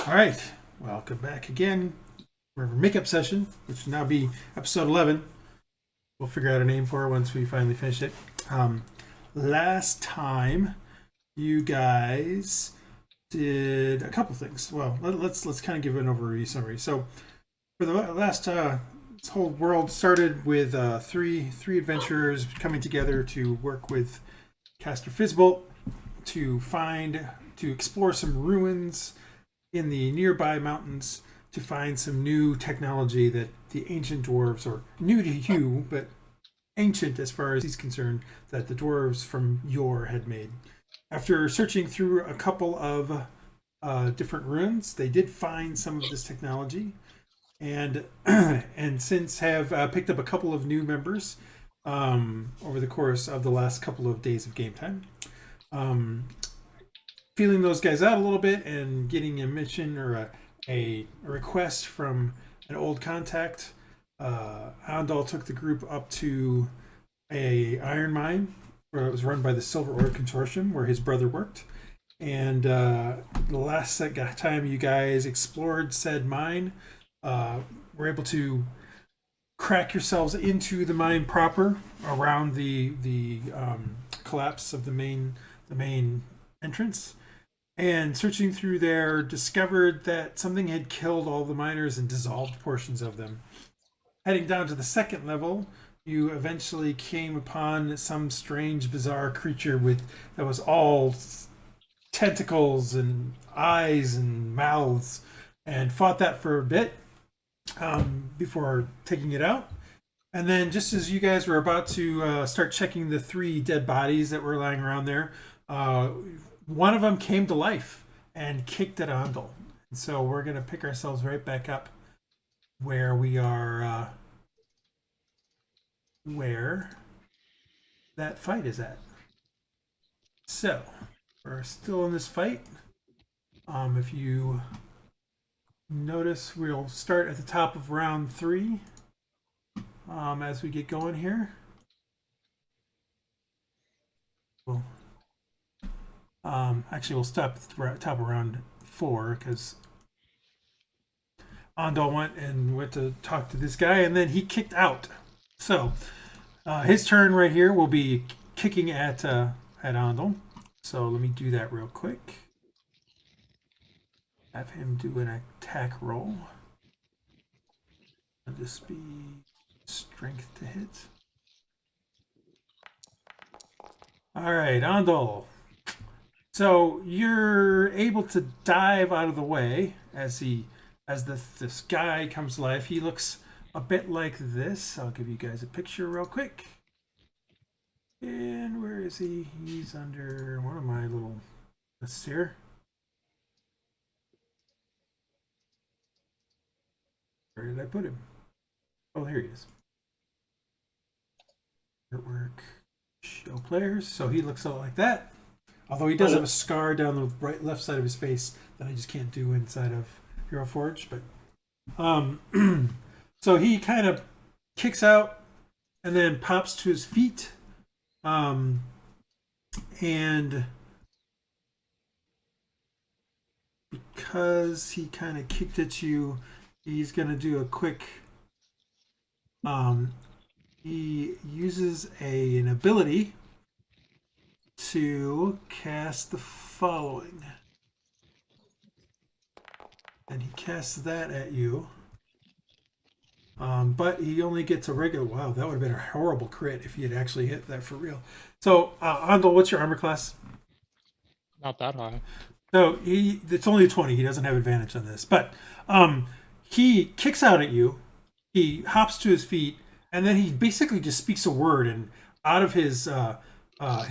All right, welcome back again for our makeup session, which will now be episode 11. We'll figure out a name for it once we finally finish it. Last time, you guys did a couple things. Well, let's kind of give an overview summary. So, for the last this whole world started with three adventurers coming together to work with Caster Fizzbolt to explore some ruins in the nearby mountains to find some new technology that the ancient dwarves, or new to you, but ancient as far as he's concerned, that the dwarves from yore had made. After searching through a couple of different ruins, they did find some of this technology, and and since have picked up a couple of new members over the course of the last couple of days of game time. Feeling those guys out a little bit and getting a mission or a request from an old contact, Andal took the group up to a iron mine where it was run by the Silver Ore Consortium, where his brother worked. And the last time you guys explored said mine, were able to crack yourselves into the mine proper around the collapse of the main entrance. And searching through there, discovered that something had killed all the miners and dissolved portions of them. Heading down to the second level, you eventually came upon some strange, bizarre creature that was all tentacles and eyes and mouths, and fought that for a bit before taking it out. And then, just as you guys were about to start checking the three dead bodies that were lying around there, one of them came to life and kicked at Andal. And so we're going to pick ourselves right back up where we are, where that fight is at. So we're still in this fight. If you notice, we'll start at the top of round 3 as we get going here. Cool. Actually, we'll stop at the top of round 4 because Andal went to talk to this guy, and then he kicked out. So his turn right here will be kicking at Andal. So let me do that real quick. Have him do an attack roll. It'll just be strength to hit. All right, Andal. So you're able to dive out of the way as this guy comes to life. He looks a bit like this. I'll give you guys a picture real quick. And where is he? He's under one of my little lists here. Where did I put him? Oh, here he is. Artwork. Show players. So he looks a lot like that. Although he does have a scar down the left side of his face that I just can't do inside of Hero Forge. But so he kind of kicks out and then pops to his feet. And because he kind of kicked at you, he's going to do a quick... he uses an ability to cast the following. And he casts that at you. But he only gets a regular... Wow, that would have been a horrible crit if he had actually hit that for real. So, Andal, what's your armor class? Not that high. So, it's only a 20. He doesn't have advantage on this. But he kicks out at you. He hops to his feet. And then he basically just speaks a word. And out of his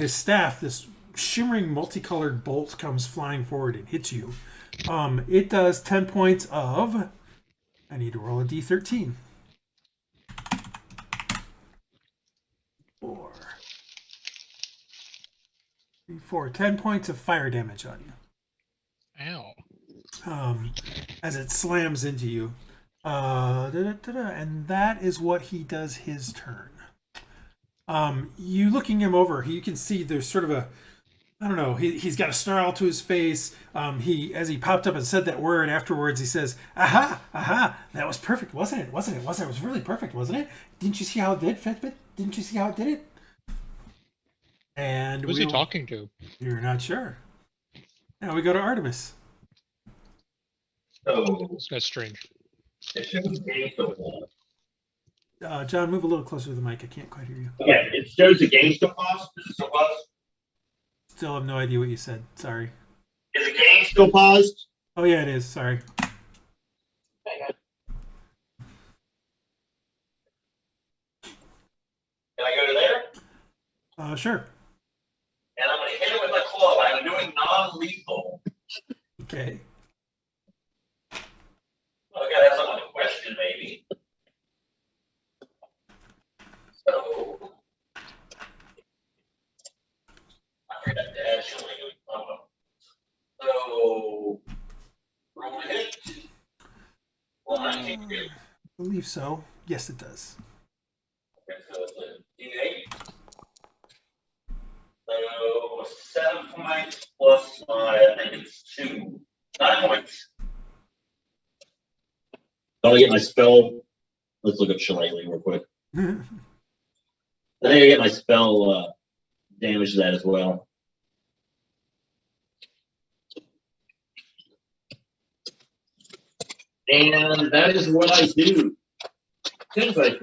staff, this shimmering multicolored bolt comes flying forward and hits you. It does 10 points of... I need to roll a d13. 4. 3, 4. 10 points of fire damage on you. Ow. As it slams into you. And that is what he does his turn. You looking him over, you can see there's sort of I don't know. He's got a snarl to his face. As he popped up and said that word afterwards, he says, "Aha, aha! That was perfect, wasn't it? Wasn't it? Wasn't it? It was really perfect, wasn't it? Didn't you see how it did, Fitbit? Didn't you see how it did it?" And Who's he talking to? you're not sure. Now we go to Artemis. So This guy's strange. it shows game still paused. John, move a little closer to the mic. I can't quite hear you. Okay, it shows the game still paused. Is it still paused? Still have no idea what you said. Sorry. Is the game still paused? Oh yeah, it is. Sorry. Can I go to there? Sure. And I'm going to hit it with my club. I'm doing non-lethal. Okay. Well, I got to have some other question, maybe. So, I forgot to actually. So, roll a hit. Well, I believe so. Yes, it does. Okay, so it's a D8. So 7 points plus I think it's 2. 9 points. Don't I get my spell? Let's look up Shillelagh real quick. I think I get my spell damage to that as well. And that is what I do. Seems like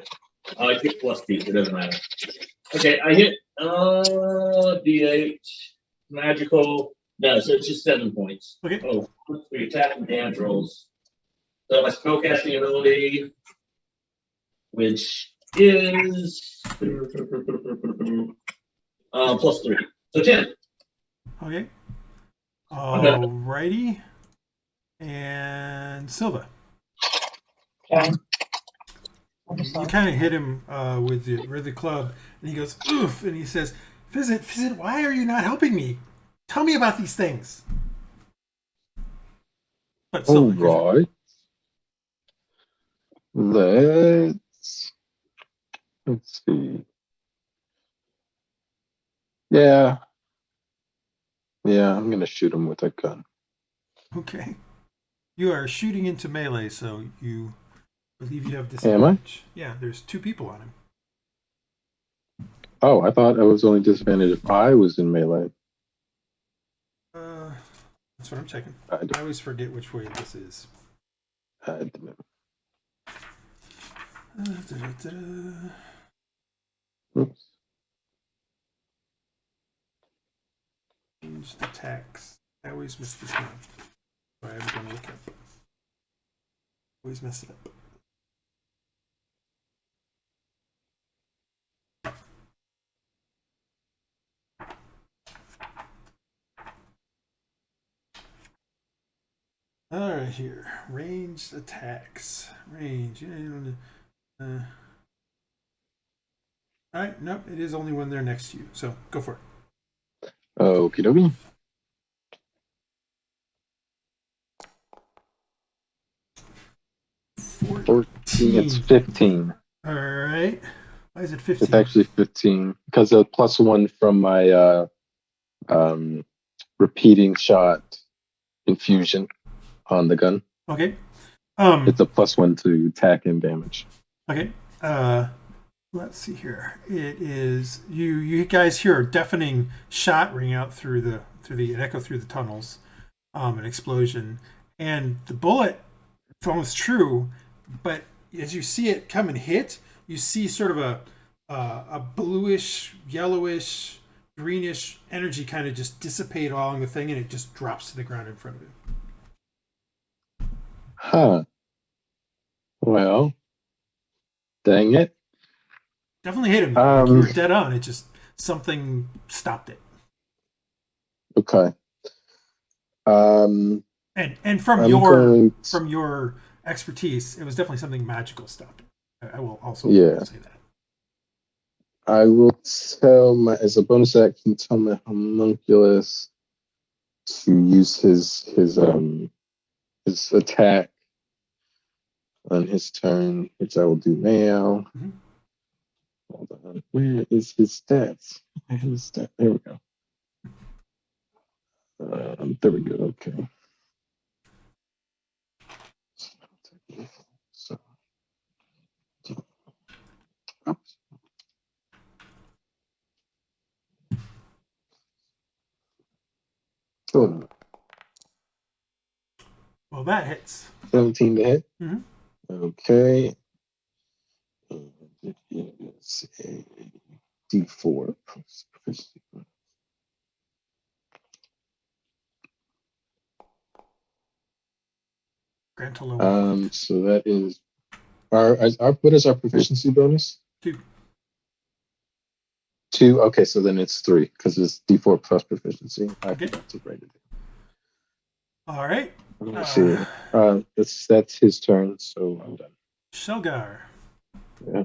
I pick +2, it doesn't matter. Okay, I hit D8 magical. No, so it's just 7 points. Okay. Oh, we attack and damage rolls. So my spellcasting ability, which is +3, so 10. Okay. Alrighty. And Silva. You kind of hit him with the club, and he goes, "Oof!" And he says, "Fizzit, why are you not helping me? Tell me about these things." But Silva, All right. Let's see. Yeah, I'm gonna shoot him with a gun. okay. You are shooting into melee, so you believe you have Am I? disadvantage. Yeah, there's 2 people on him. Oh, I thought I was only disadvantaged if I was in melee. That's what I'm checking. I I always forget which way this is. didn't. Da-da-da-da. Oops. Changed attacks. I always miss this one. So I have to look up. Always mess it up. All right, here. Ranged attacks. Range. All right, nope, it is only when they're next to you. So go for it. Okie dokie. It's 15. All right. Why is it 15? It's actually 15 because of +1 from my repeating shot infusion on the gun. Okay. It's a +1 to attack and damage. Okay. Let's see here. It is you guys hear a deafening shot ring out through the an echo through the tunnels, an explosion, and the bullet falls true, but as you see it come and hit, you see sort of a bluish, yellowish, greenish energy kind of just dissipate along the thing, and it just drops to the ground in front of him. Huh. Well, dang it. Definitely hit him. Like you were dead on. It just something stopped it. Okay. And from your expertise, it was definitely something magical stopped it. I will also say that. I will tell as a bonus action, tell my homunculus to use his attack on his turn, which I will do now. Mm-hmm. Hold on. Where is his stats? There we go. There we go. Okay. So, oops. Oh, Well, that hits. 17 to hit. Mhm. Okay. And it is a D4 plus proficiency. Grant a low one. So that is our what is our proficiency bonus? 2. 2. Okay, so then it's 3 because it's D4 plus proficiency. I Okay. forgot to write it. All right. Let me see. That's his turn, so I'm done. Sealgair. Yeah.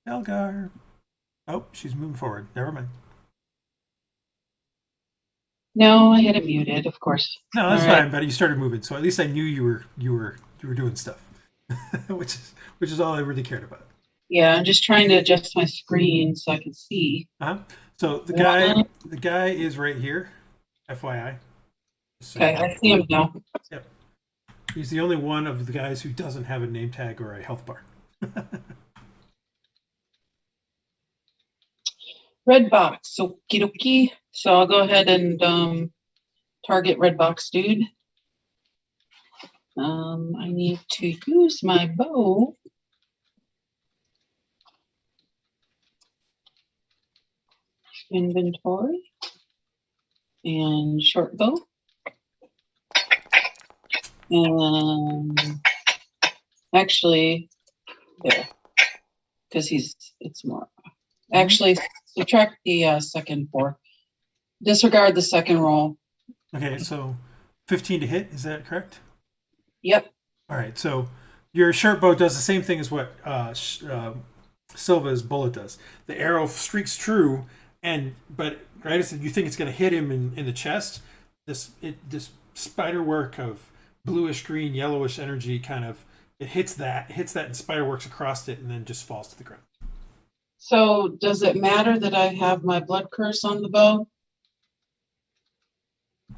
Sealgair. Oh, she's moving forward. Never mind. No, I had it muted, of course. No, that's All right. fine. But you started moving, so at least I knew you were doing stuff, which is all I really cared about. Yeah, I'm just trying to adjust my screen so I can see. So the guy is right here. FYI. So, Okay, I see him now. Yep. He's the only one of the guys who doesn't have a name tag or a health bar. Red box, okie dokie. So I'll go ahead and target red box dude. I need to use my bow. Inventory. And short bow. And actually, there. Because it's more. Actually, subtract the second 4. Disregard the second roll. Okay, so 15 to hit, is that correct? Yep. All right, so your short bow does the same thing as what Silva's bullet does. The arrow streaks true, but right as you think it's going to hit him in the chest, this spider work of bluish green, yellowish energy kind of hits that, and spider works across it, and then just falls to the ground. So does it matter that I have my blood curse on the bow?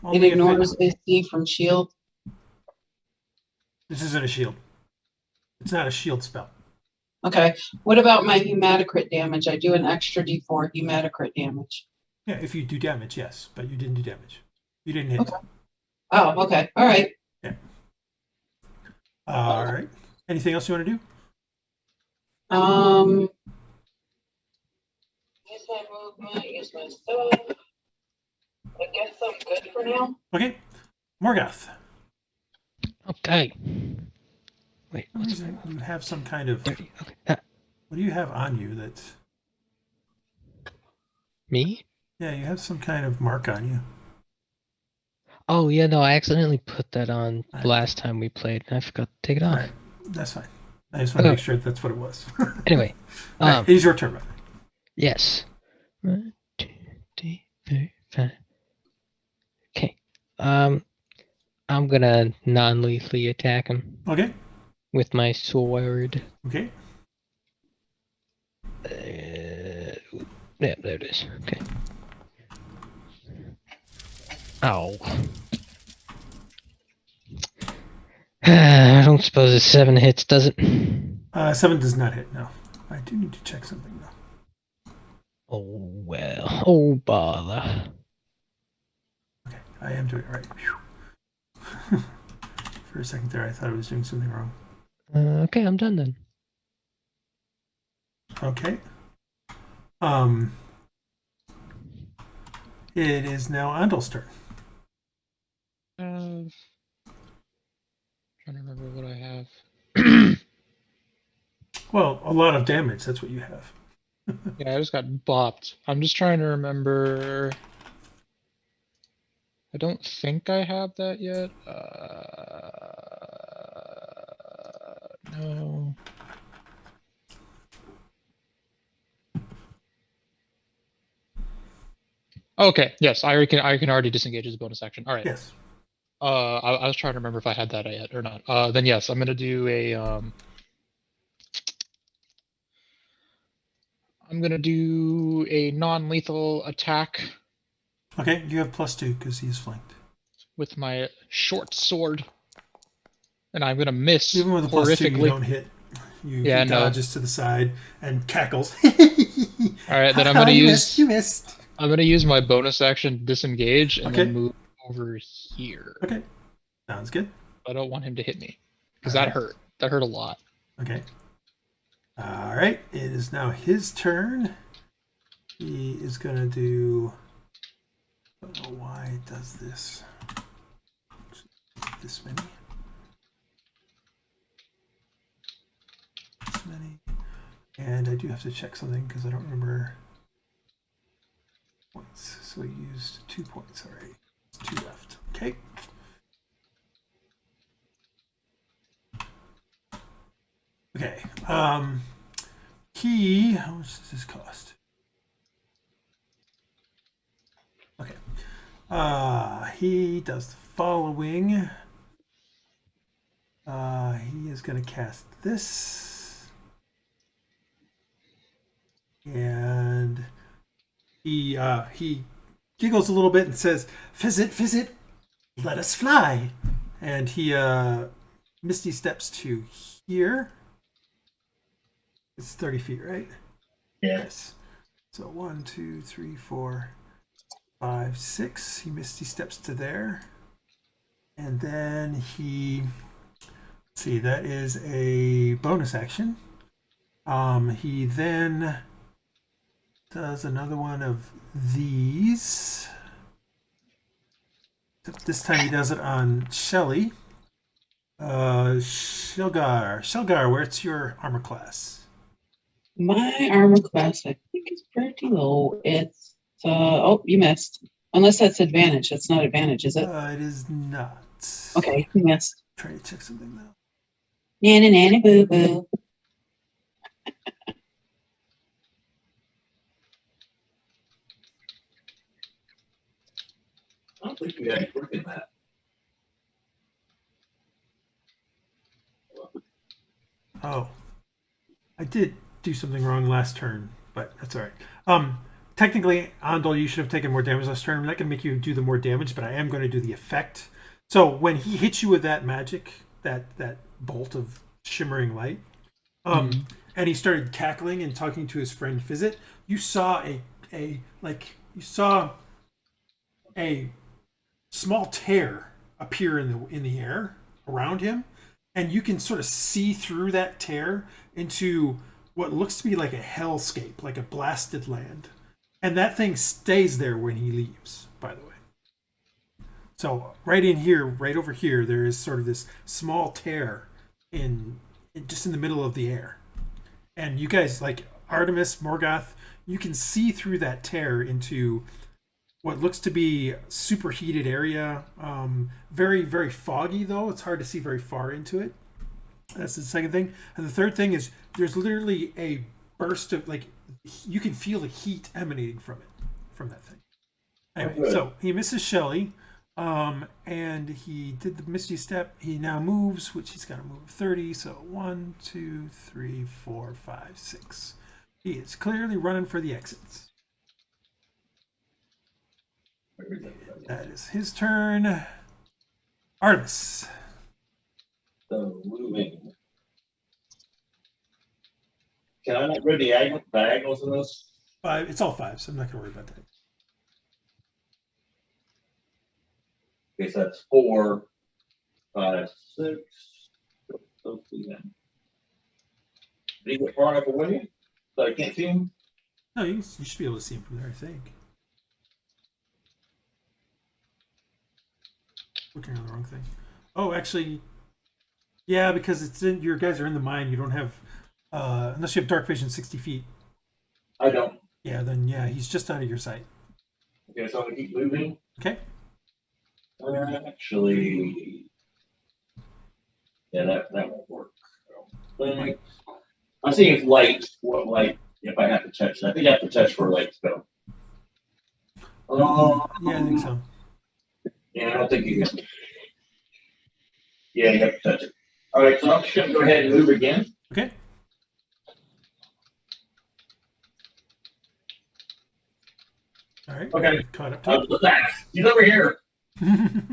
Only It ignores AC from shield. This isn't a shield. It's not a shield spell. Okay. What about my hematocrit damage? I do an extra D4 hematocrit damage. Yeah, if you do damage, yes, but you didn't do damage. You didn't hit. Okay. Oh, okay. All right. Yeah. All right. Anything else you want to do? Use my movement, use my stuff. I guess I'm good for now. Okay. Morgoth. Okay. Wait, For some reason, you have some kind of. dirty? Okay. What do you have on you that's. Me? Yeah, you have some kind of mark on you. Oh, yeah, no, I accidentally put that on Alright. the last time we played, and I forgot to take it All off. right. That's fine. I just want to make sure that's what it was. Anyway, All right, it is your turn, brother. yes. 1, 2, 3, 4, 5. Okay. I'm gonna non-lethally attack him Okay. with my sword. Okay. Yeah, there it is. Okay. Ow. I don't suppose it's 7 hits, does it? 7 does not hit. No. I do need to check something though. Oh well. Oh bother. Okay, I am doing it right. For a second there, I thought I was doing something wrong. Okay, I'm done then. Okay. It is now Andal's turn. Trying to remember what I have. Well, a lot of damage. That's what you have. Yeah, I just got bopped. I'm just trying to remember. I don't think I have that yet. No. Okay, yes, I can already disengage as a bonus action. All right. Yes. I was trying to remember if I had that yet or not. Then yes, I'm gonna do a I'm gonna do a non-lethal attack Okay, you have +2 because he's flanked. with my short sword, and I'm gonna miss Even with a +2, you horrifically. don't hit. Yeah, He no. dodges to the side and cackles. All right, then I'm gonna you use. Missed, you missed. I'm gonna use my bonus action disengage and Okay. then move over here. Okay, sounds good. I don't want him to hit me because All that right. hurt. That hurt a lot. Okay. All right, it is now his turn. He is gonna do. I don't know why it does this. This many. This many. And I do have to check something because I don't remember points. So he used 2 points already. 2 left. Okay. Okay. How much does this cost? Okay. He does the following. He is going to cast this. And he giggles a little bit and says, "Visit, let us fly." And he misty steps to here. It's 30 feet, right? Yeah. Yes. So 1, 2, 3, 4, 5, 6. He misty steps to there. And then he, let's see, that is a bonus action. He then does another one of these. This time he does it on Shelly. Sealgair, where's your armor class? My armor class, I think, is pretty low. It's oh, you missed. Unless that's advantage. That's not advantage, is it? It is not. Okay, you missed. Trying to check something now. Nanny, nanny, boo, boo. I don't think we had work in that. Oh, I did do something wrong last turn, but that's all right. Technically, Andal, you should have taken more damage last turn. I'm not going to make you do the more damage, but I am going to do the effect. So when he hits you with that magic, that bolt of shimmering light, and he started cackling and talking to his friend Fizzit, you saw a small tear appear in the air around him, and you can sort of see through that tear into what looks to be like a hellscape, like a blasted land. And that thing stays there when he leaves, by the way. So right in here, right over here, there is sort of this small tear just in the middle of the air. And you guys, like Artemis, Morgoth, you can see through that tear into what looks to be superheated area. Very, very foggy, though. It's hard to see very far into it. That's the second thing. And the third thing is there's literally a burst of, like, you can feel the heat emanating from that thing. Anyway, so he misses Shelly, and he did the Misty Step. He now moves, which he's got to move 30. So 1, 2, 3, 4, 5, 6. He is clearly running for the exits. That is his turn. Artemis. So moving. Can I not read the diagonals in this? 5. It's all 5, so I'm not going to worry about that. Okay, so that's 4, 5, 6. Hopefully then. Did he get far enough away so I can't see him? No, you should be able to see him from there, I think. Looking on the wrong thing. Oh, actually, yeah, because it's your guys are in the mine. You don't have, unless you have dark vision 60 feet. I don't. Yeah, then yeah, he's just out of your sight. Okay, so I'm gonna keep moving. Okay. Actually, yeah, that won't work. I'm seeing if light, what light, if I have to touch. I think I have to touch for a light spell. Yeah, I think so. Yeah, I don't think you can. Yeah, you have to touch it. All right, so I'm just going to go ahead and move again. Okay. All right. Okay. You've caught up to Look back. He's over here. it.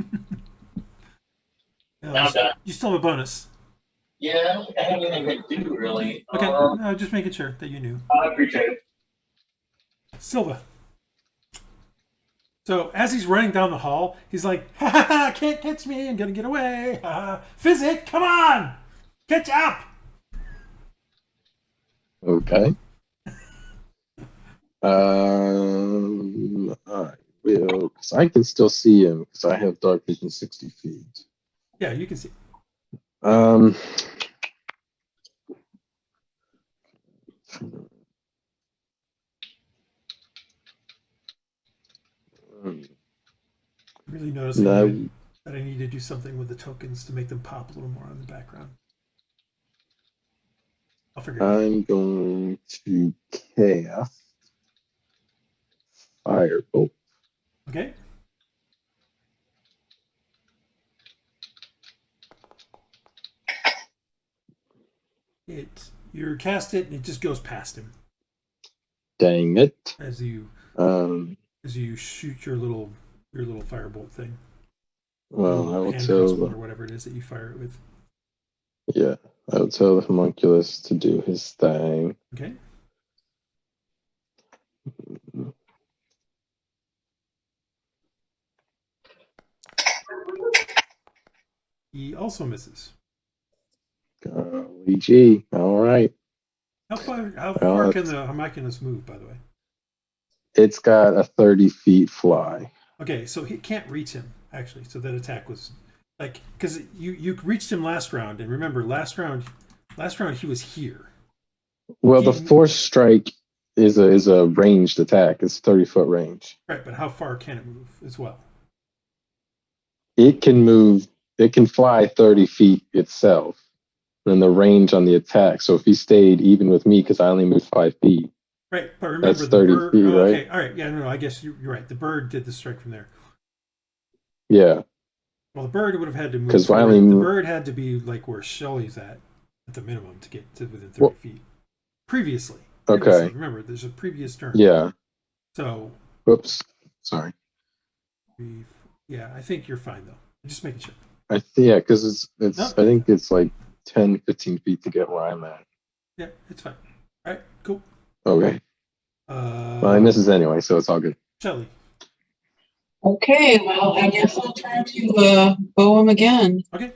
Now I'm done. You still have a bonus. Yeah, I don't think I have anything to do really. Okay. No, just making sure that you knew. I appreciate it. Silva. So as he's running down the hall, he's like, ha ha ha, can't catch me, I'm gonna get away. Ha, ha. Physic, come on! Catch up! Okay. I will, because I can still see him because I have dark vision 60 feet. Yeah, you can see. Really noticing that I need to do something with the tokens to make them pop a little more on the background. I'll figure it out. I'm going to cast Firebolt. Okay. You cast it and it just goes past him Dang it. as you shoot your little firebolt thing. Well, I will hand tell crossbow or whatever it is that you fire it with. Yeah, I will tell the homunculus to do his thing. Okay. He also misses. Golly gee. All right. How far Well, can the homunculus move, by the way? It's got a 30 feet fly. Okay, so he can't reach him, actually. So that attack was like, because you reached him last round, and remember, last round he was here. Well, the force strike is a ranged attack. It's 30-foot range. Right, but how far can it move as well? It can move. It can fly 30 feet itself. And the range on the attack. So if he stayed even with me, because I only moved 5 feet. Right, but remember that's 30 bird, feet, right? Okay, all right, yeah, no, I guess you're right. The bird did the strike from there. Yeah. Well, the bird would have had to move. Because the bird had to be like where Shelley's at the minimum, to get to within 30 feet. Previously. Okay. Remember, there's a previous turn. Yeah. So. Whoops. Sorry. Yeah, I think you're fine though. I'm just making sure. Yeah, because it's. I think it's like 10, 15 feet to get where I'm at. Yeah, it's fine. All right, cool. Okay. Well, he misses anyway, so it's all good. Shelley. Okay, well, I guess I'll try to bow him again. Okay.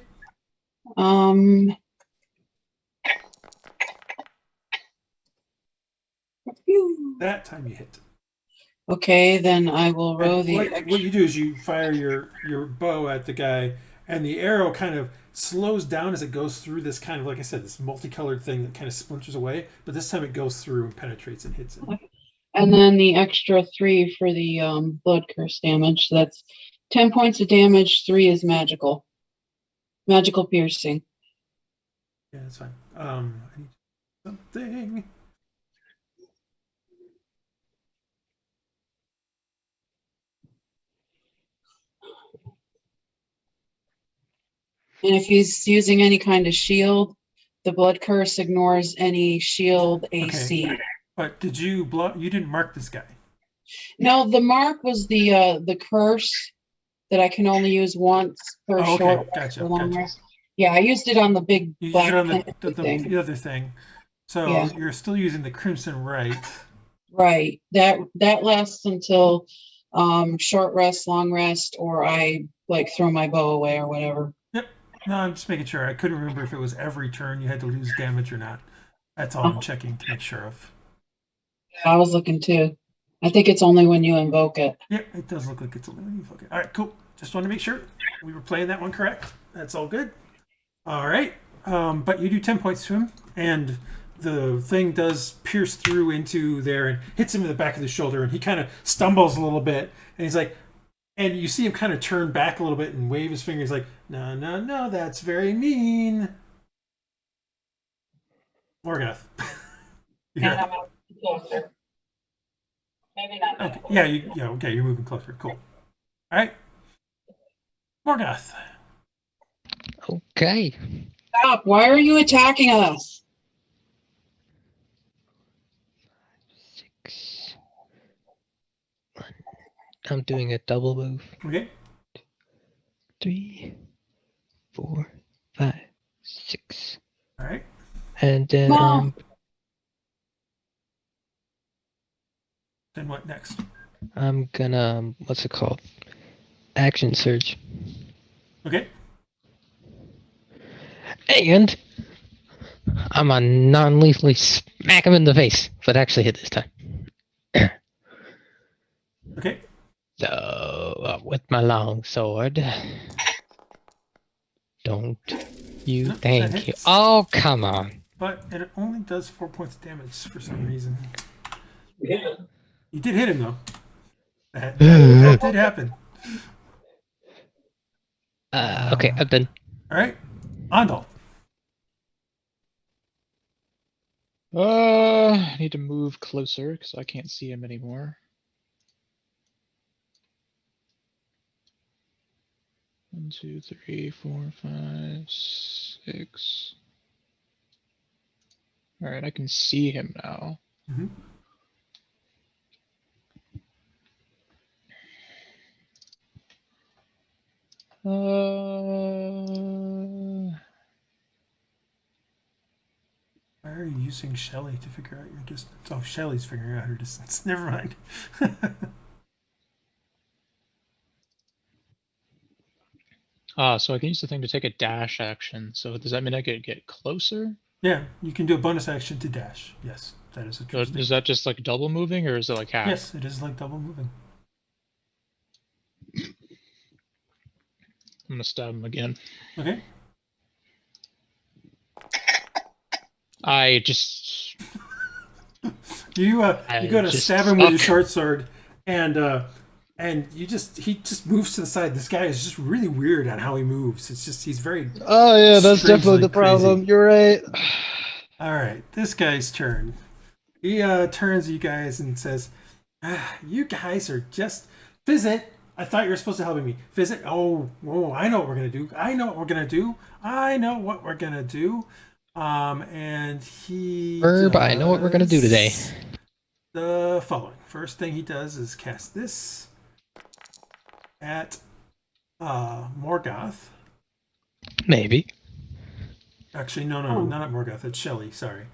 That time you hit. Okay, then I will row the. What you do is you fire your bow at the guy, and the arrow kind of slows down as it goes through this kind of, like I said, this multicolored thing that kind of splinters away. But this time it goes through and penetrates and hits it. And then the extra 3 for the blood curse damage. So that's 10 points of damage. 3 is magical piercing. Yeah, that's fine. I need something. And if he's using any kind of shield, the blood curse ignores any shield AC. Okay. But did you blow? You didn't mark this guy. No, the mark was the curse that I can only use once per short rest or long rest. Yeah, I used it on the big black thing. The other thing. So yeah. You're still using the Crimson Right. Right. That lasts until short rest, long rest, or I like throw my bow away or whatever. Yep. No, I'm just making sure. I couldn't remember if it was every turn you had to lose damage or not. That's all I'm checking to make sure of. Yeah, I was looking too. I think it's only when you invoke it. Yeah, it does look like it's only when you invoke it. All right, cool. Just wanted to make sure we were playing that one correct. That's all good. All right. But you do 10 points to him, and the thing does pierce through into there and hits him in the back of the shoulder, and he kind of stumbles a little bit, and he's like, and you see him kind of turn back a little bit and wave his fingers like, no, that's very mean. Morgoth. Yeah, I'm closer. Maybe not. Okay. Yeah, okay, you're moving closer. Cool. All right. Morgoth. Okay. Stop. Why are you attacking us? 6. I'm doing a double move. Okay. 3, 4, 5, 6. All right. And then Mom. Then what next? I'm gonna what's it called? Action surge. Okay. And I'm gonna non-lethally smack him in the face, but actually hit this time. Okay. So with my long sword. Don't you No, that thank you. hits. Oh, come on. But it only does 4 points of damage for some reason. Yeah. You did hit him though. That did happen. Okay, I'm done. All right. Andal. I need to move closer because I can't see him anymore. 1, 2, 3, 4, 5, 6. All right, I can see him now. Mm-hmm. Why are you using Shelly to figure out your distance? Oh, Shelly's figuring out her distance. Never mind. So I can use the thing to take a dash action. So does that mean I could get closer? Yeah, you can do a bonus action to dash. Yes, that is a true Is that just like double moving, or is it like half? Yes, it is like double moving. I'm gonna stab him again. Okay. I just You go to just stab him with your suck. short sword, and he just moves to the side. This guy is just really weird on how he moves. It's just he's very. Oh yeah, that's strangely definitely the problem. crazy. You're right. All right, this guy's turn. He turns to you guys and says, "You guys are just visit. I thought you were supposed to help me. Visit. Oh, I know what we're gonna do. I know what we're gonna do. And he. Herb, I know what we're gonna do today. The following. First thing he does is cast this at Morgoth. Maybe. Actually, no, not at Morgoth. It's Shelly. Sorry.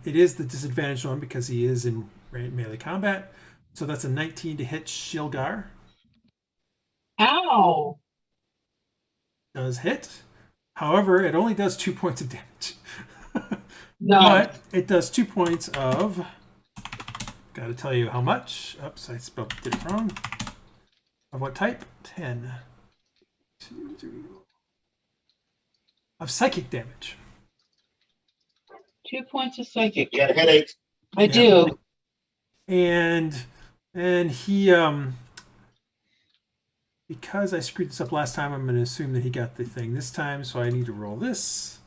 It is the disadvantaged one because he is in melee combat. So that's a 19 to hit Sealgair. Ow. Does hit. However, it only does 2 points of damage. No. But it does 2 points of. Got to tell you how much. Oops, I did it wrong. Of what type? 10. 2, 3. Of psychic damage. 2 points of psychic. You got a headache. I do. And he because I screwed this up last time, I'm going to assume that he got the thing this time, so I need to roll this.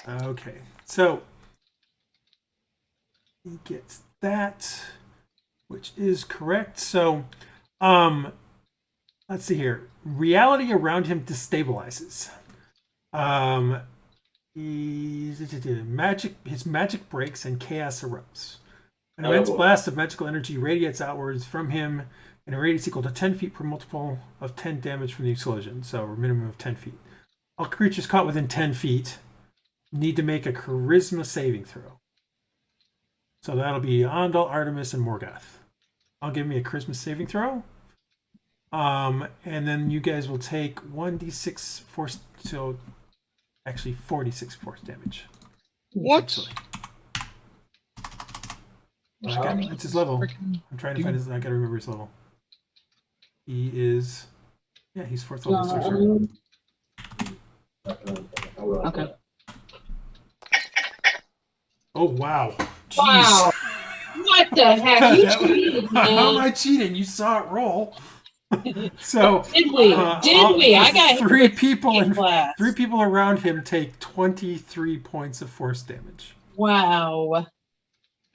Okay, so he gets that, which is correct. So, let's see here. Reality around him destabilizes. His magic breaks and chaos erupts. An immense blast of magical energy radiates outwards from him in a radius equal to 10 feet per multiple of 10 damage from the explosion, so a minimum of 10 feet. All creatures caught within 10 feet need to make a charisma saving throw. So that'll be Andal, Artemis, and Morgoth. I'll give me a charisma saving throw. And then you guys will take 1d6 force, so actually 4d6 force damage. what? Actually. It's his level. I'm trying to find his. I gotta remember his level. He is. Yeah, he's 4th level sorcerer. Okay. Oh wow! Jeez. Wow. What the heck? You cheated, How am man. I cheating? You saw it roll. So Did we? I got three people in class. 3 people around him take 23 points of force damage. Wow.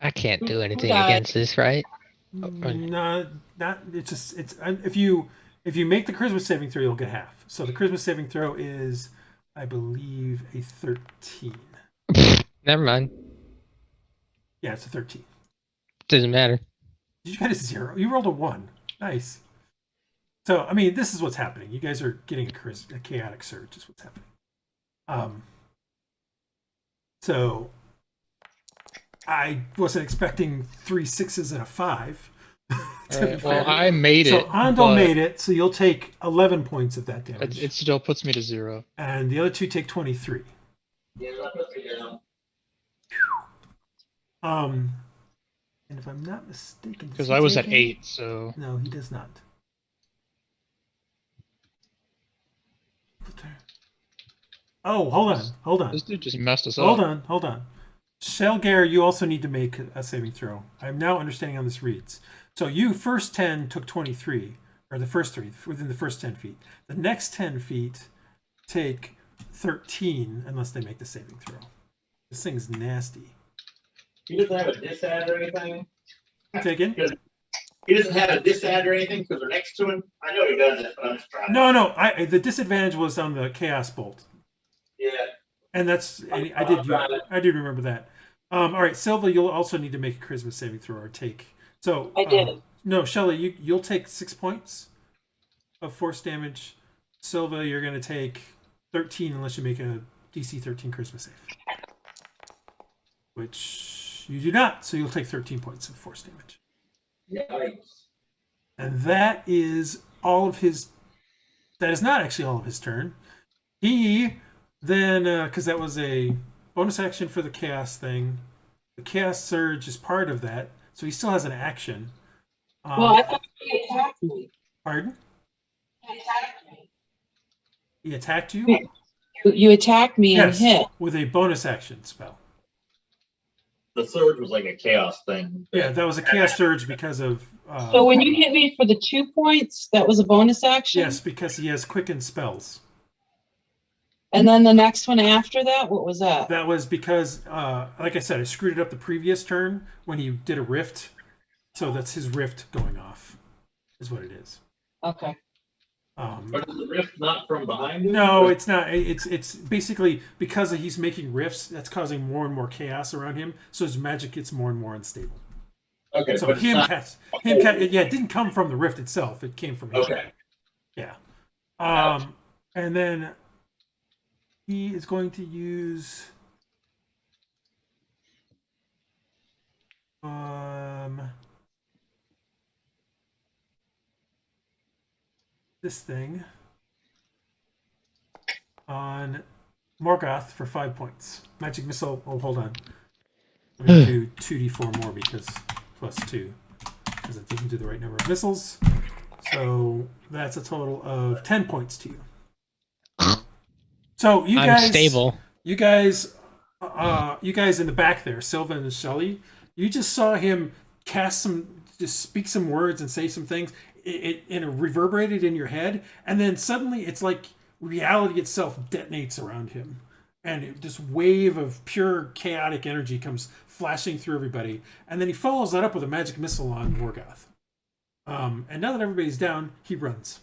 I can't do anything died? against this, right? No, not. It's just. It's if you make the charisma saving throw, you'll get half. So the charisma saving throw is, I believe, a 13. Never mind. Yeah, it's a 13. Doesn't matter. You got a 0. You rolled a 1. Nice. So, I mean, this is what's happening. You guys are getting a chaotic surge is what's happening. So, I wasn't expecting 3 6s and a 5. Well, I made it. So, Andal made it, so you'll take 11 points of that damage. It still puts me to 0. And the other two take 23. Yeah, that puts me down. And if I'm not mistaken... Because I was at 8, so... No, he does not. Oh, hold on. This dude just messed us Hold up. on. Sealgair, you also need to make a saving throw. I'm now understanding how this reads. So you first 10 took 23, or the first 3, within the first 10 feet. The next 10 feet take 13, unless they make the saving throw. This thing's nasty. He doesn't have a disad or anything? Say again? He doesn't have a disad or anything because they're next to him? I know he doesn't, but I'm just trying. No. The disadvantage was on the Chaos Bolt. Yeah. And I did remember that. All right, Silva, you'll also need to make a charisma saving throw or take. So I did. No, Shelly, you'll take 6 points of force damage. Silva, you're going to take 13 unless you make a DC 13 charisma save, which you do not. So you'll take 13 points of force damage. Nice. And that is all of his. That is not actually all of his turn. He then, because that was a bonus action for the chaos thing, the chaos surge is part of that, so he still has an action. Well, I thought he attacked me. Pardon? He attacked me. He attacked you? You attacked me Yes, and hit. with a bonus action spell. The surge was like a chaos thing. Yeah, that was a chaos surge because of. So when you hit me for the 2 points, that was a bonus action? Yes, because he has quickened spells. And then the next one after that, what was that? That was because, like I said, I screwed it up the previous turn when he did a rift. So that's his rift going off, is what it is. Okay. But is the rift not from behind him? No, it's not. It's basically because he's making rifts, that's causing more and more chaos around him. So his magic gets more and more unstable. Okay, So but it didn't come from the rift itself. It came from him. Okay. Yeah. And then he is going to use this thing on Morgoth for 5 points. Magic missile. Oh, hold on. I'm going to do 2d4 more because plus 2. Because it doesn't do the right number of missiles. So that's a total of 10 points to you. So you guys, Unstable. you guys in the back there, Silva and Shelly, you just saw him just speak some words and say some things. It reverberated in your head, and then suddenly it's like reality itself detonates around him, and this wave of pure chaotic energy comes flashing through everybody, and then he follows that up with a magic missile on Morgoth. And now that everybody's down, he runs.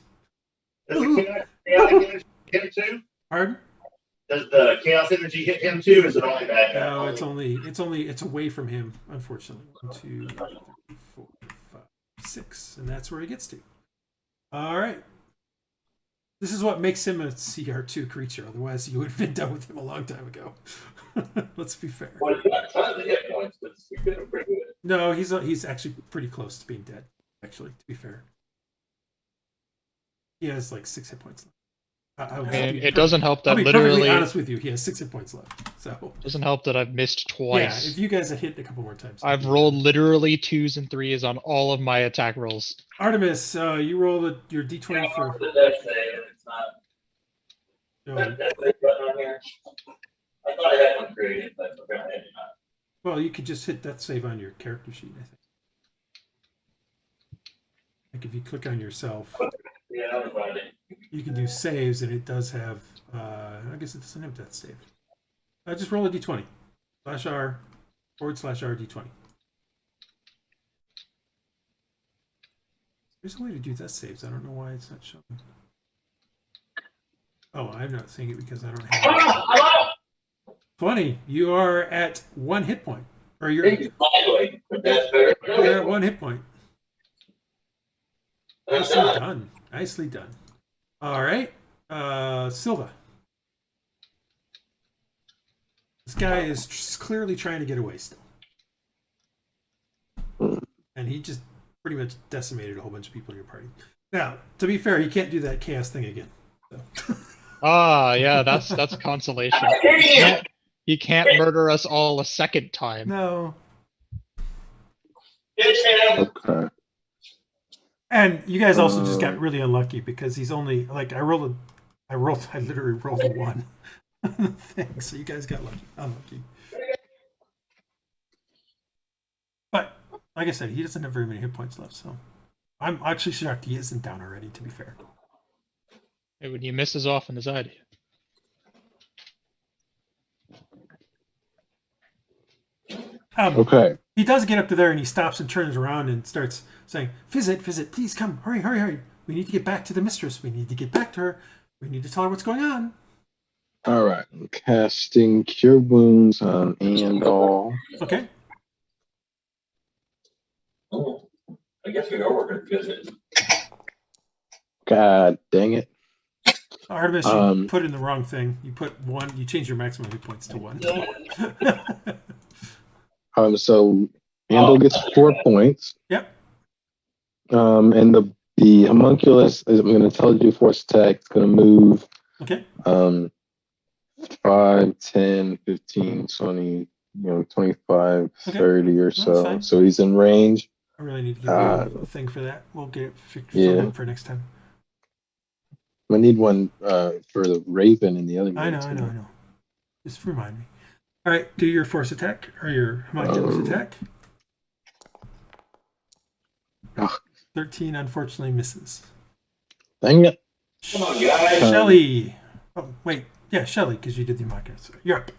Does the chaotic energy hit him too? Pardon? Does the chaos energy hit him too? Is it only that? No, it's away from him, unfortunately. 1, 2, 3, 4, 5, 6, and that's where he gets to. All right. This is what makes him a CR2 creature. Otherwise, you would have been done with him a long time ago. Let's be fair. Well, he's got tons of hit points, but we could have pretty good. No, he's actually pretty close to being dead. Actually, to be fair, he has like 6 hit points left. And it doesn't help that I'll be literally. perfectly honest with you, he has 6 hit points left. So Doesn't help that I've missed yeah, twice. if you guys had hit a couple more times, I've rolled literally 2s and 3s on all of my attack rolls. Artemis, you roll your d20 Yeah, for. the death save, and it's not. Oh, That save button on here. I thought I had one created, but apparently I did not. well, you could just hit death save on your character sheet, I think. Like if you click on yourself, Yeah, that was right. you can do saves, and it does have. I guess it doesn't have death save. Just roll a d20. /R / R d20. There's a way to do death saves. I don't know why it's not showing. Oh, I'm not seeing it because I don't have it. 20. You are at 1 hit point. Or you're Exactly. That's better. you're at 1 hit point. Nicely done. Nicely done. All right. Silva. This guy is clearly trying to get away still. And he just pretty much decimated a whole bunch of people in your party. Now, to be fair, he can't do that chaos thing again. So. Yeah, that's consolation. He can't murder us all a second time. No. Okay. And you guys also just got really unlucky because he's only like I literally rolled a 1 on the thing, so you guys got unlucky. But like I said, he doesn't have very many hit points left, so I'm actually shocked he isn't down already, to be fair. Hey, when you miss as often as I do. Okay. He does get up to there and he stops and turns around and starts saying, Visit, please come, hurry. We need to get back to the mistress. We need to get back to her. We need to tell her what's going on. All right. I'm casting Cure Wounds on Andal. Okay. Oh, I guess we are working visit. God dang it. Artemis, you put in the wrong thing. You put 1, you changed your maximum hit points to 1. So Andal gets 4 points. Yep. And the homunculus is, I'm going to tell you force attack. It's going to move. Okay. 5, 10, 15, 20, 25, Okay. 30 or That's so. fine. So he's in range. I really need to get a thing for that. We'll get it fixed for next time. I need one for the Raven and the other I know. Just remind me. All right, do your force attack or your homunculus attack. 13 unfortunately misses. Dang it. Come on, guys. Shelly. Oh, wait. Yeah, Shelly, because you did the homunculus. You're up.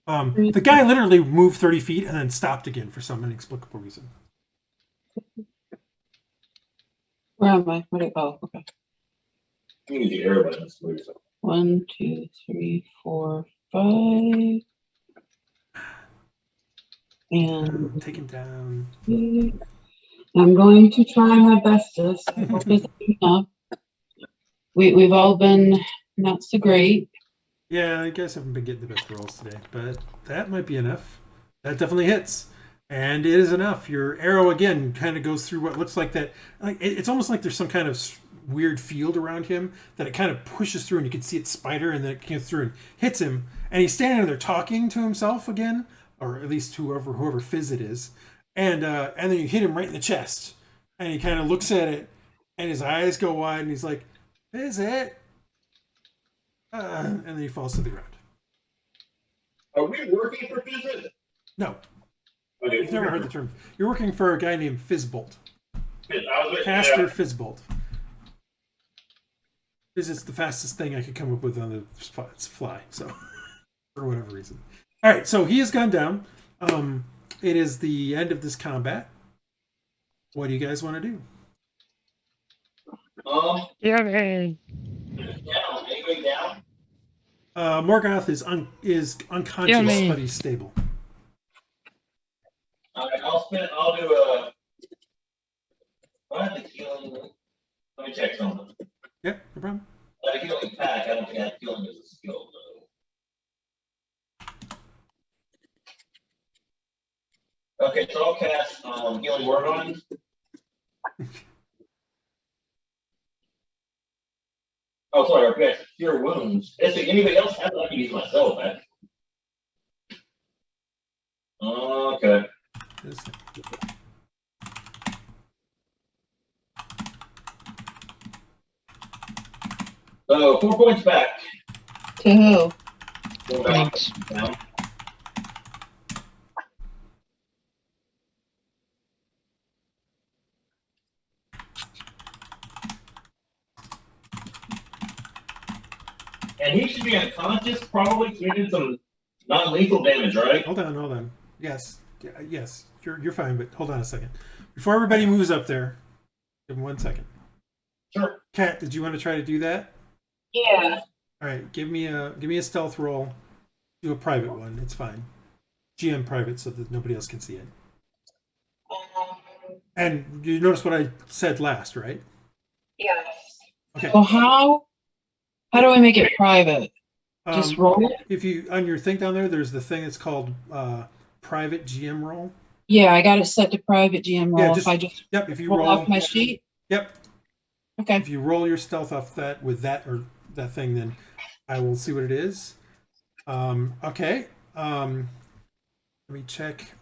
The guy literally moved 30 feet and then stopped again for some inexplicable reason. Where am I? Oh, okay. You need the air buttons. 1, 2, 3, 4, 5. And Take him down. I'm going to try my bestest. I hope it's enough. We've all been not so great. Yeah, I guess I haven't been getting the best rolls today, but that might be enough. That definitely hits. And it is enough. Your arrow, again, kind of goes through what looks like that. Like it's almost like there's some kind of weird field around him that it kind of pushes through, and you can see it spider, and then it comes through and hits him. And he's standing there talking to himself again, or at least whoever Fizz it is. And then you hit him right in the chest, and he kind of looks at it, and his eyes go wide, and he's like, "Is it?" And then he falls to the ground. Are we working for visit? No. Okay. You've never heard the term. You're working for a guy named Fizzbolt. Caster Fizzbolt. Because it's the fastest thing I could come up with on the fly, so for whatever reason. All right, so he has gone down. It is the end of this combat. What do you guys want to do? Yummy. Down. Anybody down? Morgoth is unconscious, Yummy. but he's stable. I'll do a. I have the healing. Let me check something. Yeah, no problem. I have a healing pack. I don't think I have healing as a skill though. Okay, so I'll cast healing word on him. Oh, sorry, I'll cast cure wounds. If anybody else has, I can use myself. Okay. So 4 points back. To who? Go back. Thanks. Down. And he should be unconscious, probably taking some non-lethal damage, right? Hold on. Yes. You're fine, but hold on a second. Before everybody moves up there, give him 1 second. Sure. Kat, did you want to try to do that? Yeah. All right, give me a stealth roll. Do a private one. It's fine. GM private so that nobody else can see it. Um, And you notice what I said last, right? yes. Okay. So how do I make it private? Just roll it? If you on your thing down there, there's the thing that's called private GM role. Yeah, I got it set to private GM roll. Yeah, If I just yep. If you roll roll off my sheet. yep. Okay. If you roll your stealth off that with that or that thing, then I will see what it is. Okay. Let me check.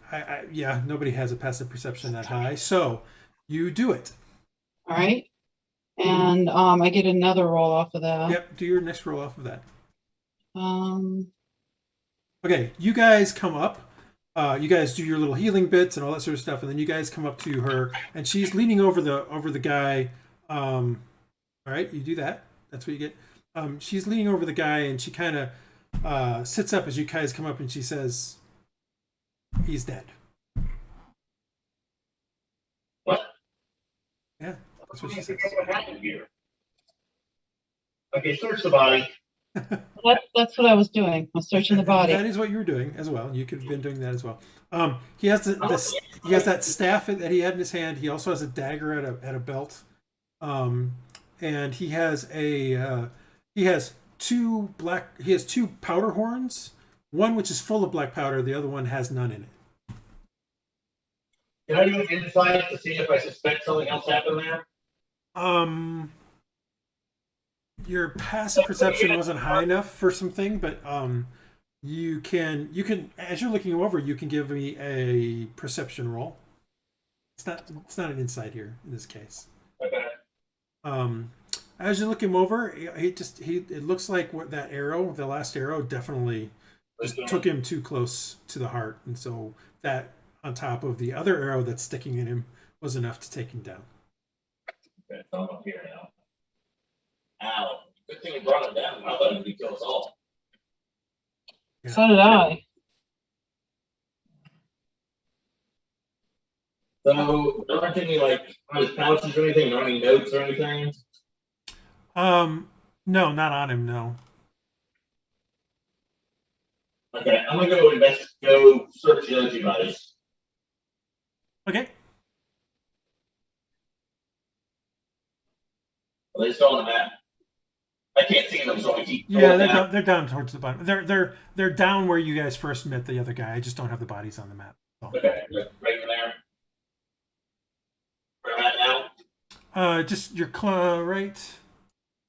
Yeah, nobody has a passive perception that high, so you do it. All right. And I get another roll off of that. Yep. Do your next roll off of that. Um. Okay, you guys come up. You guys do your little healing bits and all that sort of stuff, and then you guys come up to her, and she's leaning over the guy. All right, you do that. That's what you get. She's leaning over the guy, and she kind of sits up as you guys come up, and she says, "He's dead." What? Yeah, that's what she says. What happened here? Okay, search the body. That's what I was doing. I was searching the body. That is what you were doing as well. You could have been doing that as well. He has he has that staff that he had in his hand. He also has a dagger at a belt, and he has two powder horns. One which is full of black powder. The other one has none in it. Can I do an insight to see if I suspect something else happened there? Your passive perception wasn't high enough for something, but you can as you're looking over, you can give me a perception roll. It's not an insight here in this case. Okay. As you're looking over, it looks like what that arrow, the last arrow, definitely just took him too close to the heart, and so that on top of the other arrow that's sticking in him was enough to take him down. Okay, so I'm up here now. Ow. Good thing you brought him down. I thought he'd kill us all. Yeah. So did I. So, there aren't any, like, on his pouches or anything, or any notes or anything? No, not on him, no. Okay, I'm gonna go search the other two bodies. Okay. Are they still on the map? I can't see them, so I keep. Yeah, they're down towards the bottom. They're down where you guys first met the other guy. I just don't have the bodies on the map. So. Okay, right in there. Where I'm at now? Just your right.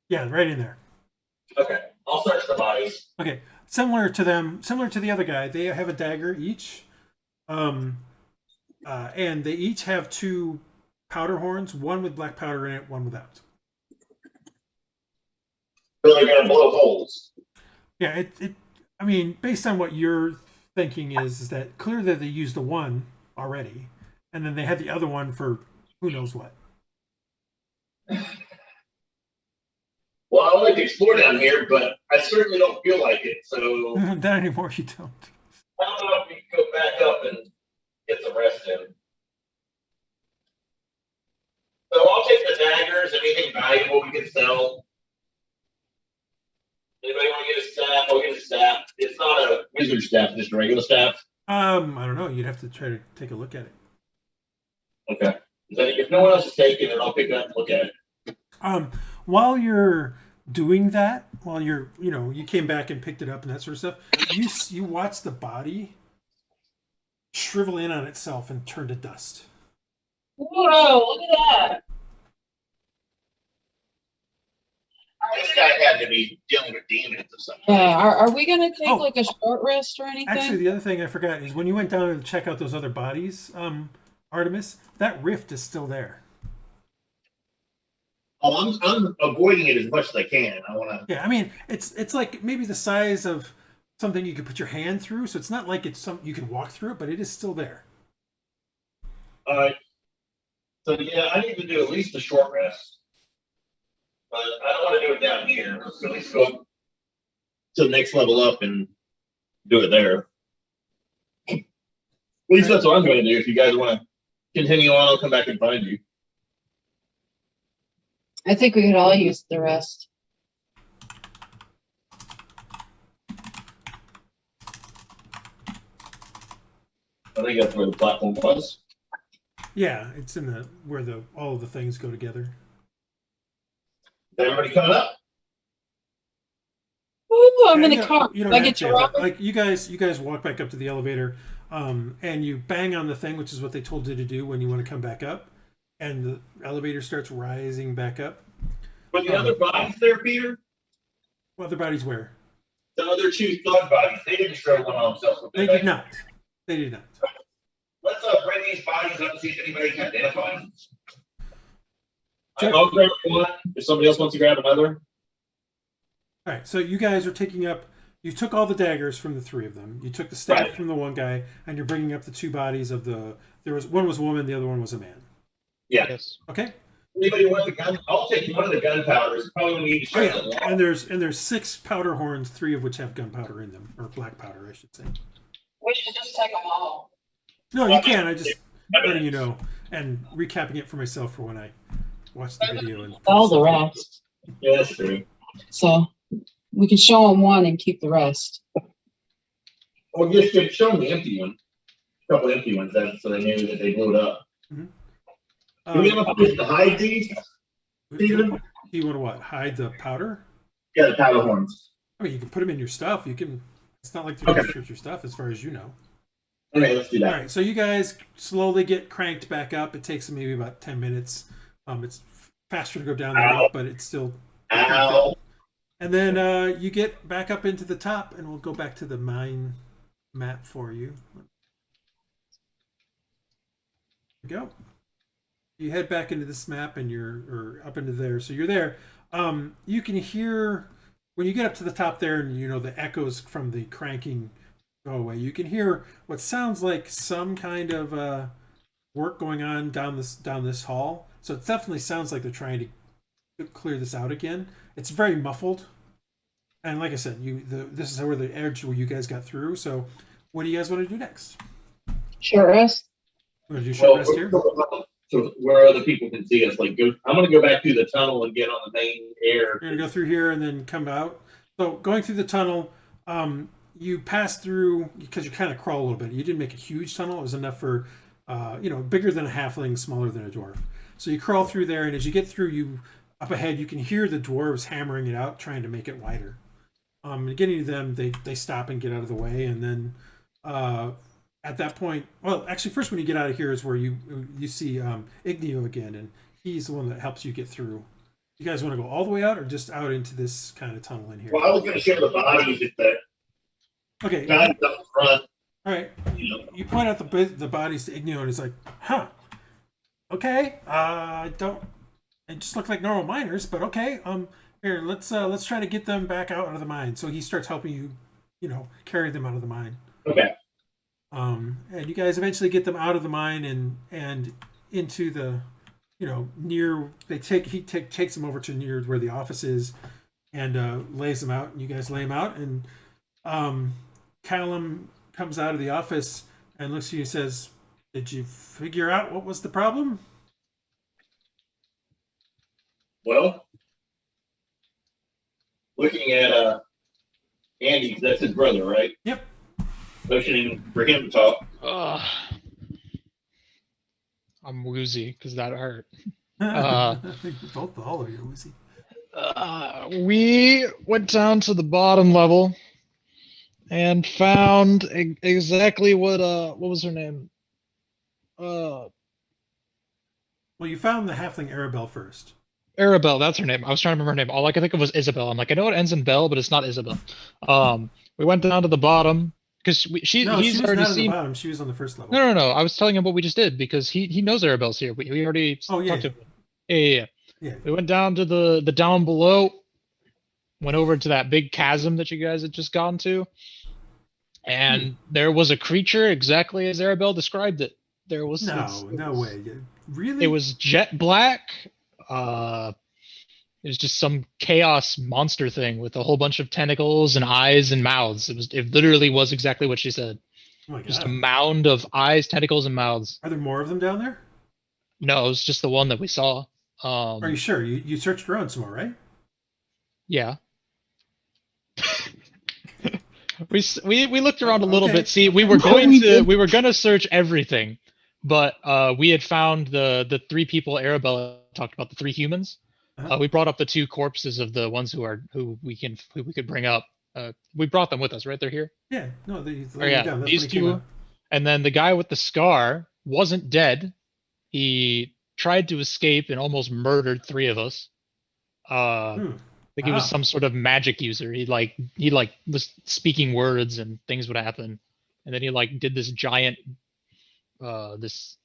Yeah, right in there. Okay, I'll search the bodies. Okay, similar to the other guy, they have a dagger each, and they each have two powder horns, one with black powder in it, one without. So they're gonna blow holes. Yeah, I mean, based on what you're thinking is that clear that they used the one already, and then they had the other one for who knows what. Well, I like to explore down here, but I certainly don't feel like it, so Not anymore, you don't. I don't know if we can go back up and get some rest in. So I'll take the daggers, anything valuable we can sell. Anybody want to get a staff? I'll get a staff. It's not a wizard staff, just a regular staff. I don't know. You'd have to try to take a look at it. Okay. If no one else is taking it, I'll pick it up and look at it. While you're doing that, you came back and picked it up and that sort of stuff, you watch the body shrivel in on itself and turn to dust. Whoa, look at that. This guy had to be dealing with demons or something. Yeah, are we gonna take like a short rest or anything? Actually, the other thing I forgot is when you went down to check out those other bodies, Artemis, that rift is still there. Oh, I'm avoiding it as much as I can. I want to. Yeah, I mean, it's like maybe the size of something you could put your hand through, so it's not like it's something you can walk through it, but it is still there. All right. So yeah, I need to do at least a short rest, but I don't want to do it down here. Let's at least go to the next level up and do it there. At least that's what I'm going to do. If you guys want to continue on, I'll come back and find you. I think we could all use the rest. I think that's where the platform was. Yeah, it's in the where all of the things go together. Everybody coming up? Ooh, I'm in You the car. You don't I have get to. to ride? Like you guys walk back up to the elevator, and you bang on the thing, which is what they told you to do when you want to come back up, and the elevator starts rising back up. Were the other bodies there, Peter? What other bodies where? The other two thug bodies. They didn't show one on themselves. They did not. They did not. Let's bring these bodies up and see if anybody can identify them. Sure. I'll grab one. If somebody else wants to grab another. All right, so you guys are taking up. You took all the daggers from the three of them. You took the staff from the one guy, and you're bringing up the two bodies of the. One was a woman, the other one was a man. Yeah. Yes. Okay. Anybody want the gun? I'll take one of the gunpowders. Probably when we need to show them. And there's 6 powder horns, 3 of which have gunpowder in them, or black powder, I should say. We should just take them all. No, you can. I just letting you know and recapping it for myself for when I watch the video and All the rest. Yeah, that's true. So we can show them one and keep the rest. Or just show them the empty one. A couple empty ones, so they knew that they blew it up. Mm-hmm. Do we have a place to hide these, Peter? Do you want to what? Hide the powder? Yeah, the powder horns. I mean, you can put them in your stuff. You can. It's not like they're going to search your stuff, as far as you know. Okay, let's do that. All right, so you guys slowly get cranked back up. It takes maybe about 10 minutes. It's faster to go down than up, but it's still. Ow. And then you get back up into the top, and we'll go back to the mine map for you. There we go. You head back into this map, and you're up into there. So you're there. You can hear when you get up to the top there, and you know the echoes from the cranking go away. You can hear what sounds like some kind of work going on down this hall. So it definitely sounds like they're trying to clear this out again. It's very muffled, and like I said, this is where the edge where you guys got through. So, what do you guys want to do next? Short rest. You want to do short rest here? So where other people can see us, I'm going to go back through the tunnel and get on the main air. You're going to go through here and then come out. So going through the tunnel, you pass through because you kind of crawl a little bit. You didn't make a huge tunnel. It was enough for, bigger than a halfling, smaller than a dwarf. So you crawl through there, and as you get through, up ahead, you can hear the dwarves hammering it out, trying to make it wider. Getting to them, they stop and get out of the way, and then at that point, well, actually, first when you get out of here is where you see Igneo again, and he's the one that helps you get through. You guys want to go all the way out, or just out into this kind of tunnel in here? Well, I was going to show the bodies at the okay. guys up front. All right. You point out the bodies to Igneo, and he's like, "Huh? Okay. It just look like normal miners, but okay. Here, let's try to get them back out of the mine." So he starts helping you, carry them out of the mine. Okay. And you guys eventually get them out of the mine and into the, near. He takes them over to near where the office is, and lays them out. And you guys lay them out, and Callum comes out of the office and looks at you and says, "Did you figure out what was the problem?" Well, looking at Andy, that's his brother, right? Yep. Motioning for him to talk. I'm woozy because that hurt. Both all of you, Lucy. We went down to the bottom level and found exactly what was her name? Well, you found the halfling Arabelle first. Arabelle, that's her name. I was trying to remember her name. All I could think of was Isabel. I'm like, I know it ends in Bell, but it's not Isabel. We went down to the bottom because she he's was already not seen. At the bottom. She was on the first level. No. I was telling him what we just did because he knows Arabelle's here. We already talked to him. Yeah. We went down to the down below, went over to that big chasm that you guys had just gone to, and there was a creature exactly as Arabelle described it. There was no way. Really? It was jet black. It was just some chaos monster thing with a whole bunch of tentacles and eyes and mouths. It literally was exactly what she said. Oh my God. Just a mound of eyes, tentacles, and mouths. Are there more of them down there? No, it was just the one that we saw. Are you sure? You searched around some more, right? Yeah. we looked around a little Okay. bit. See, we were gonna search everything, but we had found the 3 people Arabella talked about, the 3 humans. We brought up the 2 corpses of the ones who we could bring up. We brought them with us, right? They're here. Yeah, no, these Down. These 2, and then the guy with the scar wasn't dead. He tried to escape and almost murdered 3 of us. I think he was some sort of magic user. He was speaking words and things would happen, and then he did this giant this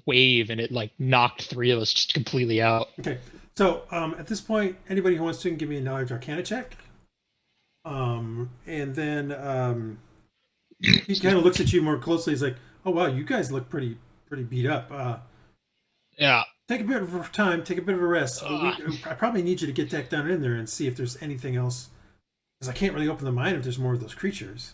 wave, and it knocked 3 of us just completely out. Okay, so at this point, anybody who wants to give me a knowledge arcana check, and then he kind of looks at you more closely. He's like, "Oh wow, you guys look pretty beat up." Yeah. Take a bit of time, take a bit of a rest. I probably need you to get back down in there and see if there's anything else, because I can't really open the mine if there's more of those creatures.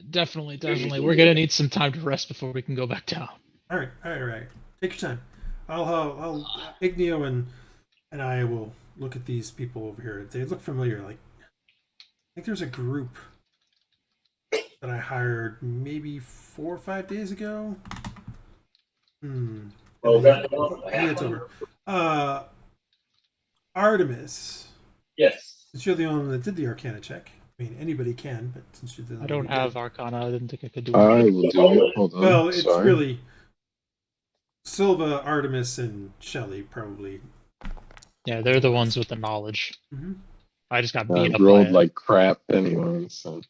Definitely. We're gonna need some time to rest before we can go back down. All right. Take your time. I'll Igneo and I will look at these people over here. They look familiar. I think there's a group that I hired maybe 4 or 5 days ago. Oh, that's it's over. Artemis. Yes. Since you're the only one that did the Arcana check. I mean, anybody can, but since you did, I don't have Arcana. I didn't think I could do it. I will do it. Hold on. Well, it's really Silva, Artemis, and Shelley probably. Yeah, they're the ones with the knowledge. I just got beat up. Rolled like crap anyway. So.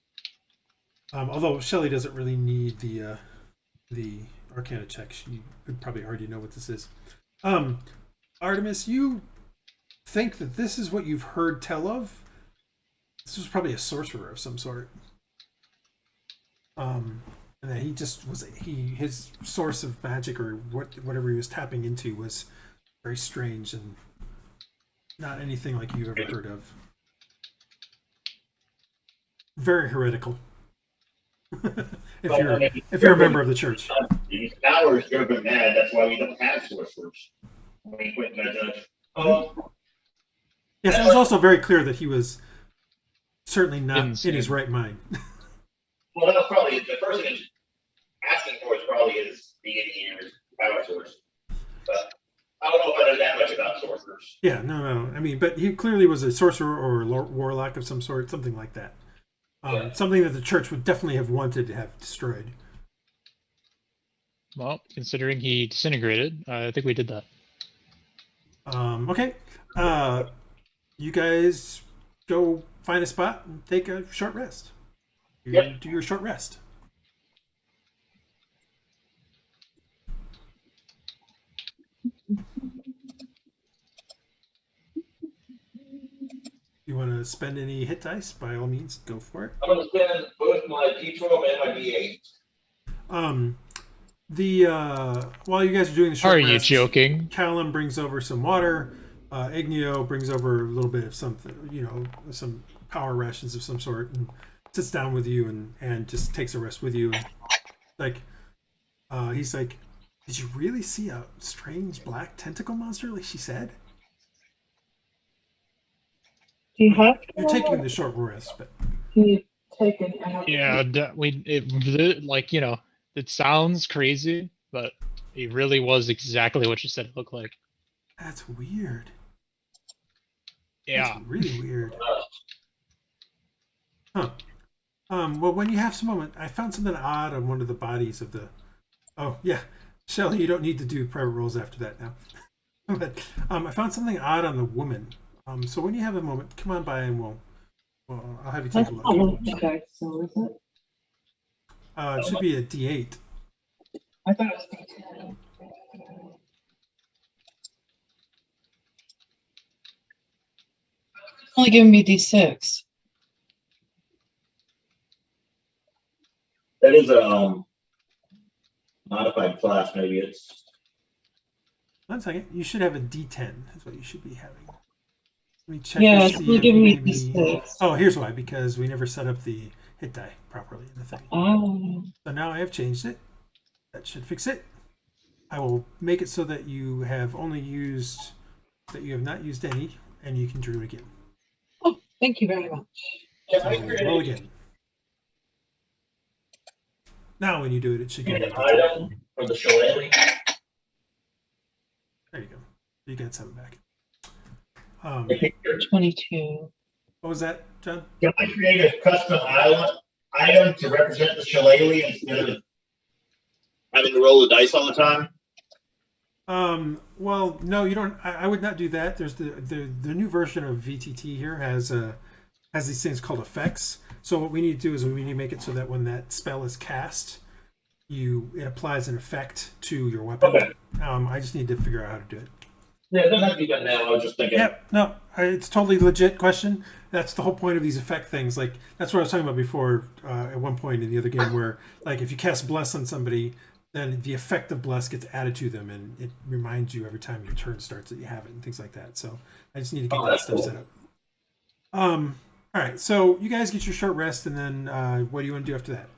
Although Shelley doesn't really need the Arcana check, she would probably already know what this is. Artemis, you think that this is what you've heard tell of? This was probably a sorcerer of some sort. And that he just was his source of magic or whatever he was tapping into was very strange and not anything like you've ever heard of. Very heretical. if you're a member of the church. These powers drove him mad. That's why we don't have sorcerers. When he quit that judge. Yes, it was also very clear that he was certainly not in his right mind. Well, that was probably the person who's asking for is probably his deity or his power source. But I don't know if I know that much about sorcerers. Yeah, no. I mean, but he clearly was a sorcerer or a warlock of some sort, something like that. Something that the church would definitely have wanted to have destroyed. Well, considering he disintegrated, I think we did that. Okay. You guys go find a spot and take a short rest. Do your short rest. You want to spend any hit dice? By all means, go for it. I'm going to spend both my D12 and my D8. While you guys are doing the short rest, are you joking? Callum brings over some water. Igneo brings over a little bit of something, some power rations of some sort, and sits down with you and just takes a rest with you. He's like, "Did you really see a strange black tentacle monster, like she said?" Do you have to? You're taking the short rest, but you take it out? Yeah, it sounds crazy, but it really was exactly what you said it looked like. That's weird. Yeah, that's really weird. Huh. Well, when you have some moment, I found something odd on one of the bodies of the. Oh yeah, Shelley, you don't need to do private rolls after that now. But I found something odd on the woman. So when you have a moment, come on by and I'll have you take a look. Okay, so is it? It should be a D8. I thought it was D10. It's only giving me D6. That is a modified class, maybe it's. 1 second. You should have a D10. That's what you should be having. Let me check. Yeah, it's only giving me D6. Oh, here's why. Because we never set up the hit die properly in the thing. Oh. So now I have changed it. That should fix it. I will make it so that you have not used any, and you can drew it again. Oh, thank you very much. So roll again. Now when you do it, it should go. An item for the shillelagh. There you go. You got 7 back. 22. What was that, John? Can I create a custom item to represent the shillelagh instead of having to roll the dice all the time? Well, no, you don't. I would not do that. There's the new version of VTT here has these things called effects. So what we need to do is we need to make it so that when that spell is cast, it applies an effect to your weapon. Okay. I just need to figure out how to do it. Yeah, it doesn't have to be done now. I was just thinking. Yep. No, it's totally legit question. That's the whole point of these effect things. Like that's what I was talking about before at one point in the other game, where like if you cast Bless on somebody, then the effect of Bless gets added to them, and it reminds you every time your turn starts that you have it, and things like that. So I just need to get that stuff set up. All right. So you guys get your short rest, and then what do you want to do after that?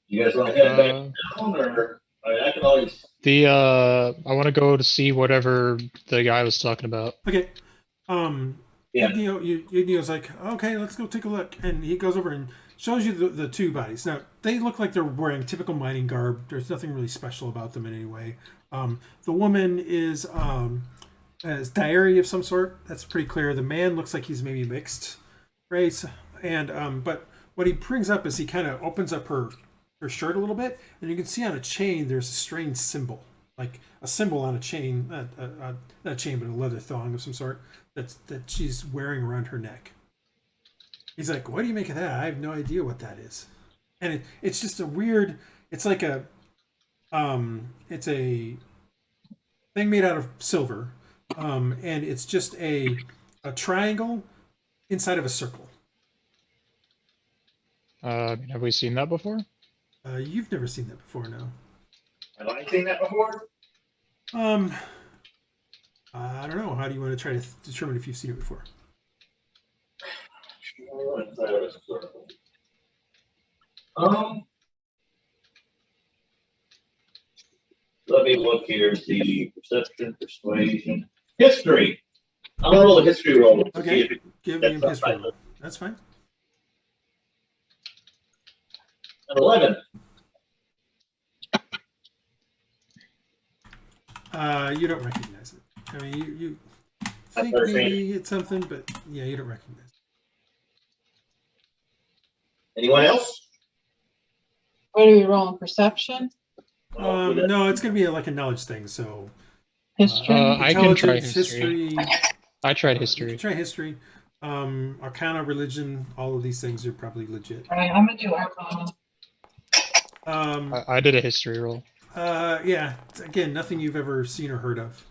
You guys want to head back down, or I can always. I want to go to see whatever the guy was talking about. Okay. Yeah. Ignio's like, okay, let's go take a look, and he goes over and shows you the 2 bodies. Now they look like they're wearing typical mining garb. There's nothing really special about them in any way. The woman is diary of some sort. That's pretty clear. The man looks like he's maybe mixed race, and but what he brings up is he kind of opens up her shirt a little bit, and you can see on a chain there's a strange symbol, like a symbol on a chain, not a chain, but a leather thong of some sort that she's wearing around her neck. He's like, what do you make of that? I have no idea what that is. And it's just a weird, it's like it's a thing made out of silver, and it's just a triangle inside of a circle. Have we seen that before? You've never seen that before, no? Have I seen that before? I don't know. How do you want to try to determine if you've seen it before? Let me look here. See, perception, persuasion, history. I'm gonna roll a history roll. Okay, give me a history roll. That's fine. An 11. You don't recognize it. I mean, you think maybe it's something, but yeah, you don't recognize it. Anyone else? What are we rolling? Perception? No, it's going to be like a knowledge thing. So history. I can try history. I tried history. You can try history. Arcana, religion, all of these things are probably legit. All right, I'm gonna do Arcana. I did a history roll. Yeah. Again, nothing you've ever seen or heard of.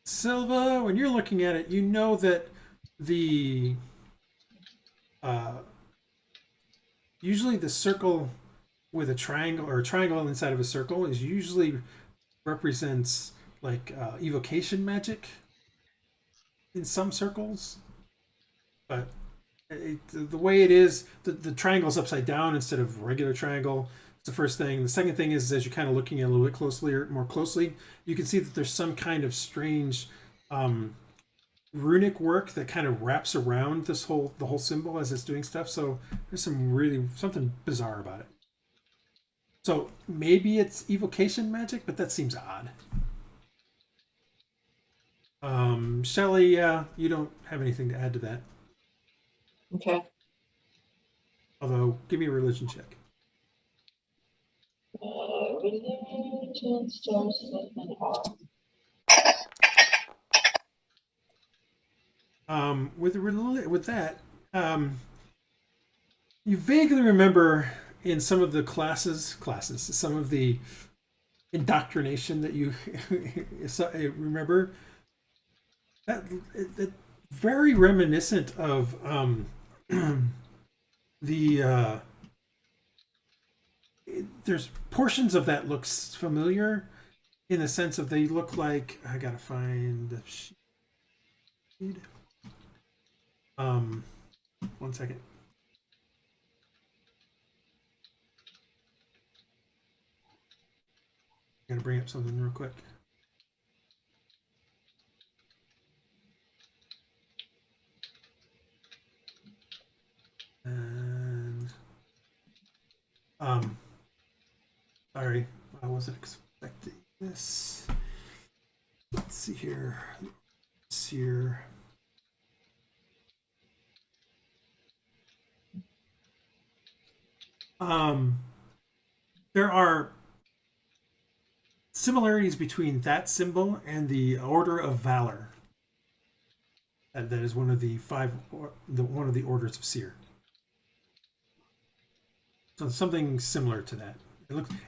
Silva, when you're looking at it, you know that usually the circle with a triangle or a triangle inside of a circle is usually represents like evocation magic in some circles, but the way it is, the triangle is upside down instead of regular triangle. It's the first thing. The second thing is, as you're kind of looking at it a little bit more closely, you can see that there's some kind of strange runic work that kind of wraps around the whole symbol as it's doing stuff. So there's something bizarre about it. So maybe it's evocation magic, but that seems odd. Shelly, you don't have anything to add to that. Okay. Although, give me a religion check. Religion, Joseph, and With that, you vaguely remember in some of the classes, some of the indoctrination that you remember, that very reminiscent of there's portions of that looks familiar in the sense of they look like, I gotta find the sheet. 1 second. I gotta bring up something real quick. Sorry, I wasn't expecting this. Let's see here. Seer. There are similarities between that symbol and the Order of Valor. And that is one of the one of the orders of Seer. So something similar to that.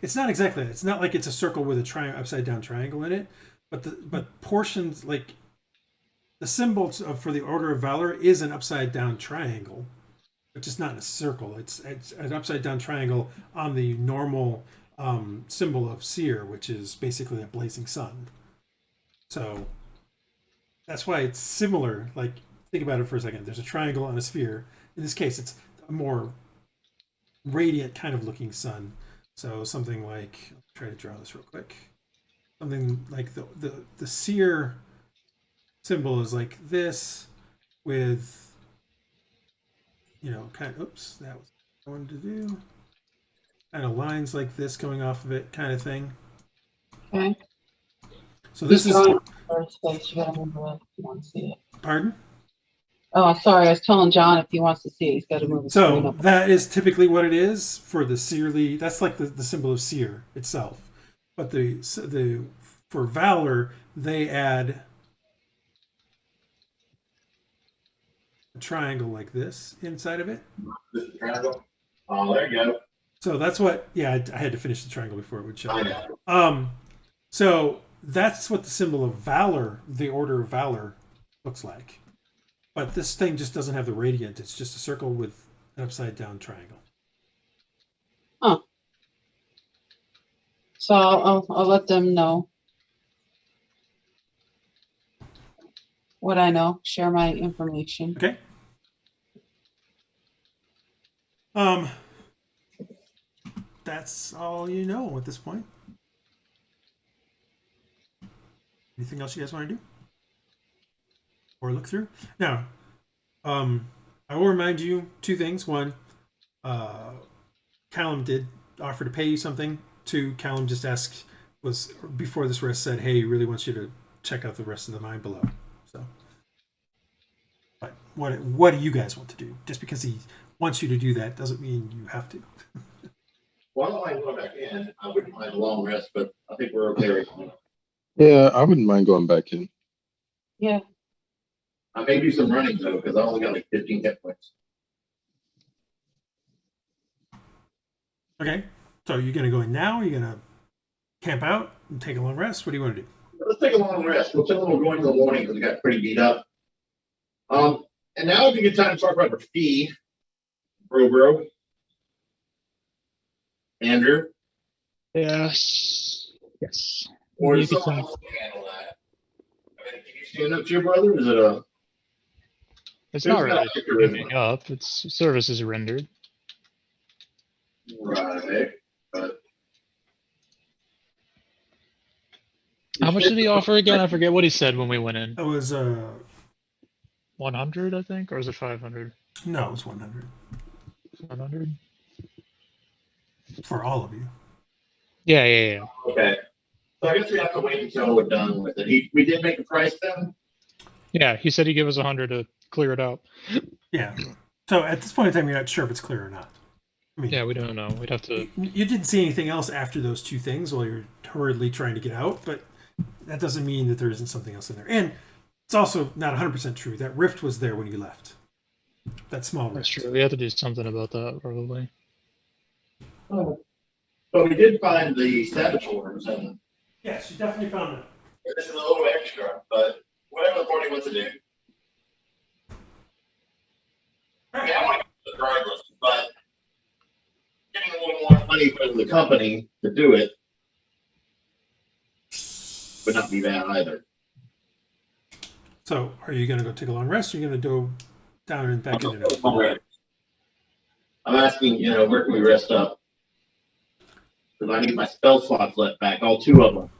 It's not exactly that. It's not like it's a circle with a upside down triangle in it, but portions like the symbol for the Order of Valor is an upside down triangle, but just not in a circle. It's an upside down triangle on the normal symbol of Seer, which is basically a blazing sun. So that's why it's similar. Like, think about it for a second. There's a triangle on a sphere. In this case, it's a more radiant kind of looking sun. So something like, I'll try to draw this real quick. Something like the Seer symbol is like this with, kind of, oops, that was what I wanted to do. Kind of lines like this going off of it, kind of thing. Okay. So this is. Space. You gotta move it if you want to see it. Pardon? Oh, sorry. I was telling John if he wants to see it, he's got to move it. So that is typically what it is for the Seerly. That's like the symbol of Seer itself. But for Valor, they add a triangle like this inside of it. This is the triangle. Oh, there you go. So that's what. Yeah, I had to finish the triangle before it would show. So that's what the symbol of Valor, the Order of Valor, looks like. But this thing just doesn't have the radiant. It's just a circle with an upside down triangle. Huh. So I'll let them know what I know. Share my information. Okay. That's all you know at this point. Anything else you guys want to do? Or look through? Now, I will remind you two things. One, Callum did offer to pay you something. Two, Callum just asked, was before this rest said, hey, he really wants you to check out the rest of the mine below. So, but what do you guys want to do? Just because he wants you to do that doesn't mean you have to. Well, I don't mind going back in. I wouldn't mind a long rest, but I think we're okay right now. Yeah, I wouldn't mind going back in. Yeah. I may do some running though, because I only got like 15 hit points. Okay. So you're gonna go in now? Or you're gonna camp out and take a long rest? What do you want to do? Let's take a long rest. We'll tell them we're going in the morning because we got pretty beat up. And now would be a good time to talk about our fee, bro. Andrew. Yes. Or You is could someone else handle that? I mean, can you stand up to your brother? Is it a? It's not really picking up. It's service is rendered. Right. But how much did he offer again? I forget what he said when we went in. It was 100, I think, or was it 500? No, it was 100 100 for all of you. Yeah. okay. So I guess we have to wait until we're done with it. We did make a price then. Yeah, he said he'd give us 100 to clear it out. Yeah. So at this point in time, you're not sure if it's clear or not. I mean, yeah, we don't know. We'd have to. You didn't see anything else after those two things while you're hurriedly trying to get out, but that doesn't mean that there isn't something else in there. And it's also not 100% true. That rift was there when you left. That small rift. That's true. We have to do something about that, probably. Oh. But we did find the saboteurs, and yes, you definitely found it. this is a little extra, but whatever the party wants to do. I mean, I want to go regardless, but getting a little more money from the company to do it would not be bad either. So, are you going to go take a long rest? Or are you going to go down and back into it? I'm asking, where can we rest up? Because I need my spell slots let back, all 2 of them.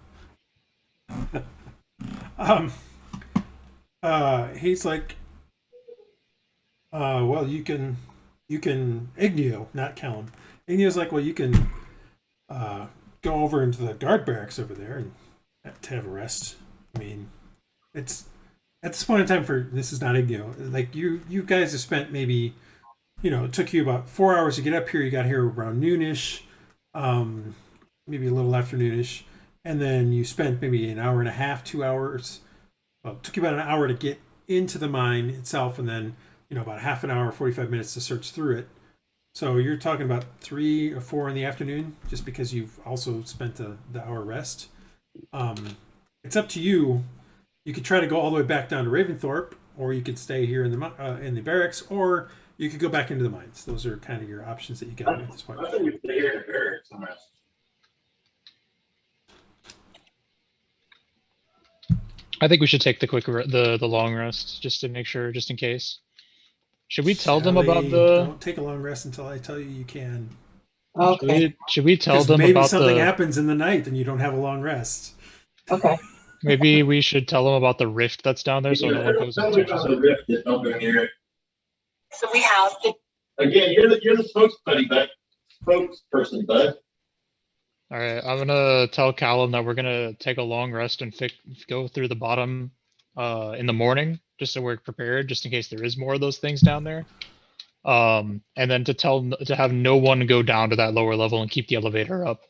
He's like, well, you can Igneo, not Callum. And he was like, well, you can go over into the guard barracks over there and to have a rest. I mean, it's at this point in time for this is not a like you guys have spent maybe it took you about 4 hours to get up here. You got here around noonish, maybe a little afternoonish, and then you spent maybe an hour and a half, 2 hours. Well, it took you about an hour to get into the mine itself, and then about half an hour, 45 minutes to search through it. So you're talking about 3 or 4 in the afternoon, just because you've also spent the hour rest. It's up to you. You could try to go all the way back down to Ravensthorpe, or you could stay here in the barracks, or you could go back into the mines. Those are kind of your options that you got at this point. I think we stay here in the barracks. I think we should take the long rest just to make sure, just in case. Should we tell them about the? Don't take a long rest until I tell you can. Okay. Should we tell them maybe about something happens in the night and you don't have a long rest? Okay. Maybe we should tell them about the rift that's down there, so no one goes into the rift that's over here. So we have the Again, you're the spokesperson, bud. All right, I'm gonna tell Callum that we're gonna take a long rest and go through the bottom in the morning, just so we're prepared, just in case there is more of those things down there. And then to have no one go down to that lower level and keep the elevator up.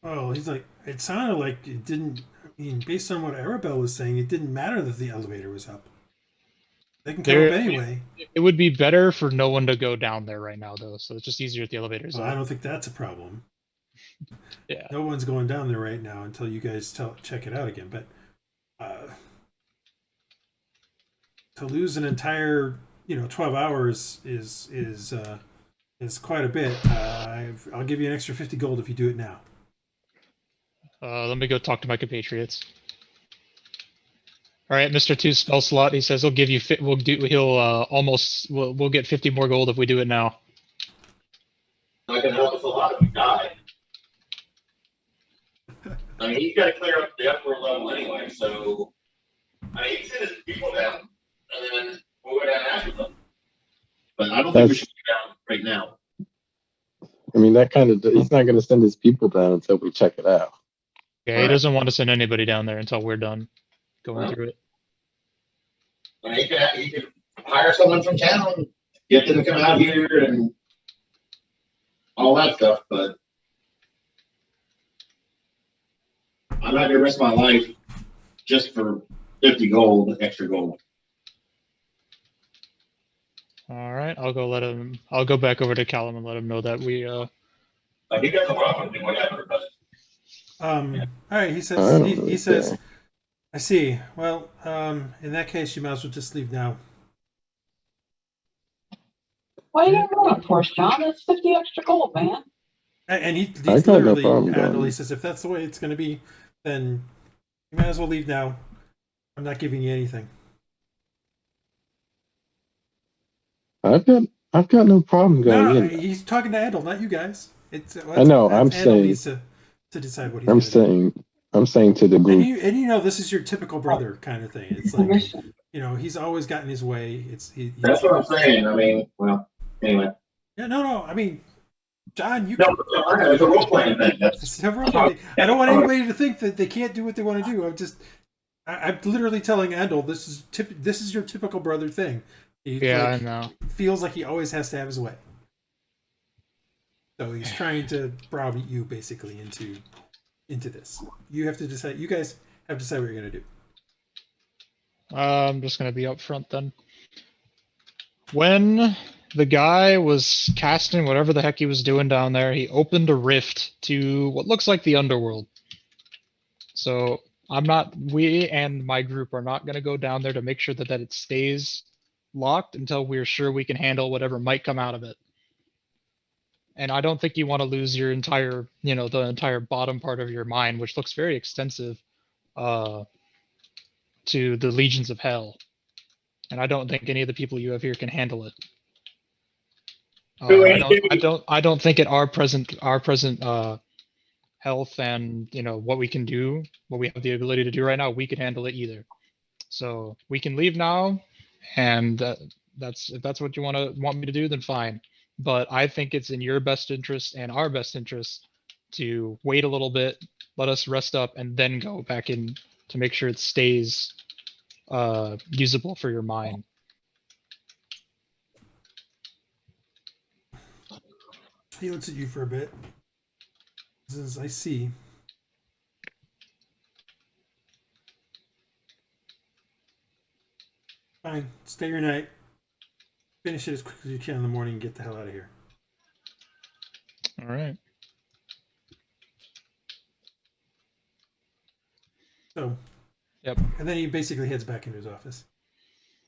Oh, he's like, it sounded like it didn't. I mean, based on what Arabelle was saying, it didn't matter that the elevator was up. They can come up anyway. It would be better for no one to go down there right now, though. So it's just easier if the elevator's up. I don't think that's a problem. Yeah. No one's going down there right now until you guys check it out again. But to lose an entire 12 hours is quite a bit. I'll give you an extra 50 gold if you do it now. Let me go talk to my compatriots. All right, Mr. 2 spell slot. He says he'll give you. We'll get 50 more gold if we do it now. Not gonna help us a lot if we die. I mean, he's got to clear up the upper level anyway, so I mean, he sent his people down, and then we'll go down after them. But I don't think we should go down right now. I mean, he's not going to send his people down until we check it out. Yeah, he doesn't want to send anybody down there until we're done going through it. I mean, he can hire someone from town, get them to come out here, and all that stuff, but I'm not gonna risk my life just for 50 gold, extra gold. All right, I'll go back over to Callum and let him know that we. I think that's a problem. Whatever, but. All right. He says. He says. I see. Well, in that case, you might as well just leave now. Why are you going for us, John? That's 50 extra gold, man. And he's literally, he says, if that's the way it's going to be, then you might as well leave now. I'm not giving you anything. I've got no problem going in. He's talking to Andal, not you guys. I know. I'm Andal saying needs to decide what he's I'm saying to the group. And this is your typical brother kind of thing. It's like he's always gotten his way. That's what I'm saying. I mean, well, anyway. Yeah, no. I mean, John, you. No, it's a role playing thing. It's a role playing. I don't want anybody to think that they can't do what they want to do. I'm literally telling Andal this is your typical brother thing. I know. Feels like he always has to have his way. So he's trying to browbeat you basically into this. You have to decide. You guys have to decide what you're gonna do. I'm just gonna be up front then. When the guy was casting whatever the heck he was doing down there, he opened a rift to what looks like the underworld. So we and my group are not gonna go down there to make sure that it stays locked until we're sure we can handle whatever might come out of it. And I don't think you want to lose your entire, the entire bottom part of your mine, which looks very extensive, to the legions of hell. And I don't think any of the people you have here can handle it. I don't think at our present health and what we can do, what we have the ability to do right now, we can handle it either. So we can leave now, and if that's what you want me to do, then fine. but I think it's in your best interest and our best interest to wait a little bit, let us rest up, and then go back in to make sure it stays usable for your mine. He looks at you for a bit. He says, I see. Fine, stay your night. Finish it as quick as you can in the morning and get the hell out of here. All right. So, yep. And then he basically heads back into his office.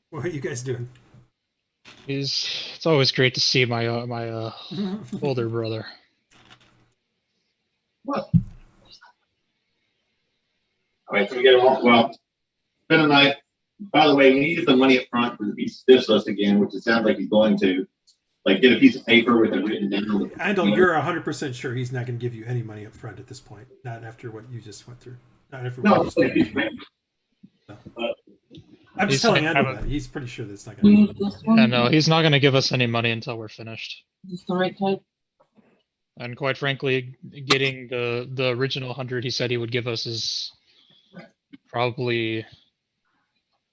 What are you guys doing? It's always great to see my older brother. What? All right, so we get along. Well, spend the night. By the way, we need the money up front for the piece of this list again, which it sounds like he's going to. Like, get a piece of paper with it written down. Andal, you're 100% sure he's not going to give you any money up front at this point. Not after what you just went through. Not after what you just did. No. I'm just telling Andal that. He's pretty sure that's not going to Yeah, no, he's not going to give us any money until we're finished. Is this the right type? And quite frankly, getting the original 100 he said he would give us is probably,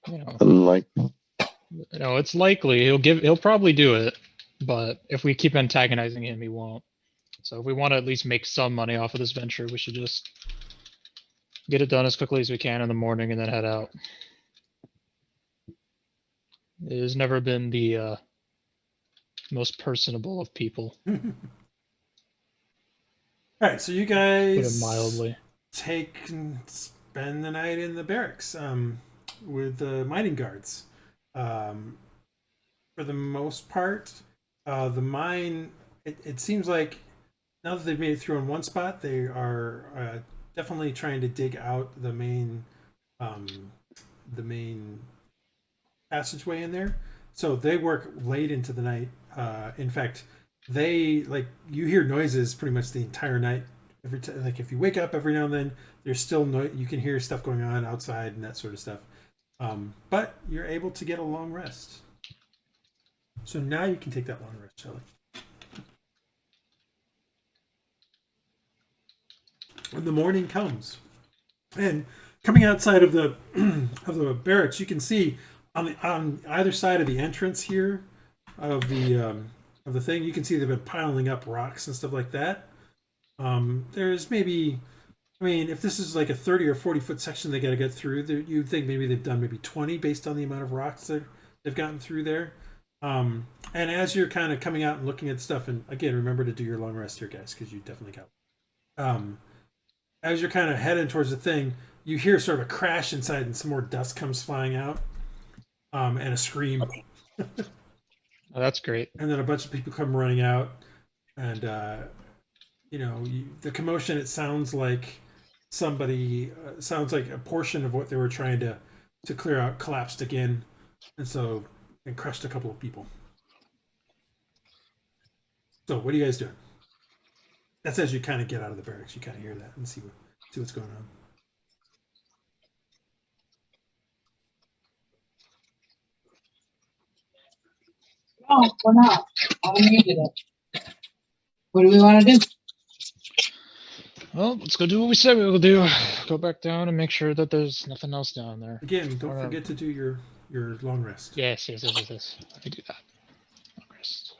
unlikely. No, it's likely he'll probably do it, but if we keep antagonizing him, he won't. So if we want to at least make some money off of this venture, we should just get it done as quickly as we can in the morning and then head out. It has never been the most personable of people. All right, so you guys put it mildly take and spend the night in the barracks with the mining guards. For the most part, the mine, it seems like now that they've made it through in one spot, they are definitely trying to dig out the main passageway in there. So they work late into the night. In fact, you hear noises pretty much the entire night. Every time, like if you wake up every now and then, there's still you can hear stuff going on outside and that sort of stuff. But you're able to get a long rest. So now you can take that long rest, Shelley. When the morning comes, and coming outside of the barracks, you can see on either side of the entrance here of the thing, you can see they've been piling up rocks and stuff like that. There's maybe, if this is like a 30 or 40 foot section they got to get through, you'd think maybe they've done maybe 20 based on the amount of rocks that they've gotten through there. And as you're kind of coming out and looking at stuff, and again, remember to do your long rest here, guys, because you definitely got. As you're kind of heading towards the thing, you hear sort of a crash inside, and some more dust comes flying out, and a scream. Oh, that's great. And then a bunch of people come running out, and the commotion. It sounds like sounds like a portion of what they were trying to clear out collapsed again, and crushed a couple of people. So what are you guys doing? That's as you kind of get out of the barracks. You kind of hear that and see what's going on. No, we're not. I needed it. What do we want to do? Well, let's go do what we said we will do. Go back down and make sure that there's nothing else down there. Again, don't forget to do your long rest. Yes. I do that. Long rest.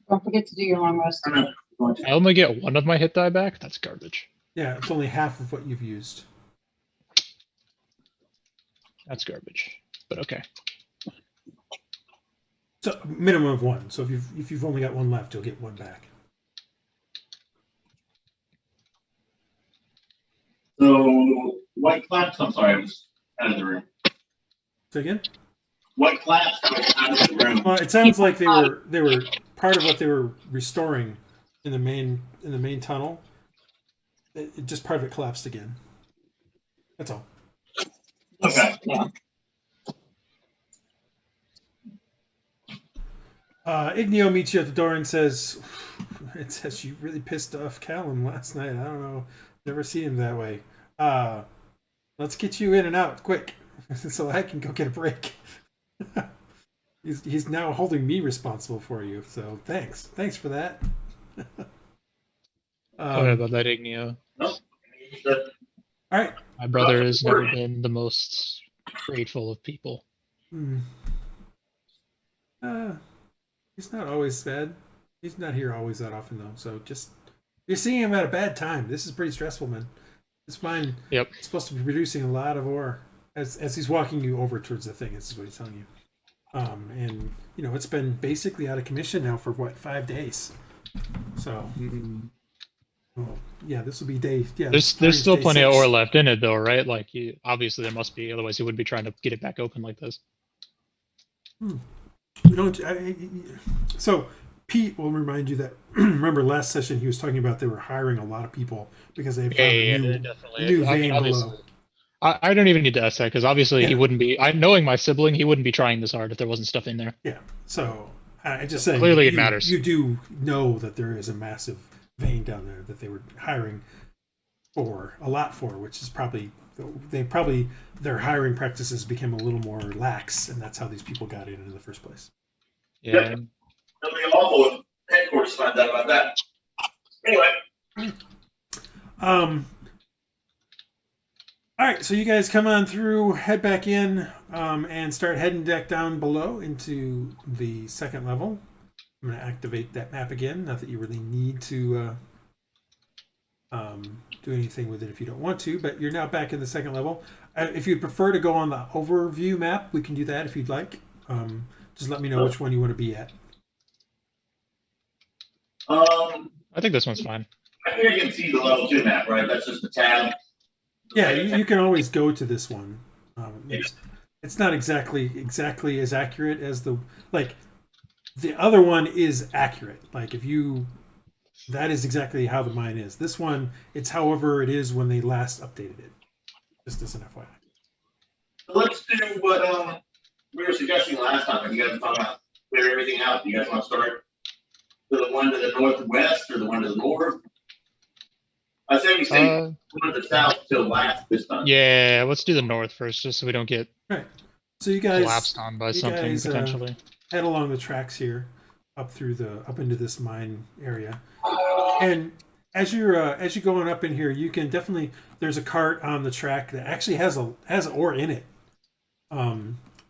Don't forget to do your long rest. I only get one of my hit die back. That's garbage. Yeah, it's only half of what you've used. That's garbage. But okay. So minimum of one. So if you've only got one left, you'll get one back. So white claps. I'm sorry, I was out of the room. Say again. White claps. Out of the room. It sounds like they were part of what they were restoring in the main tunnel. It just part of it collapsed again. That's all. Okay. Yeah. Igneo meets you at the door and says, "It says you really pissed off Callum last night. I don't know, never seen him that way. Let's get you in and out quick, so I can go get a break." He's now holding me responsible for you. So thanks for that. Sorry about that, Igneo. No. All right. My brother has never been the most grateful of people. He's not always bad. He's not here always that often though. So just you're seeing him at a bad time. This is pretty stressful, man. It's fine. Yep. He's supposed to be producing a lot of ore as he's walking you over towards the thing. This is what he's telling you. And you know it's been basically out of commission now for what 5 days. So. Well, yeah, this will be day. Yeah, there's still plenty of ore left in it, though, right? Like, obviously there must be. Otherwise, he wouldn't be trying to get it back open like this. You don't. So Pete will remind you that. Remember last session he was talking about they were hiring a lot of people because they found a new vein below. I don't even need to ask that because obviously he wouldn't be. Knowing my sibling, he wouldn't be trying this hard if there wasn't stuff in there. Yeah. So I just say clearly it matters. You do know that there is a massive vein down there that they were hiring a lot for, which is probably their hiring practices became a little more lax, and that's how these people got in the first place. Yeah. It'll be awful if headquarters finds out about that. Anyway. All right, so you guys come on through, head back in, and start heading back down below into the second level. I'm going to activate that map again. Not that you really need to do anything with it if you don't want to, but you're now back in the second level. If you'd prefer to go on the overview map, we can do that if you'd like. Just let me know which one you want to be at. I think this one's fine. I think you can see the level 2 map, right? That's just the tab. Yeah, you can always go to this one. It's not exactly as accurate as the other one is accurate. Like that is exactly how the mine is. This one, it's however it is when they last updated it. Just as an FYI. So let's do what we were suggesting last time. When you guys were talking about clear everything out. Do you guys want to start to the one to the northwest or the one to the north? I say we say one to the south till last this time. Yeah, let's do the north first, just so we don't get So you guys collapsed on by something potentially. Head along the tracks here, up into this mine area, and as you're going up in here, you can definitely. There's a cart on the track that actually has ore in it.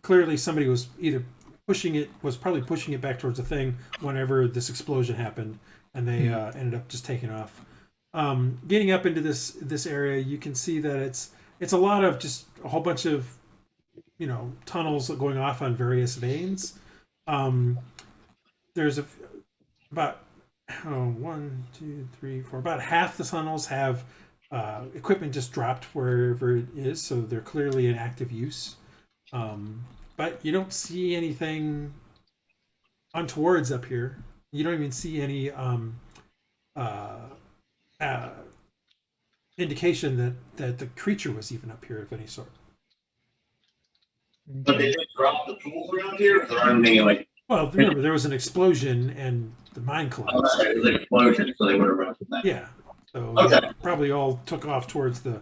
Clearly, somebody was either probably pushing it back towards the thing whenever this explosion happened, and they ended up just taking off. Getting up into this area, you can see that it's a lot of just a whole bunch of tunnels going off on various veins. There's about 1, 2, 3, 4. About half the tunnels have equipment just dropped wherever it is, so they're clearly in active use. But you don't see anything untowards up here. You don't even see any indication that the creature was even up here of any sort. But they didn't drop the tools around here? Or there aren't any Well, remember there was an explosion and the mine collapsed. Oh, it was an explosion, so they would have run from that. Yeah, so they probably all took off towards the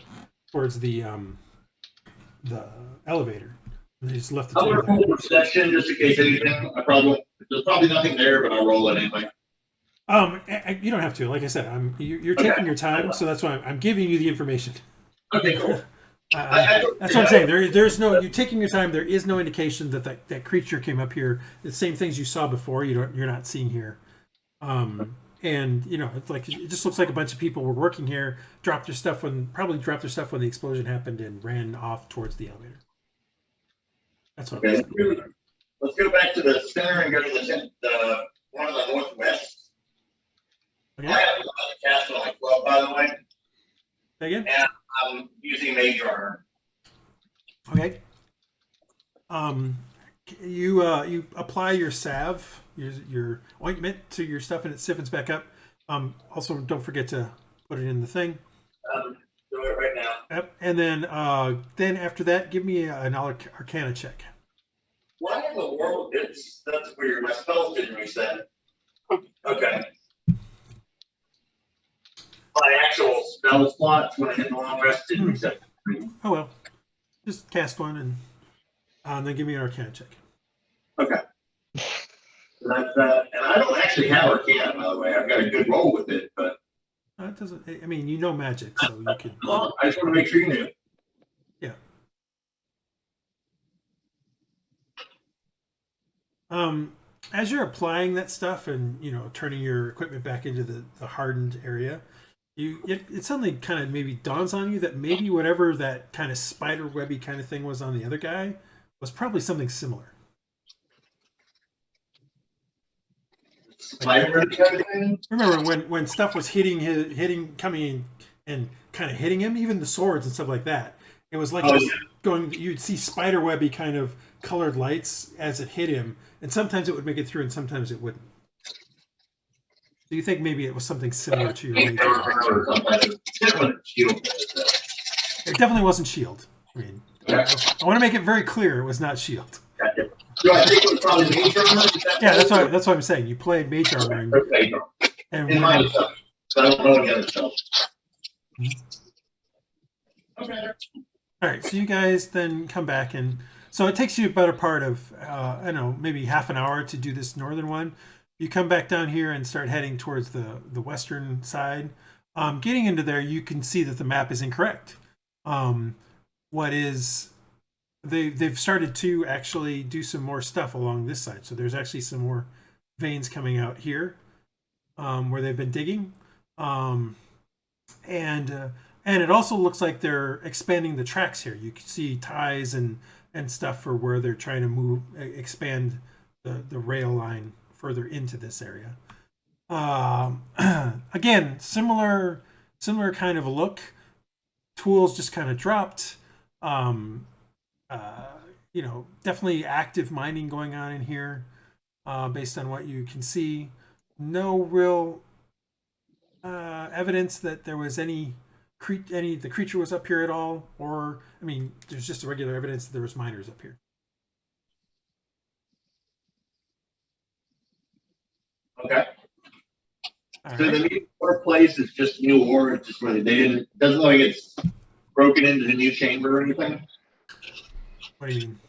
elevator. And they just left the. I'm gonna roll perception just in case anything. There's probably nothing there, but I'll roll it anyway. You don't have to. Like I said, you're taking your time, so that's why I'm giving you the information. Okay, cool. That's what I'm saying. There's no. You're taking your time. There is no indication that creature came up here. The same things you saw before. You're not seeing here. And it's like it just looks like a bunch of people were working here. Dropped their stuff when the explosion happened and ran off towards the elevator. That's what. Okay. Let's go back to the center and go to the one on the northwest. Okay. I have a cast on my 12, by the way. Say again? And I'm using Mage Armor. Okay. You apply your salve, your ointment to your stuff, and it siphons back up. Also, don't forget to put it in the thing. Do it right now. Yep. And then after that, give me an Arcana check. Why in the world? That's weird. My spells didn't reset. Okay. My actual spell slots when I hit the long rest didn't reset. Oh well, just cast one and then give me an Arcana check. Okay. That's and I don't actually have Arcana, by the way. I've got a good roll with it, but it doesn't. I mean, you know magic, so you can. Well, I just want to make sure you knew. Yeah. As you're applying that stuff and turning your equipment back into the hardened area, it suddenly kind of maybe dawns on you that maybe whatever that kind of spider webby kind of thing was on the other guy was probably something similar. Remember when stuff was coming in and kind of hitting him, even the swords and stuff like that. It was like you'd see spider webby kind of colored lights as it hit him, and sometimes it would make it through and sometimes it wouldn't. Do you think maybe it was something similar to your mage? It definitely wasn't shield. I mean, I want to make it very clear it was not shield. So I think it was probably mage armor. Yeah, that's what I'm saying. You played mage armor. And in my stuff. So I don't know the other stuff. Okay. All right, so you guys then come back, and so it takes you a better part of I don't know, maybe half an hour to do this northern one. You come back down here and start heading towards the western side. Getting into there, you can see that the map is incorrect. They've started to actually do some more stuff along this side. So there's actually some more veins coming out here where they've been digging. And it also looks like they're expanding the tracks here. You can see ties and stuff for where they're trying to expand the rail line further into this area. Again, similar kind of look. Tools just kind of dropped. Definitely active mining going on in here, based on what you can see. No real evidence that there was the creature was up here at all, or I mean, there's just regular evidence that there was miners up here. Okay. All So right. the new ore place is just new ore. It's just really doesn't look like it's broken into the new chamber or anything. What do you mean?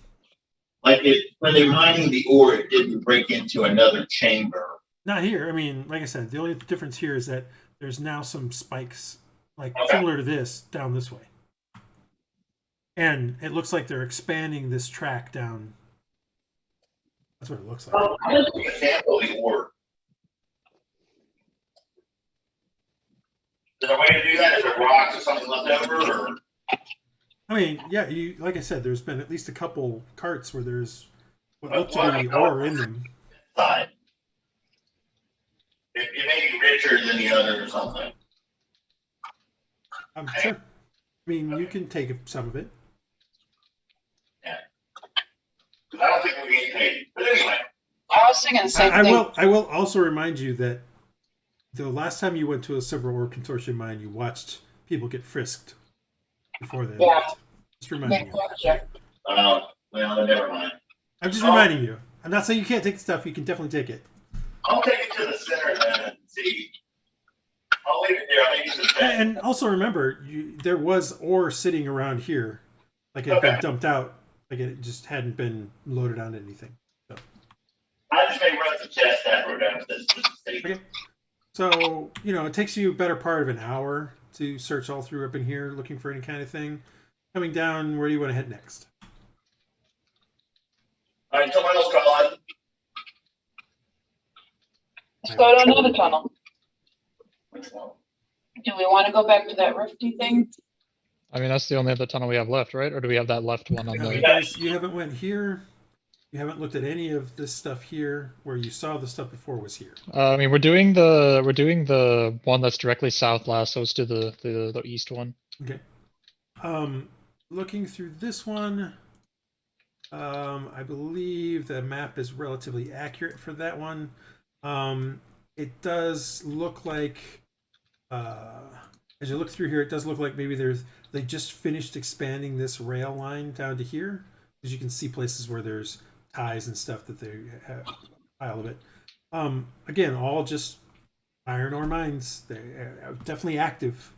Like when they're mining the ore, it didn't break into another chamber. Not here. I mean, like I said, the only difference here is that there's now some spikes, similar to this, down this way. And it looks like they're expanding this track down. That's what it looks like. Oh, I didn't get a sample of the ore. Is there a way to do that? Is there rocks or something left over? Or? I mean, yeah, like I said, there's been at least a couple carts where there's what looked to be ore in them. Side. It may be richer than the other or something. I'm sure. I mean, you can take some of it. Yeah. I don't think we're getting paid. But anyway. I was thinking the same thing. I will also remind you that the last time you went to a Silver Ore Consortium mine, you watched people get frisked before they left. Just reminding you. Well, never mind. I'm just reminding you. I'm not saying you can't take the stuff. You can definitely take it. I'll take it to the center then and see. I'll leave it there. I'll leave it to the center. And also remember, there was ore sitting around here. Like it had been dumped out. Like it just hadn't been loaded onto anything. So. I just may run some chest after we're done with this. Okay. So, it takes you a better part of an hour to search all through up in here, looking for any kind of thing. Coming down, where do you want to head next? All right, someone else call it. Let's go to another tunnel. Which one? Do we want to go back to that rifty thing? I mean, that's the only other tunnel we have left, right? Or do we have that left one on No, the... you haven't went here. You haven't looked at any of this stuff here. Where you saw the stuff before was here. I mean, we're doing the one that's directly south last, so it's to the east one. Okay. Looking through this one, I believe the map is relatively accurate for that one. It does look like, as you look through here, it does look like maybe they just finished expanding this rail line down to here, because you can see places where there's ties and stuff that they have a pile of it. Again, all just iron ore mines. They're definitely active,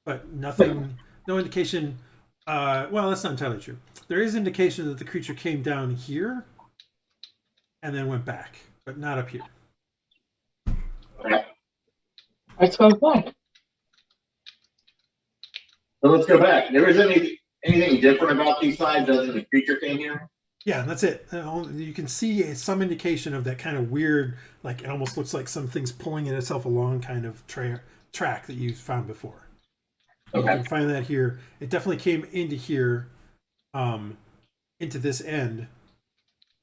but nothing, no indication. Well, that's not entirely true. There is indication that the creature came down here and then went back. but not up here. Okay. Let's go back. So let's go back. There was anything different about these sides other than the creature came here? Yeah, that's it. You can see some indication of that kind of weird, like it almost looks like something's pulling in itself along kind of track that you found before. Okay. You can find that here. It definitely came into here, into this end,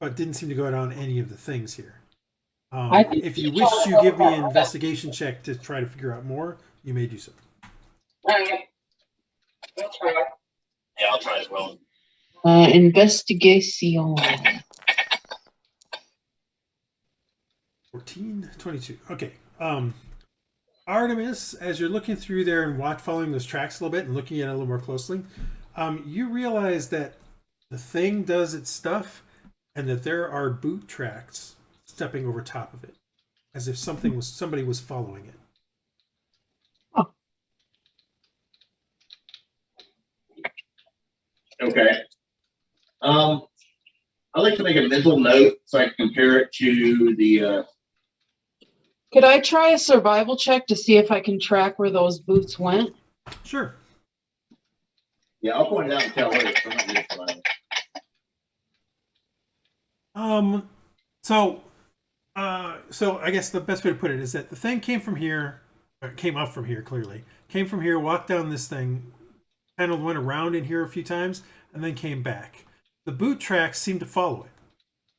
but didn't seem to go down any of the things here. If you wish to give me an investigation check to try to figure out more, you may do so. All right. I'll try. Yeah, I'll try as well. Investigation. 14, 22. Okay. Artemis, as you're looking through there and following those tracks a little bit and looking at it a little more closely, you realize that the thing does its stuff and that there are boot tracks stepping over top of it, as if somebody was following it. Okay. I'd like to make a mental note so I can compare it to the. Could I try a survival check to see if I can track where those boots went? Sure. Yeah, I'll point it out and tell her. So I guess the best way to put it is that the thing came from here, came up from here clearly, came from here, walked down this thing, kind of went around in here a few times, and then came back. The boot tracks seem to follow it.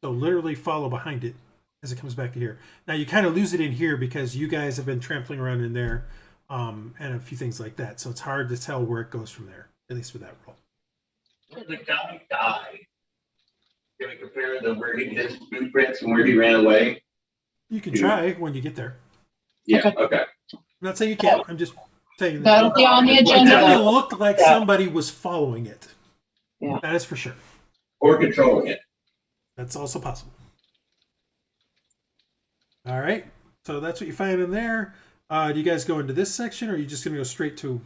So literally follow behind it as it comes back to here. Now you kind of lose it in here because you guys have been trampling around in there and a few things like that. So it's hard to tell where it goes from there, at least with that roll. Where did the guy die? Can we compare where he did his boot prints and where he ran away? You can try when you get there. Yeah, okay. I'm not saying you can't. I'm just saying that'll be on the it agenda. definitely looked like somebody was following it. Yeah. That is for sure. Or controlling it. That's also possible. All right. So that's what you find in there. Do you guys go into this section, or are you just going to go straight to?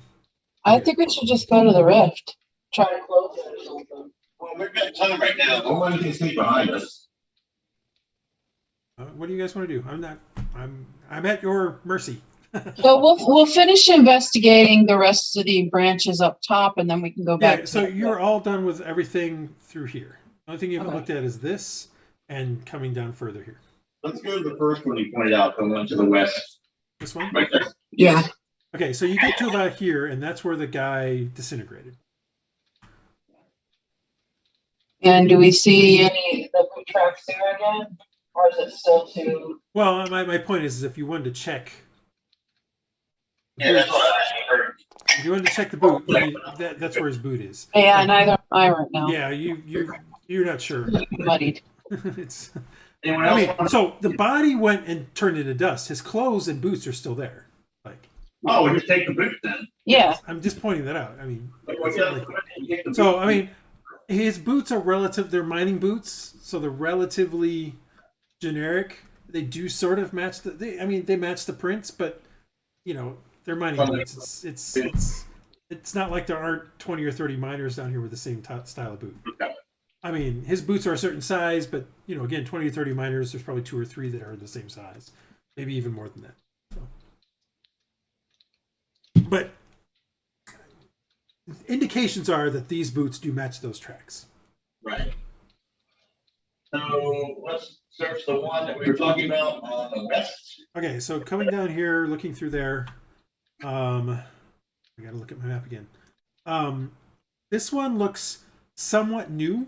I think we should just go to the rift. Try to close it or something. Well, we've got time right now. No one can sneak behind us. What do you guys want to do? I'm at your mercy. So we'll finish investigating the rest of the branches up top, and then we can go back. Yeah. So you're all done with everything through here. The only thing you haven't looked at is this, and coming down further here. Let's go to the first one you pointed out, the one to the west. This one? Right there. Yeah. Okay, so you get to about here, and that's where the guy disintegrated. And do we see any the boot tracks there again? Or is it still too... Well, my point is if you wanted to check... Yeah, that's what I heard. If you wanted to check the boot, that's where his boot is. Yeah, neither am I right now. Yeah, you're not sure. Muddied. It's... I mean, so the body went and turned into dust. His clothes and boots are still there. Like, oh, we just take the boots then. Yeah. I'm just pointing that out. I mean, like, his boots are relative. They're mining boots, so they're relatively generic. They do sort of match they match the prints, but they're mining boots. It's not like there aren't 20 or 30 miners down here with the same style of boot. Okay. I mean, his boots are a certain size, but again, 20 or 30 miners, there's probably 2 or 3 that are the same size, maybe even more than that. So. But indications are that these boots do match those tracks. Right. So let's search the one that we were talking about on the west. Okay, so coming down here, looking through there, I got to look at my map again. This one looks somewhat new,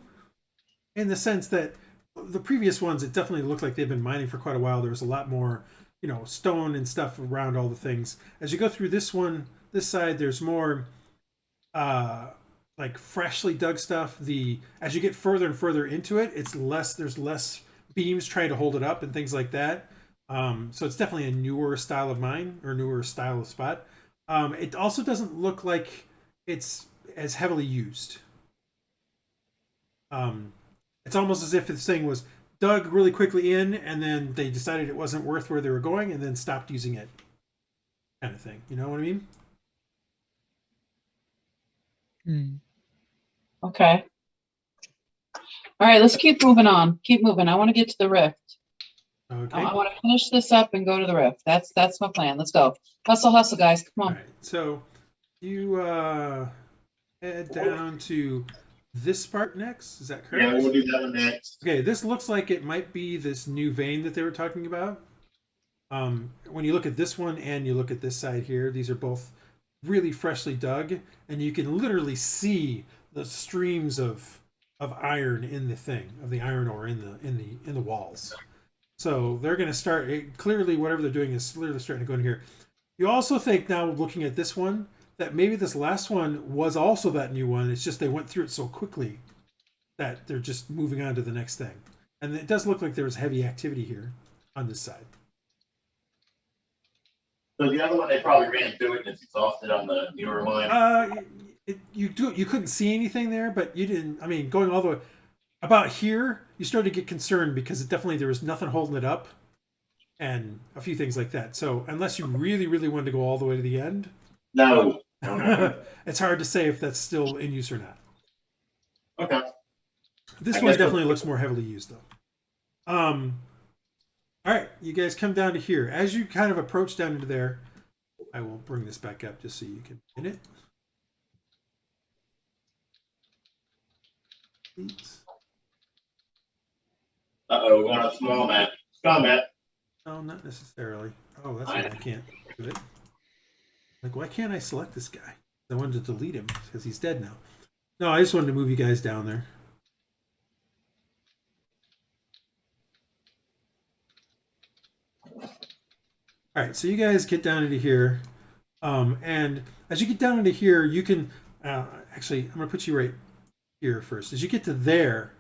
in the sense that the previous ones, it definitely looked like they've been mining for quite a while. There was a lot more, stone and stuff around all the things. As you go through this side, there's more like freshly dug stuff. As you get further and further into it, there's less beams trying to hold it up and things like that. So it's definitely a newer style of mine, or newer style of spot. It also doesn't look like it's as heavily used. It's almost as if this thing was dug really quickly in, and then they decided it wasn't worth where they were going, and then stopped using it, kind of thing. You know what I mean? Okay. All right, let's keep moving on. Keep moving. I want to get to the rift. Okay. I want to finish this up and go to the rift. That's my plan. Let's go. Hustle, hustle, guys. Come All on. right. So you head down to this part next. Is that correct? Yeah, we'll do that one next. Okay. This looks like it might be this new vein that they were talking about. When you look at this one and you look at this side here, these are both really freshly dug, and you can literally see the streams of iron in the thing, of the iron ore in the walls. So they're going to start, clearly whatever they're doing is clearly starting to go in here. You also think now, looking at this one, that maybe this last one was also that new one. It's just they went through it so quickly that they're just moving on to the next thing. And it does look like there was heavy activity here on this side. So the other one, they probably ran through it and it's exhausted on the newer line. You couldn't see anything there, but you didn't. I mean, going all the way about here, you started to get concerned because there was nothing holding it up, and a few things like that. So unless you really, really wanted to go all the way to the end, No. it's hard to say if that's still in use or not. Okay. This one definitely looks more heavily used though. All right, you guys come down to here. As you kind of approach down into there, I will bring this back up just so you can hit it. Uh-oh, we're on a small map. Small map. No, not necessarily. Oh, that's why I can't do it. Like, why can't I select this guy? I wanted to delete him because he's dead now. No, I just wanted to move you guys down there. All right, so you guys get down into here, and as you get down into here, you can actually, I'm going to put you right here first. As you get to there,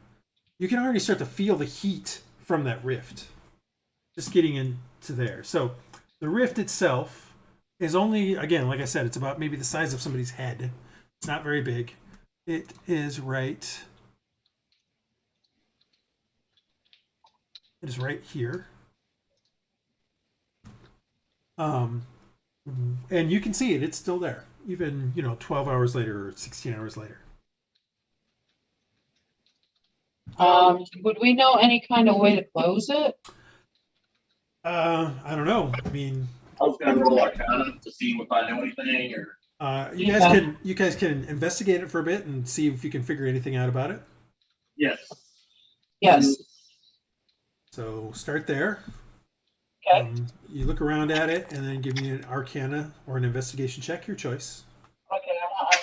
you can already start to feel the heat from that rift, just getting into there. So the rift itself is only, again, like I said, it's about maybe the size of somebody's head. It's not very big. It is right. It is right here. And you can see it. It's still there, even 12 hours later or 16 hours later. Would we know any kind of way to close it? I don't know. I mean, I was gonna roll Arcana to see if I know anything, or you guys can investigate it for a bit and see if you can figure anything out about it. yes. Yes. So start there. Okay. You look around at it and then give me an Arcana or an investigation check, your choice. Okay, I want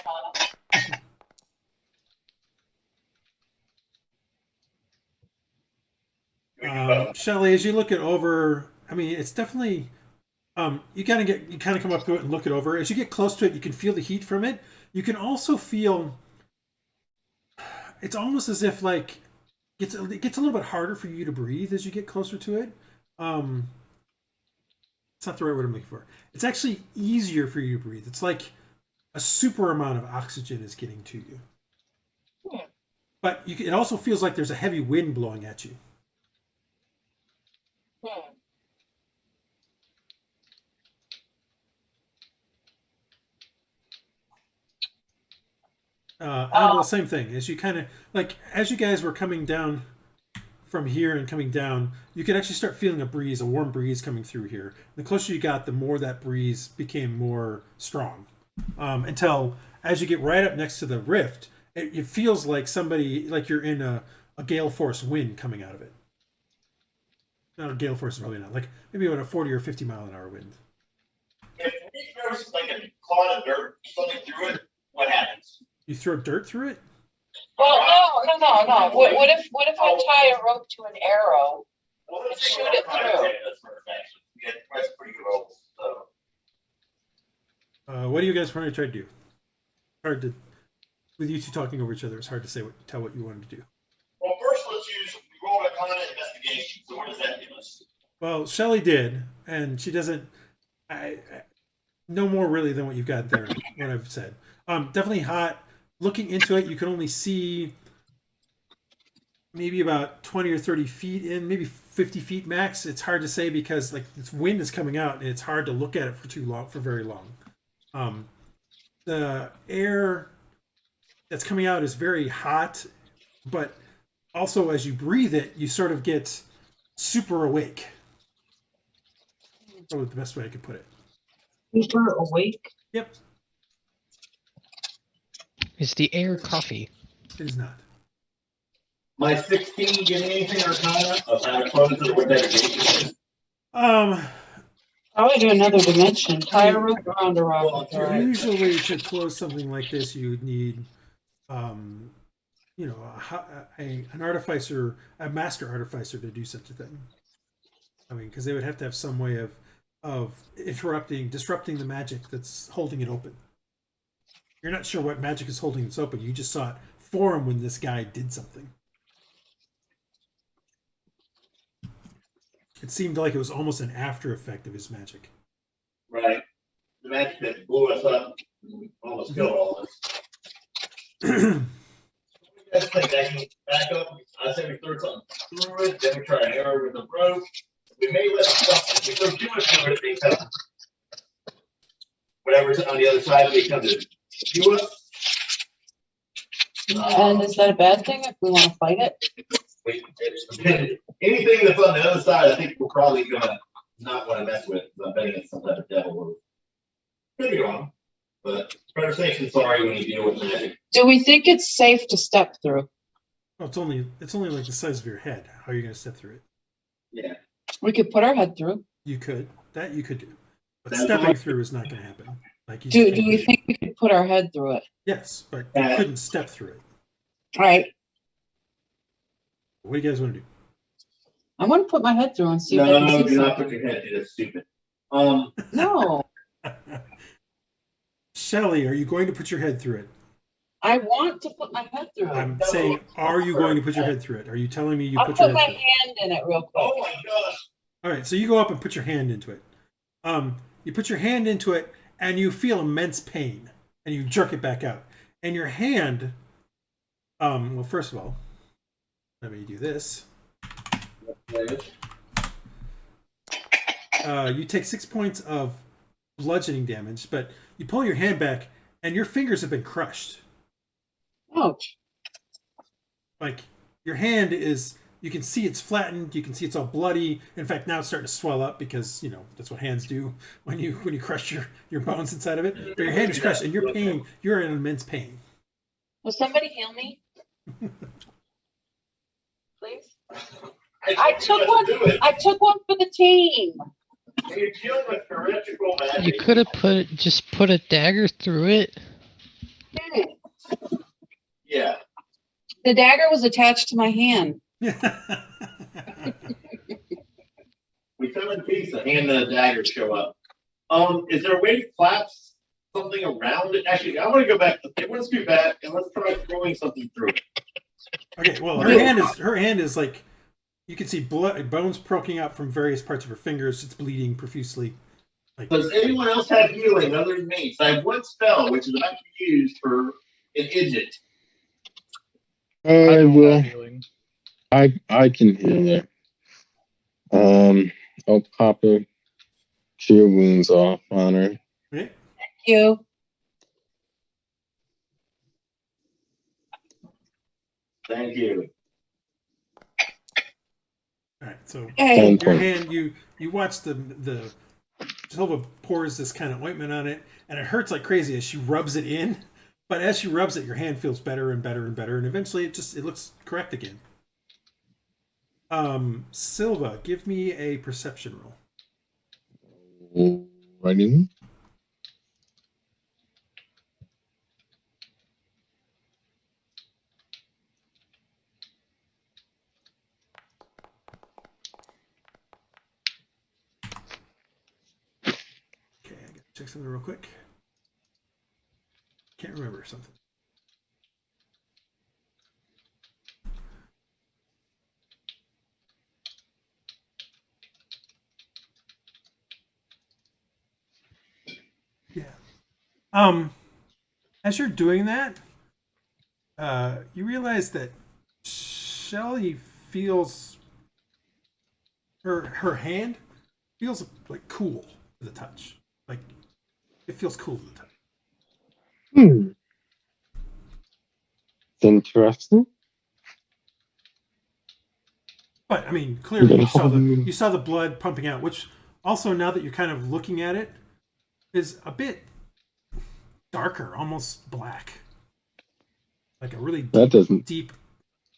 Arcana. Shelley, as you look it over, I mean, it's definitely you kind of come up to it and look it over. As you get close to it, you can feel the heat from it. You can also feel it's almost as if like it gets a little bit harder for you to breathe as you get closer to it. It's not the right word I'm looking for. It's actually easier for you to breathe. It's like a super amount of oxygen is getting to you. But it also feels like there's a heavy wind blowing at you. Andal, same thing. As you kind of as you guys were coming down from here and coming down, you could actually start feeling a warm breeze coming through here. The closer you got, the more that breeze became more strong. Until as you get right up next to the rift, it feels like you're in a gale force wind coming out of it. Not a gale force, probably not. Like maybe about a 40 or 50 mile an hour wind. If there's like a clod of dirt something through it, what happens? You throw dirt through it? Well, no. What if I tie a rope to an arrow and shoot it through? That's perfect. Yeah, that's pretty good rope. So. What do you guys want to try to do? Hard to, with you two talking over each other, it's hard to tell what you wanted to do. Well, first we roll a Arcana investigation. So what does that give us? Well, Shelley did, and she doesn't. No more really than what you've got there. What I've said. Definitely hot. Looking into it, you can only see maybe about 20 or 30 feet in, maybe 50 feet max. It's hard to say because this wind is coming out, and it's hard to look at it for very long. The air that's coming out is very hot, but also as you breathe it, you sort of get super awake. Probably the best way I could put it. Super awake? Yep. Is the air coffee? It is not. My 16 give me anything Arcana of how to close it or what that is? Probably to another dimension. Tie a rope around a rock. Usually to close something like this, you would need, an artificer, a master artificer to do such a thing. I mean, because they would have to have some way of disrupting the magic that's holding it open. You're not sure what magic is holding this open. You just saw it form when this guy did something. It seemed like it was almost an after effect of his magic. Right. The magic that blew us up almost killed all of us. You guys think I can back up? I said we throw something through it, then we try an arrow with a rope. We may let stuff, if we throw too much through it, it becomes whatever's on the other side becomes a skew us. And is that a bad thing if we want to fight it? Anything that's on the other side, I think we're probably gonna not want to mess with. I'm betting it's some type of devil. Could be wrong, but better safe than sorry when you deal with magic. Do we think it's safe to step through? Oh, it's only like the size of your head. How are you going to step through it? Yeah. We could put our head through. You could do, but stepping through is not going to happen. Like Do we think we could put our head through it? Yes, but you couldn't step through it. All right. What do you guys want to do? I want to put my head through and see if I can see do not something. put your head through. That's stupid. No. Shelly, are you going to put your head through it? I want to put my head through it. I'm saying, are you going to put your head through it? Are you telling me I'll put your put head my through hand in it real quick. Oh my gosh. All right, so you go up and put your hand into it. You put your hand into it, and you feel immense pain, and you jerk it back out. And your hand, well, first of all, let me do this. You take 6 points of bludgeoning damage, but you pull your hand back, and your fingers have been crushed. Ouch. Like, your hand is, you can see it's flattened, you can see it's all bloody. In fact, now it's starting to swell up because, that's what hands do when you crush your bones inside of it. But your hand is crushed, and you're in immense pain. Will somebody heal me? Please? I took one for the team. You're dealing with heretical magic. You could have put a dagger through it. Yeah. The dagger was attached to my hand. We come in peace, the hand and the dagger show up. Is there a way to collapse something around it? Actually, I want to go back. Okay, let's go back and let's try throwing something through it. Okay, well, her hand is like, you can see bones poking out from various parts of her fingers. It's bleeding profusely. Does anyone else have healing other than me? So I have one spell, which is about to be used for an idiot. I will. I can heal it. I'll pop a cure wounds off on her. Okay. Thank you. Thank you. All right, so Hey. your hand, you watch the Silva pours this kind of ointment on it, and it hurts like crazy as she rubs it in. But as she rubs it, your hand feels better and better and better, and eventually it looks correct again. Silva, give me a perception roll. Righty. Okay, I gotta check something real quick. Can't remember something. Yeah. As you're doing that, you realize that Shelly feels her hand feels like cool to the touch. Like it feels cool to the touch. It's interesting. But I mean, clearly you saw the blood pumping out, which also, now that you're kind of looking at it, is a bit darker, almost black, like a really deep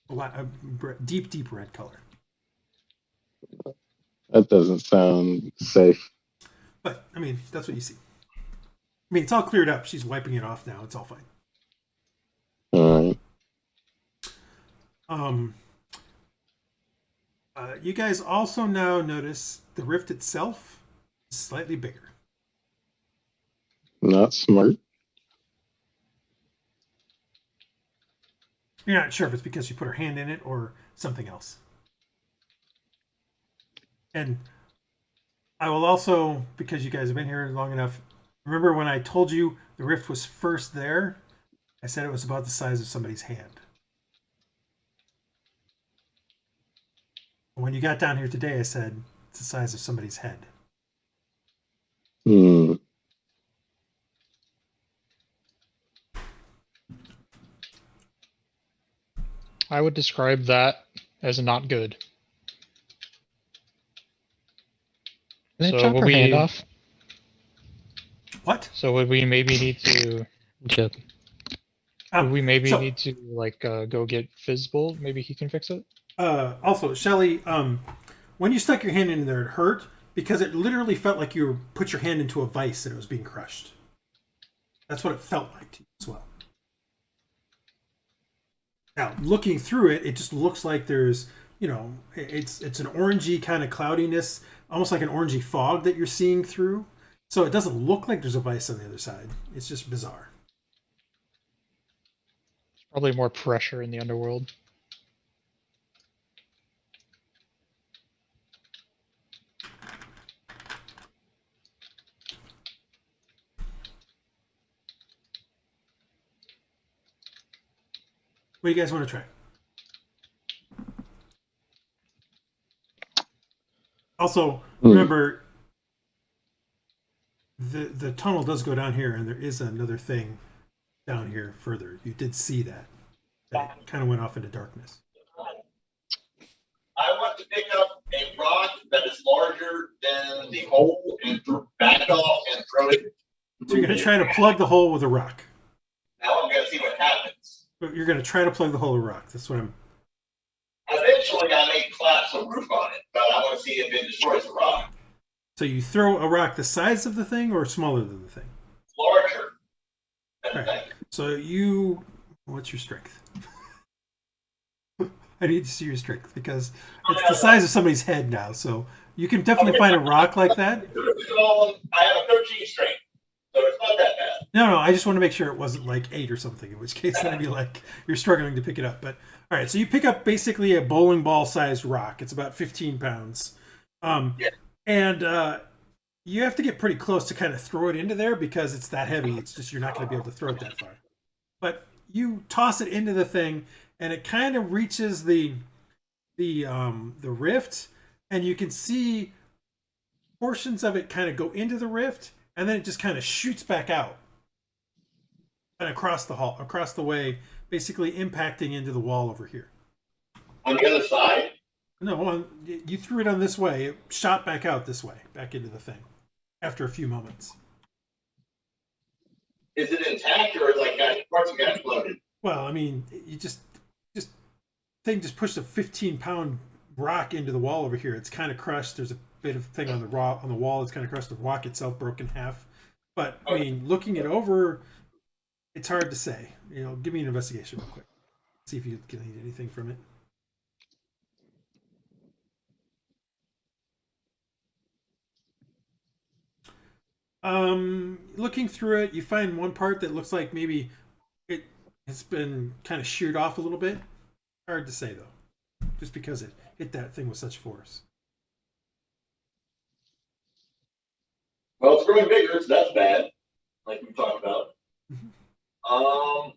red color. That doesn't sound safe. But I mean, that's what you see. I mean, it's all cleared up. She's wiping it off now. It's all fine. All right. You guys also now notice the rift itself is slightly bigger. Not smart. You're not sure if it's because she put her hand in it or something else. And I will also, because you guys have been here long enough, remember when I told you the rift was first there? I said it was about the size of somebody's hand. When you got down here today, I said it's the size of somebody's head. I would describe that as not good. Can I chop her hand off? What? So would we maybe need to? Would we maybe need to like go get Fizzbolt? Maybe he can fix it. Also, Shelly, when you stuck your hand in there, it hurt because it literally felt like you put your hand into a vice and it was being crushed. That's what it felt like to you as well. Now, looking through it, it just looks like there's, it's an orangey kind of cloudiness, almost like an orangey fog that you're seeing through. So it doesn't look like there's a vice on the other side. It's just bizarre. Probably more pressure in the underworld. What do you guys want to try? Also, remember, the tunnel does go down here, and there is another thing down here further. You did see that. That kind of went off into darkness. I want to pick up a rock that is larger than the hole and back off and throw it. So you're going to try to plug the hole with a rock. Now I'm going to see what happens. But you're going to try to plug the hole with a rock. That's what I'm... Eventually I may collapse a roof on it, but I want to see if it destroys the rock. So you throw a rock the size of the thing or smaller than the thing? Larger than the thing. So you... What's your strength? I need to see your strength because it's the size of somebody's head now. So you can definitely find a rock like that. I have a 13 strength, so it's not that bad. No, I just want to make sure it wasn't like 8 or something, in which case then I'd be like, you're struggling to pick it up. But all right, so you pick up basically a bowling ball sized rock. It's about 15 pounds. And you have to get pretty close to kind of throw it into there because it's that heavy. It's just you're not going to be able to throw it that far. But you toss it into the thing, and it kind of reaches the rift, and you can see portions of it kind of go into the rift, and then it just kind of shoots back out and across the way, basically impacting into the wall over here. On the other side? No, you threw it on this way. It shot back out this way, back into the thing, after a few moments. Is it intact, or like parts of it got exploded? Well, I mean, you just pushed a 15-pound rock into the wall over here. It's kind of crushed. There's a bit of thing on the wall. It's kind of crushed. The rock itself broke in half. But I mean, looking it over, it's hard to say. Give me an investigation real quick. See if you can get anything from it. Looking through it, you find one part that looks like maybe it's been kind of sheared off a little bit. Hard to say though, just because it hit that thing with such force. Well, it's growing bigger, so that's bad, like we talked about. Mm-hmm.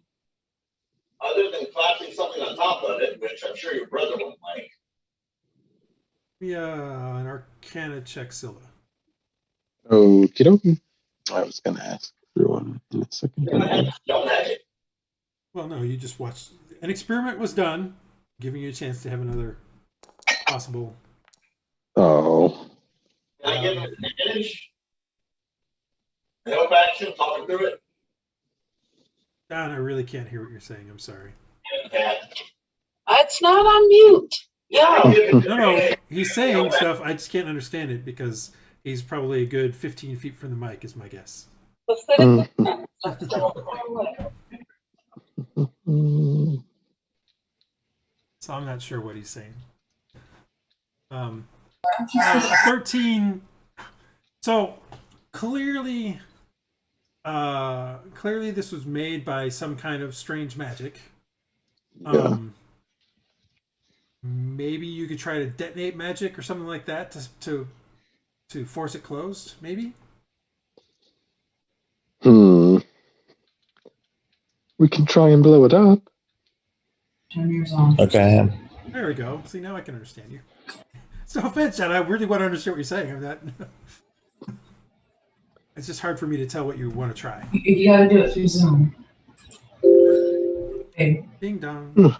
Other than collapsing something on top of it, which I'm sure your brother won't like. Yeah, an Arcana check, Silva. Okie dokie. I was going to ask everyone in a second. Don't have it. Well, no, you just watched. An experiment was done, giving you a chance to have another possible. Oh. Can I give him an advantage? Help action, talking through it. Don, I really can't hear what you're saying. I'm sorry. It's not on mute. Yeah. No, he's saying stuff. I just can't understand it because he's probably a good 15 feet from the mic, is my guess. So I'm not sure what he's saying. 13. So clearly this was made by some kind of strange magic. Maybe you could try to detonate magic or something like that to force it closed, maybe? We can try and blow it up. Turn yours on. Okay. There we go. See, now I can understand you. So offense, John, I really want to understand what you're saying. I'm not. It's just hard for me to tell what you want to try. You gotta do it through Zoom. Okay. Ding dong.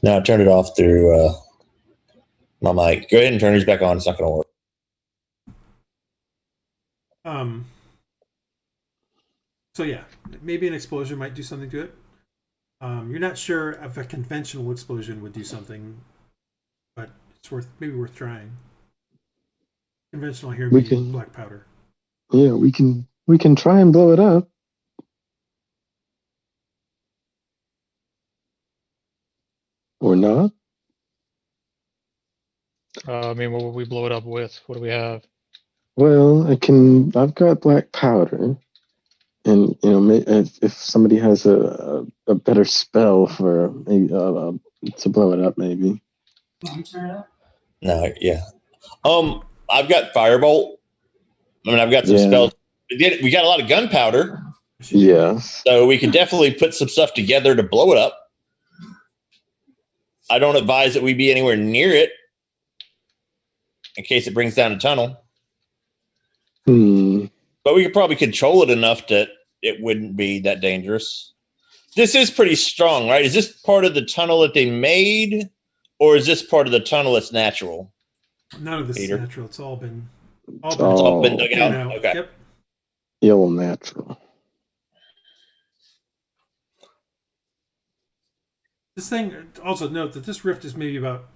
Now turn it off through my mic. Go ahead and turn yours back on. It's not going to work. So yeah, maybe an explosion might do something to it. You're not sure if a conventional explosion would do something, but it's maybe worth trying. Conventional here would be black powder. Yeah, we can try and blow it up. Or not? I mean, what would we blow it up with? What do we have? Well, I've got black powder, and if somebody has a better spell for maybe to blow it up, maybe. No, yeah. I've got firebolt. I mean, I've got some spells. We got a lot of gunpowder. Yeah. So we can definitely put some stuff together to blow it up. I don't advise that we be anywhere near it in case it brings down a tunnel. But we could probably control it enough that it wouldn't be that dangerous. This is pretty strong, right? Is this part of the tunnel that they made, or is this part of the tunnel that's natural? None of this is natural. It's all been dug out. Okay. Yep. Yellow natural. This thing, also note that this rift is maybe about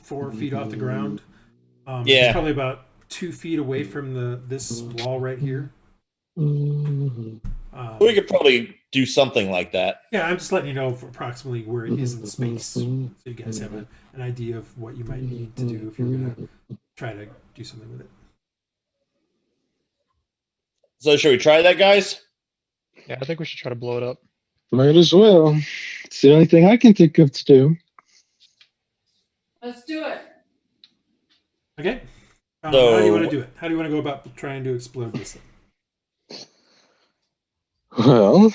4 feet off the ground. It's probably about 2 feet away from this wall right here. We could probably do something like that. Yeah, I'm just letting you know approximately where it is in space, so you guys have an idea of what you might need to do if you're going to try to do something with it. So should we try that, guys? Yeah, I think we should try to blow it up. Might as well. It's the only thing I can think of to do. Let's do it. Okay. How do you want to do it? How do you want to go about trying to explode this thing? Well,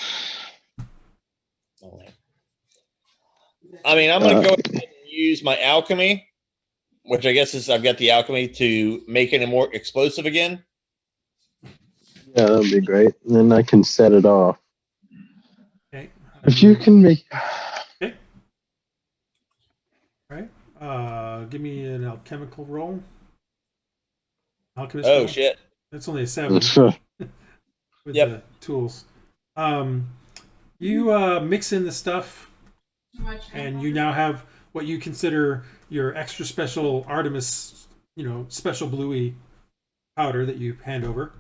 I mean, I'm going to go ahead and use my alchemy, which I guess is I've got the alchemy to make it more explosive again. Yeah, that'd be great. And then I can set it off. Okay. If you can make. Okay. All right. Give me an alchemical roll. Alchemist roll. Shit. That's only a 7 with the tools. You mix in the stuff, and you now have what you consider your extra special Artemis, special bluey powder that you hand over.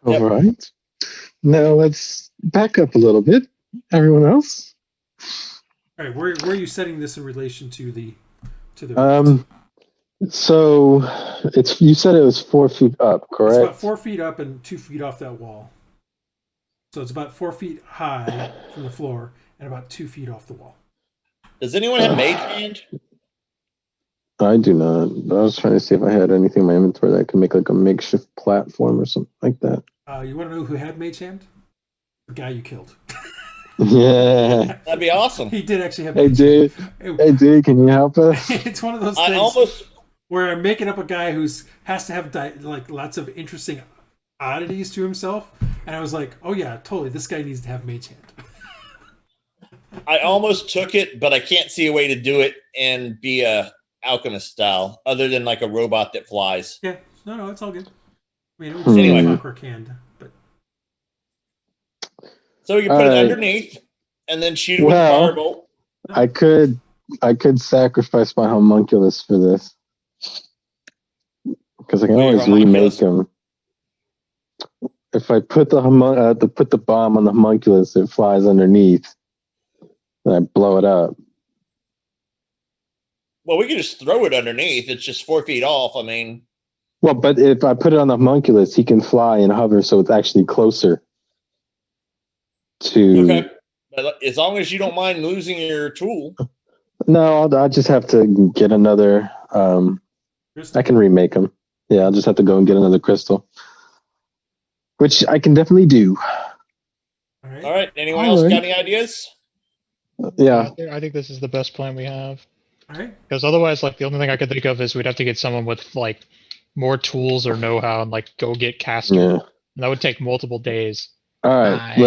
All right. Now let's back up a little bit. Everyone else. All right. Where are you setting this in relation to the? So you said it was 4 feet up, correct? It's about 4 feet up and 2 feet off that wall. So it's about 4 feet high from the floor and about 2 feet off the wall. Does anyone have mage hand? I do not. I was trying to see if I had anything in my inventory that could make like a makeshift platform or something like that. You want to know who had mage hand? The guy you killed. Yeah. That'd be awesome. He did actually have mage hand. Hey, dude, can you help us? It's one of those things where I'm making up a guy has to have lots of interesting oddities to himself. And I was like, oh yeah, totally. This guy needs to have mage hand. I almost took it, but I can't see a way to do it and be a Alchemist style, other than like a robot that flies. Yeah, no, it's all good. I mean, it would just be a clockwork hand, but so you put it underneath and then shoot it with a firebolt. I could sacrifice my homunculus for this because I can always remake him. If I put the bomb on the homunculus, it flies underneath, and I blow it up. Well, we can just throw it underneath. It's just 4 feet off. I mean, well, but if I put it on the homunculus, he can fly and hover, so it's actually closer to. Okay, but as long as you don't mind losing your tool. No, I'll just have to get another. I can remake him. Yeah, I'll just have to go and get another crystal, which I can definitely do. All right. Anyone else got any ideas? Yeah. I think this is the best plan we have. All right. Because otherwise, like, the only thing I could think of is we'd have to get someone with, like, more tools or know-how and, like, go get caster. Yeah. And that would take multiple days. All right. I'm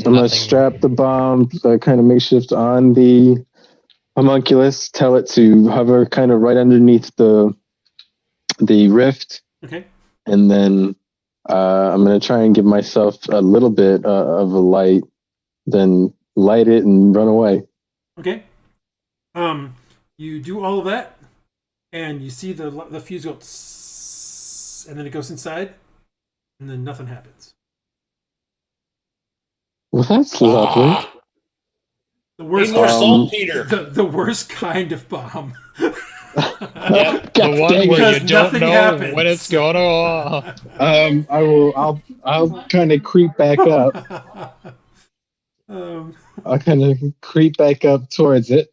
going to strap the bomb, kind of makeshift on the homunculus, tell it to hover kind of right underneath the rift. Okay. And then I'm going to try and give myself a little bit of a light, then light it and run away. Okay. You do all of that, and you see the fuse go tss, and then it goes inside, and then nothing happens. Well, that's lovely. The worst the worst kind of bomb. The one where you don't know happens. when it's going off. I'll kind of creep back up. I'll kind of creep back up towards it.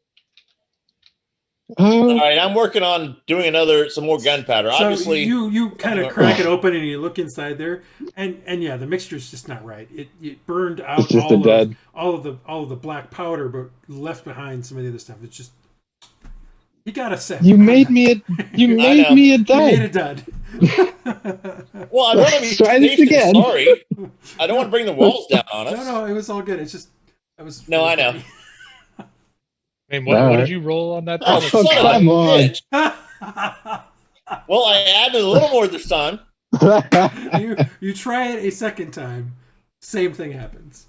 All right, I'm working on doing some more gunpowder. So obviously, you kind of crack it open and you look inside there, and yeah, the mixture's just not right. It burned out all of the black powder, but left behind some of the other stuff. It's just you gotta say you made me a dud. You made a dud. Well, I want to be safe again. Sorry, I don't want to bring the walls down on us. No, it was all good. It's just No, I know. I mean, what did you roll on that? Oh, come on. Well, I added a little more this time. you try it a second time, same thing happens.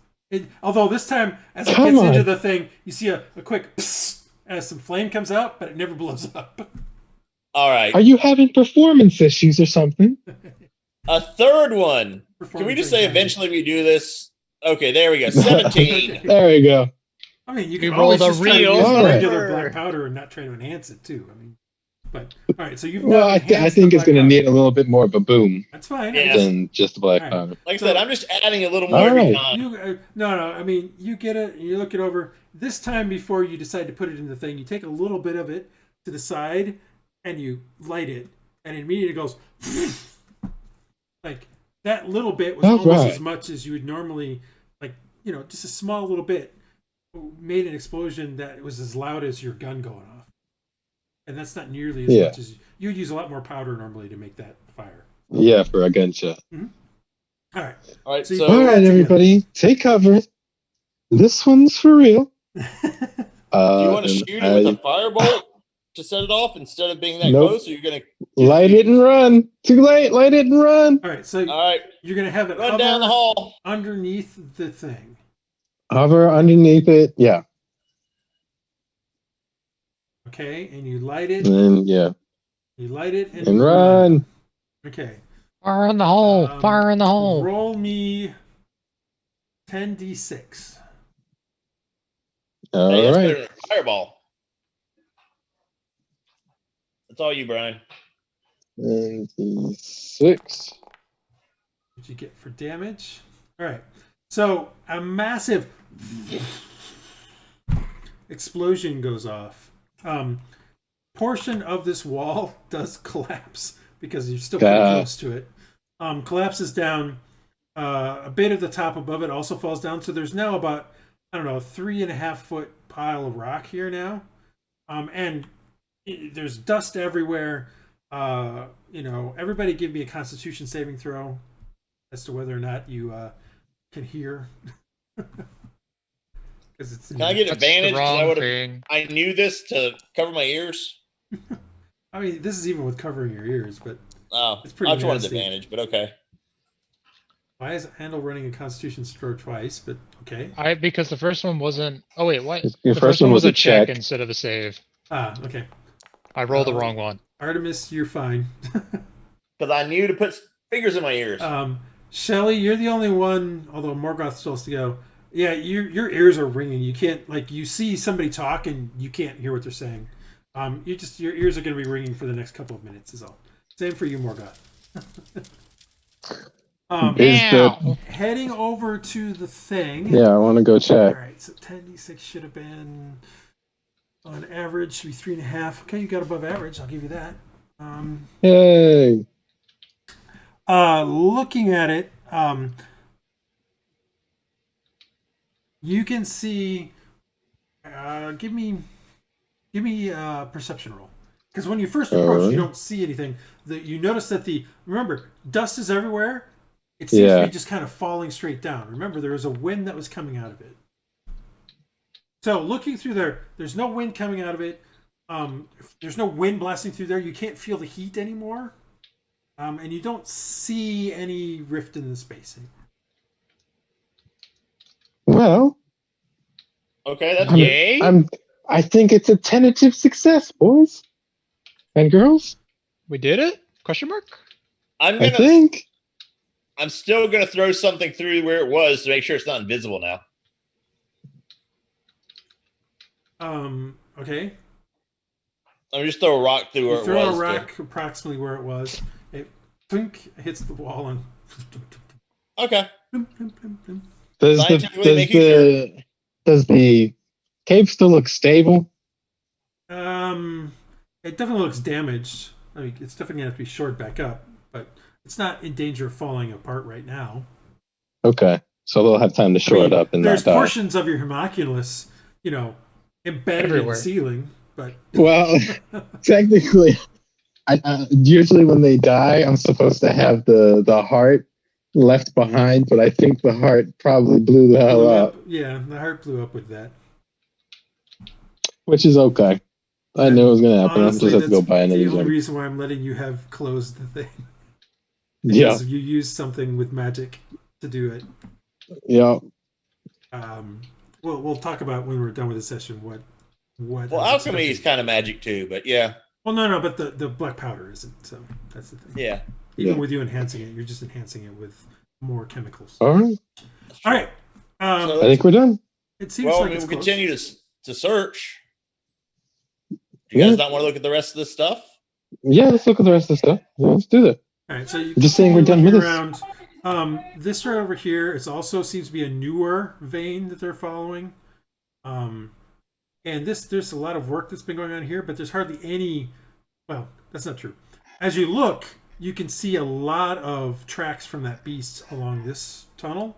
Although this time, as it gets into the thing, you see a quick psst as some flame comes out, but it never blows up. All right. Are you having performance issues or something? A third one. Can we just say eventually we do this? Okay, there we go. 17. There we go. I mean, you can always just try to use regular black powder and not try to enhance it too. I mean, but all right. So you've I think it's going to need a little bit more of a boom. That's fine. Than just the black powder. Like I said, I'm just adding a little more every time. No. I mean, you get it. You look it over. This time, before you decide to put it in the thing, you take a little bit of it to the side and you light it, and immediately it goes like that. Little bit was almost as much as you would normally, like, just a small little bit. Made an explosion that was as loud as your gun going off, and that's not nearly as much as you'd use a lot more powder normally to make that fire. Yeah, for a gunshot. Mm-hmm. All right, so all right, everybody, take cover. This one's for real. Do you want to shoot it with a firebolt to set it off instead of being that close, or you're gonna light it and run? Too late. Light it and run. All right, so you're gonna have it run down the hall underneath the thing. Hover underneath it, yeah. Okay, and you light it. And you light it and run. Okay. Fire in the hole. Fire in the hole. Roll me 10d6. All right. Fireball. That's all you, Brian. 6. What'd you get for damage? All right. So a massive explosion goes off. Portion of this wall does collapse because you're still pretty close to it. Collapses down. A bit of the top above it also falls down. So there's now about, 3.5 foot pile of rock here now. And there's dust everywhere. Everybody give me a Constitution saving throw as to whether or not you can hear. because it's. Can I get That's the advantage? 'Cause wrong thing. I knew this to cover my ears. I mean, this is even with covering your ears, but Oh, it's pretty I just wanted nasty. advantage, but okay. Why is Andal running a Constitution score twice? But okay. Because the first one wasn't. Oh wait, what? Your The first one was a a check. instead of a save. Ah, okay. I rolled the wrong one. Artemis, you're fine. Because I knew to put fingers in my ears. Shelly, you're the only one. Although Morgoth still has to go. Yeah, your ears are ringing. You can't you see somebody talk and you can't hear what they're saying. Your ears are going to be ringing for the next couple of minutes. Is all. Same for you, Morgoth. Heading over to the thing. Yeah, I want to go check. All right, so 10d6 should have been on average should be 3.5. Okay, you got above average. I'll give you that. Yay! Looking at it, you can see. Give me a perception roll. Because when you first approach, you don't see anything. You notice that remember, dust is everywhere. It seems to be just kind of falling straight down. Remember, there was a wind that was coming out of it. So looking through there's no wind coming out of it. There's no wind blasting through there. You can't feel the heat anymore. And you don't see any rift in the space anymore. Well. Okay, that's yay. I think it's a tentative success, boys and girls. We did it? Question mark? I think. I'm still gonna throw something through where it was to make sure it's not invisible now. Okay. I'm just throw a rock through where it was. Throw a rock approximately where it was. It hits the wall and. Okay. Does the cave still look stable? It definitely looks damaged. I mean, it's definitely gonna have to be shored back up, but it's not in danger of falling apart right now. Okay, so they'll have time to shore it up and there's not die. Portions of your homunculus, embedded in the ceiling, but well, technically, usually when they die, I'm supposed to have the heart left behind, but I think the heart probably blew the hell up. Yeah, the heart blew up with that. Which is okay. I knew it was going to happen. Honestly, I just have to go buy another the only gem. reason why I'm letting you have closed the thing. Because you used something with magic to do it. Yeah. We'll talk about when we're done with the session what well, alchemy is kind of magic too, but yeah. Well, no, but the black powder isn't, so that's the thing. Yeah. Even with you enhancing it, you're just enhancing it with more chemicals. All right. I think we're done. It seems like we'll continue to search. Do you guys not want to look at the rest of this stuff? Yeah, let's look at the rest of the stuff. Yeah, let's do that. All right, so you just saying we're done with around. This right over here, it also seems to be a newer vein that they're following. And there's a lot of work that's been going on here, but there's hardly any. Well, that's not true. As you look, you can see a lot of tracks from that beast along this tunnel,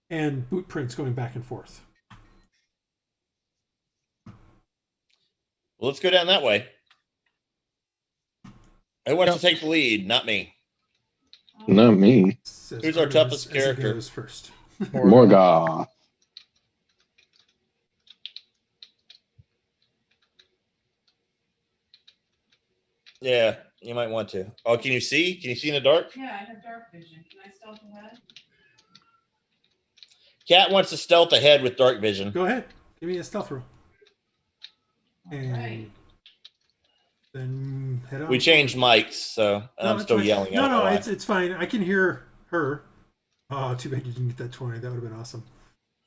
and boot prints going back and forth. Well, let's go down that way. Who wants to take the lead? Not me. Not me. Who's our toughest character? Goes first. Morgoth. Yeah, you might want to. Oh, can you see? Can you see in the dark? Yeah, I have dark vision. Can I stealth ahead? Cat wants to stealth ahead with dark vision. Go ahead. Give me a stealth roll. And right. Then head on. We changed mics, so I'm still yelling at her. No, it's fine. I can hear her. Oh, too bad you didn't get that 20. That would have been awesome.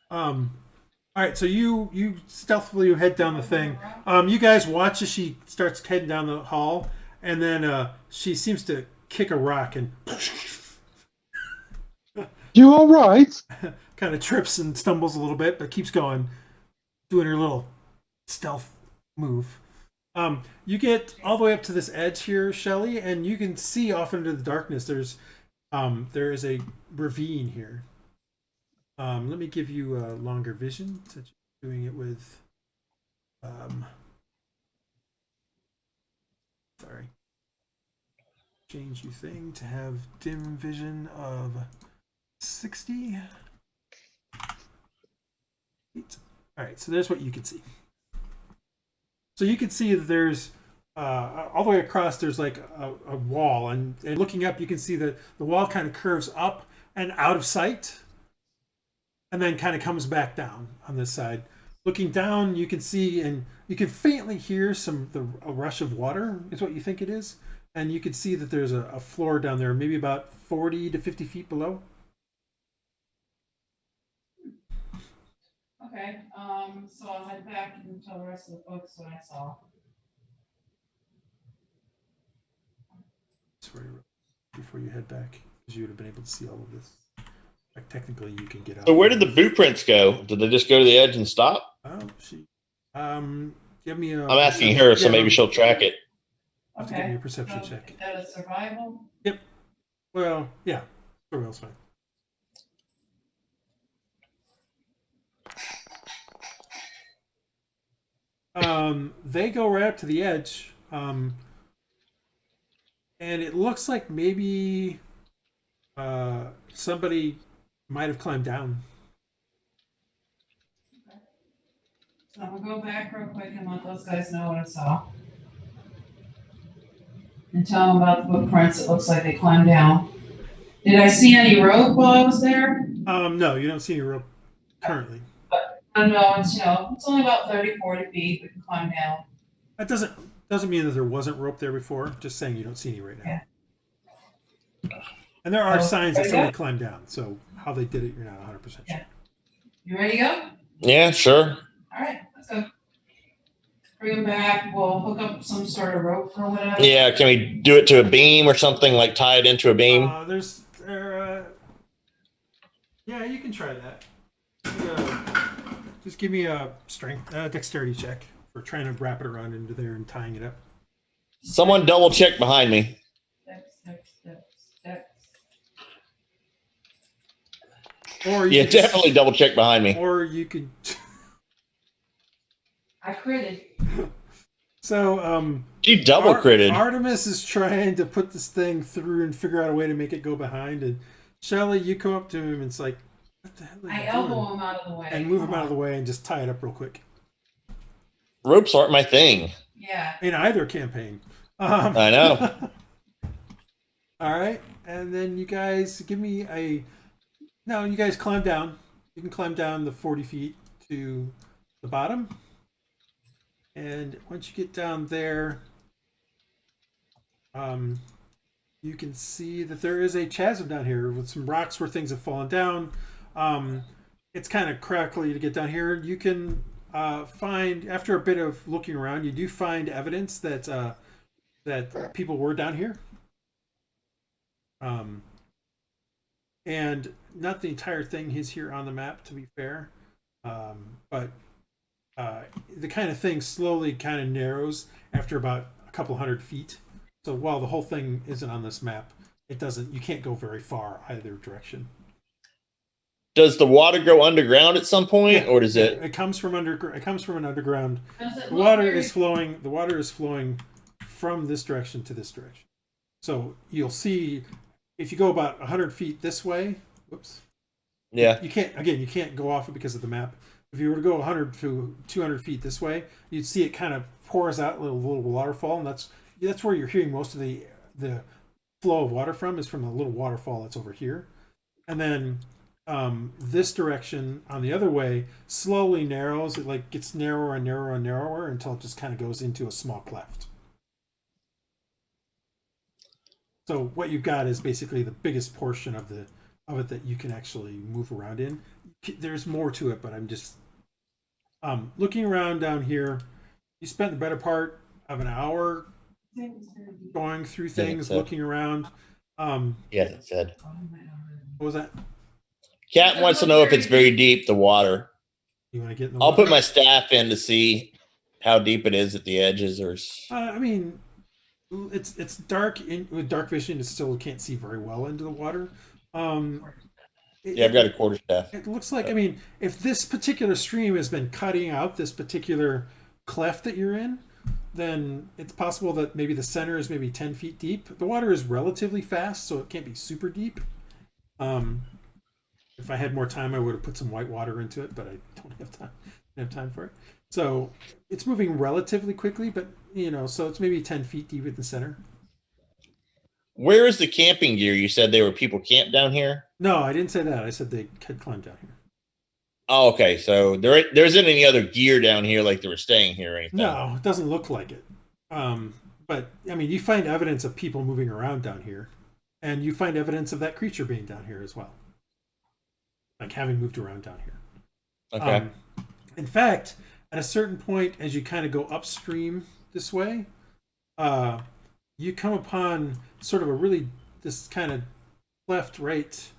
All right, so you stealthily head down the thing. You guys watch as she starts heading down the hall, and then she seems to kick a rock and You all right? kind of trips and stumbles a little bit, but keeps going, doing her little stealth move. You get all the way up to this edge here, Shelly, and you can see off into the darkness. There is a ravine here. Let me give you a longer vision since you're doing it with. Sorry. Change your thing to have dim vision of 60. All All right, so there's what you can see. So you can see that there's all the way across. There's like a wall, and looking up, you can see that the wall kind of curves up and out of sight, and then kind of comes back down on this side. Looking down, you can see and you can faintly hear a rush of water is what you think it is. And you can see that there's a floor down there, maybe about 40 to 50 feet below. Okay, so I'll head back and tell the rest of the folks what I saw. Before you head back, because you would have been able to see all of this. Like, technically, you can get out. So where did the blueprints go? Did they just go to the edge and stop? Oh, she. Give me a. I'm asking her, so maybe she'll track it. I'll have to give me a perception check. Is that a survival? Yep. Well, yeah. Survival's fine. They go right up to the edge. And it looks like maybe somebody might have climbed down. Okay. So I'm gonna go back real quick and let those guys know what I saw. And tell them about the footprints. It looks like they climbed down. Did I see any rope while I was there? No, you don't see any rope currently. I don't know, it's only about 30, 40 feet. We can climb down. That doesn't mean that there wasn't rope there before. Just saying you don't see any right now. Yeah. And there are signs that somebody climbed down. So how they did it, you're not 100% sure. Yeah. You ready to go? Yeah, sure. All right, let's go. Bring them back. We'll hook up some sort of rope or whatever. Yeah, can we do it to a beam or something, like tie it into a beam? Yeah, you can try that. Just give me a dexterity check for trying to wrap it around into there and tying it up. Someone double check behind me. Dex. Or yeah, definitely double check behind me. Or you could. I critted. So, you double critted. Artemis is trying to put this thing through and figure out a way to make it go behind. And Shelly, you come up to him and it's like, what the hell are you doing? I elbow him out of the way. And move him out of the way and just tie it up real quick. Ropes aren't my thing. Yeah. In either campaign. I know. All right. And then you guys give me No, you guys climb down. You can climb down the 40 feet to the bottom. And once you get down there, you can see that there is a chasm down here with some rocks where things have fallen down. It's kind of crackly to get down here. You can find, after a bit of looking around, you do find evidence that that people were down here. And not the entire thing is here on the map, to be fair. But the kind of thing slowly kind of narrows after about a couple hundred feet. So while the whole thing isn't on this map, you can't go very far either direction. Does the water go underground at some point, or does it? It comes from it comes from an underground. The water is flowing. The water is flowing from this direction to this direction. So you'll see if you go about 100 feet this way. Whoops. Yeah. You can't go off it because of the map. If you were to go 100 to 200 feet this way, you'd see it kind of pours out a little waterfall, and that's where you're hearing most of the flow of water from, is from a little waterfall that's over here. And then this direction on the other way slowly narrows. It like gets narrower and narrower and narrower until it just kind of goes into a small cleft. So what you've got is basically the biggest portion of it that you can actually move around in. There's more to it, but I'm just looking around down here. You spent the better part of an hour going through things, looking around. Yeah, it said. What was that? Cat wants to know if it's very deep, the water. You want to get in the I'll water? put my staff in to see how deep it is at the edges, or. I mean, it's dark. With dark vision, it still can't see very well into the water. Yeah, I've got a quarter staff. It looks like, I mean, if this particular stream has been cutting out this particular cleft that you're in, then it's possible that maybe the center is maybe 10 feet deep. The water is relatively fast, so it can't be super deep. If I had more time, I would have put some white water into it, but I don't have time. have time for it. So it's moving relatively quickly, but so it's maybe 10 feet deep in the center. Where is the camping gear? You said there were people camped down here? No, I didn't say that. I said they had climbed down here. Oh, okay. So there isn't any other gear down here like they were staying here or anything? No, it doesn't look like it. But, I mean, you find evidence of people moving around down here. And you find evidence of that creature being down here as well. Like having moved around down here. Okay. In fact, at a certain point, as you kind of go upstream this way, you come upon sort of this kind of left-right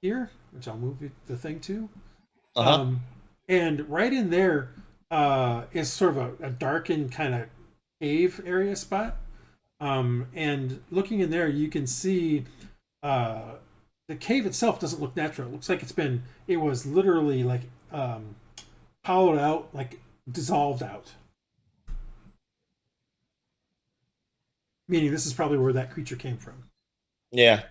here, which I'll move the thing to. And right in there is sort of a darkened kind of cave area spot. And looking in there, you can see the cave itself doesn't look natural. It looks like it was literally like hollowed out, like dissolved out. Meaning this is probably where that creature came from. Yeah.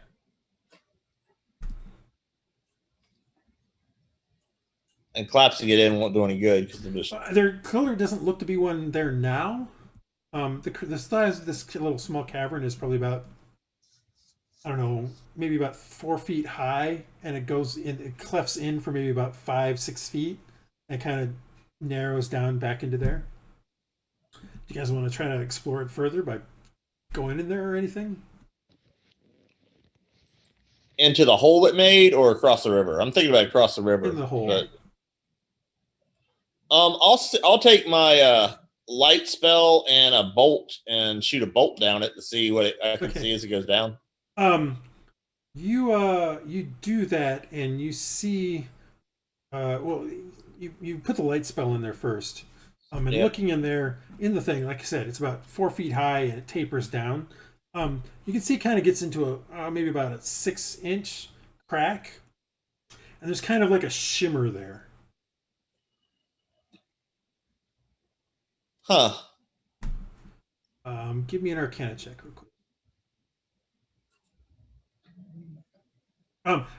And collapsing it in won't do any good. There clearly doesn't look to be one there now. The size of this little small cavern is probably about, I don't know, maybe about 4 feet high, and it clefts in for maybe about 5-6 feet, and kind of narrows down back into there. Do you guys want to try to explore it further by going in there or anything? Into the hole it made, or across the river? I'm thinking about across the river. In the hole. But, I'll take my light spell and a bolt and shoot a bolt down it to see what I can see as it goes down. You do that, and you see. You put the light spell in there first. And looking in there, in the thing, like I said, it's about 4 feet high and it tapers down. You can see it kind of gets into maybe about a 6-inch crack. And there's kind of like a shimmer there. Huh. Give me an Arcana check real quick.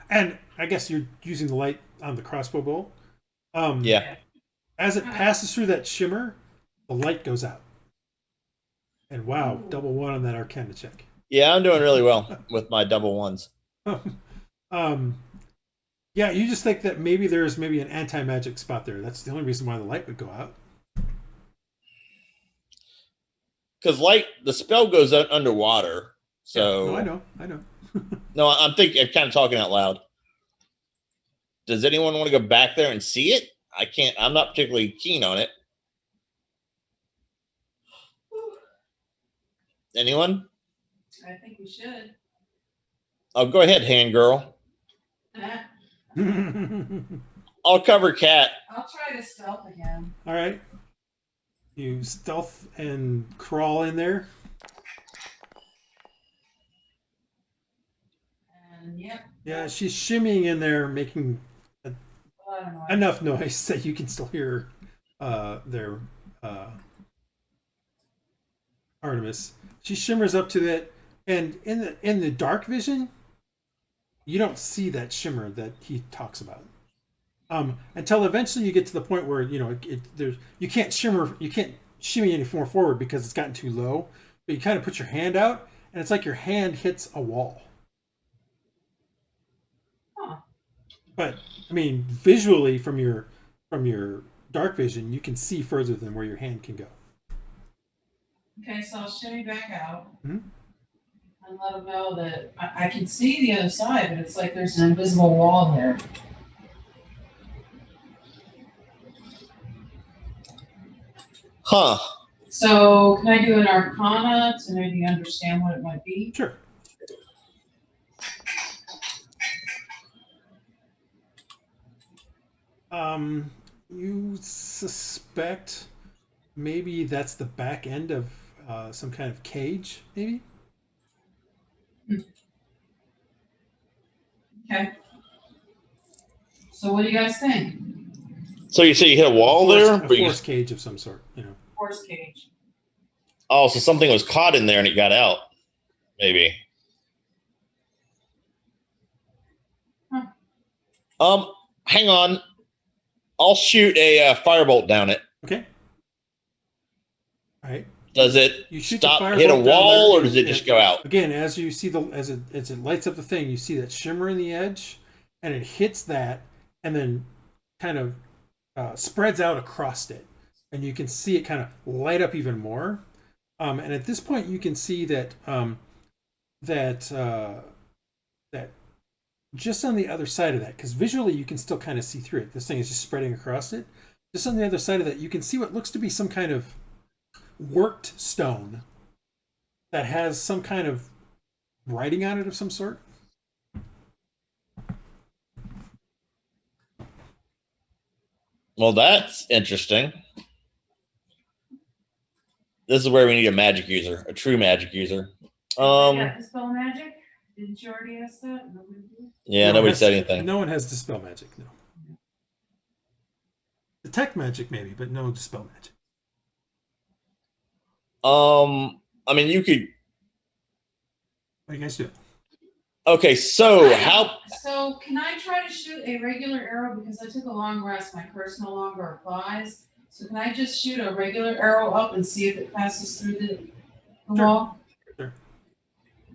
And I guess you're using the light on the crossbow bolt. Yeah. As it passes through that shimmer, the light goes out. And wow, double 1 on that Arcana check. Yeah, I'm doing really well with my double 1s. Yeah, you just think that maybe there's an anti-magic spot there. That's the only reason why the light would go out. Because the spell goes underwater. So yeah, no, I know. No, I'm kind of talking out loud. Does anyone want to go back there and see it? I can't. I'm not particularly keen on it. Anyone? I think we should. Oh, go ahead, hand girl. I'll cover Cat. I'll try to stealth again. All right. You stealth and crawl in there. And yeah, she's shimmying in there, making enough noise that you can still hear their Artemis. She shimmers up to that, and in the dark vision, you don't see that shimmer that he talks about. Until eventually you get to the point where you can't shimmy any more forward because it's gotten too low. But you kind of put your hand out, and it's like your hand hits a wall. Huh. But I mean, visually from your dark vision, you can see further than where your hand can go. Okay, so I'll shimmy back out. Mm-hmm. And let them know that I can see the other side, but it's like there's an invisible wall there. Huh. So can I do an Arcana to maybe understand what it might be? Sure. You suspect maybe that's the back end of some kind of cage, maybe? Okay. So what do you guys think? So you say you hit a wall there? A force cage of some sort, Force cage. Oh, so something was caught in there and it got out. Maybe. Huh. Hang on. I'll shoot a firebolt down it. Okay. All right. Does it you shoot stop, the hit a firebolt wall, down or does it just go out? Again, as you see as it lights up the thing, you see that shimmer in the edge, and it hits that, and then kind of spreads out across it, and you can see it kind of light up even more. And at this point, you can see that that just on the other side of that, because visually you can still kind of see through it. This thing is just spreading across it. Just on the other side of that, you can see what looks to be some kind of worked stone that has some kind of writing on it of some sort. Well, that's interesting. This is where we need a magic user, a true magic user. Dispel magic? Didn't you already ask that? Yeah, nobody said anything. No one has dispel magic, no. Detect magic maybe, but no dispel magic. I mean, you could. What do you guys do? Okay, so how? So can I try to shoot a regular arrow because I took a long rest? My curse no longer applies. So can I just shoot a regular arrow up and see if it passes through the wall? Sure.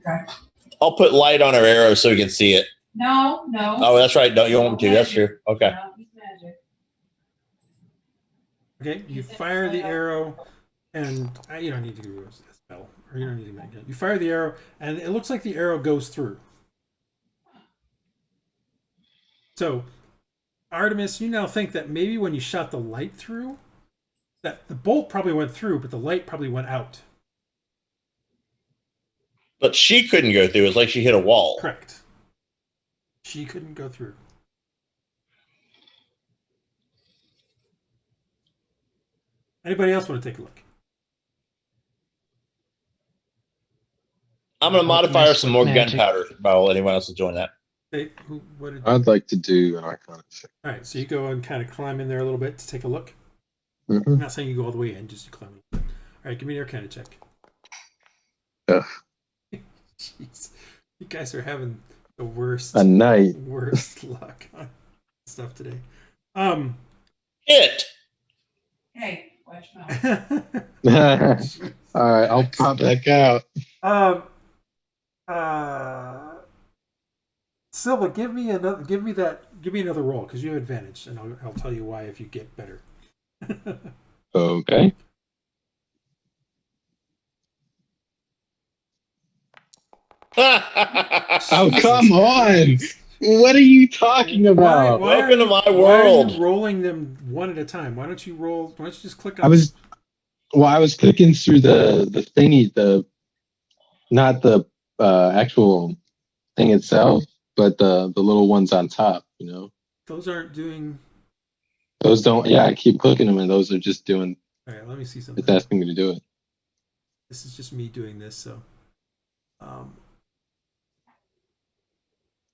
Okay. I'll put light on our arrow so we can see it. No. Oh, that's right. Don't you want me to? That's true. Okay. No, he's magic. Okay, you fire the arrow, and you don't need to do a spell, or you don't need to make it. You fire the arrow, and it looks like the arrow goes through. So, Artemis, you now think that maybe when you shot the light through, that the bolt probably went through, but the light probably went out. But she couldn't go through. It's like she hit a wall. Correct. She couldn't go through. Anybody else want to take a look? I'm going to modify some more gunpowder while anyone else will join that. Hey, I'd like to do an Arcana check. All right, so you go and kind of climb in there a little bit to take a look. Mm-hmm. I'm not saying you go all the way in, just to climb a little bit. All right, give me an Arcana check. Ugh. Jeez, you guys are having the worst luck on stuff today. Hit. Hey, watch mouth. All right, I'll pop back out. Silva, give me another roll because you have advantage, and I'll tell you why if you get better. Okay. Oh, come on! What are you talking about? Welcome to my world. Why are you rolling them one at a time? Why don't you just click on? I was clicking through the thingy, not the actual thing itself, but the little ones on top. You know. Those aren't doing. Those don't. Yeah, I keep clicking them, and those are just doing. All right, let me see something. It's asking me to do it. This is just me doing this, so.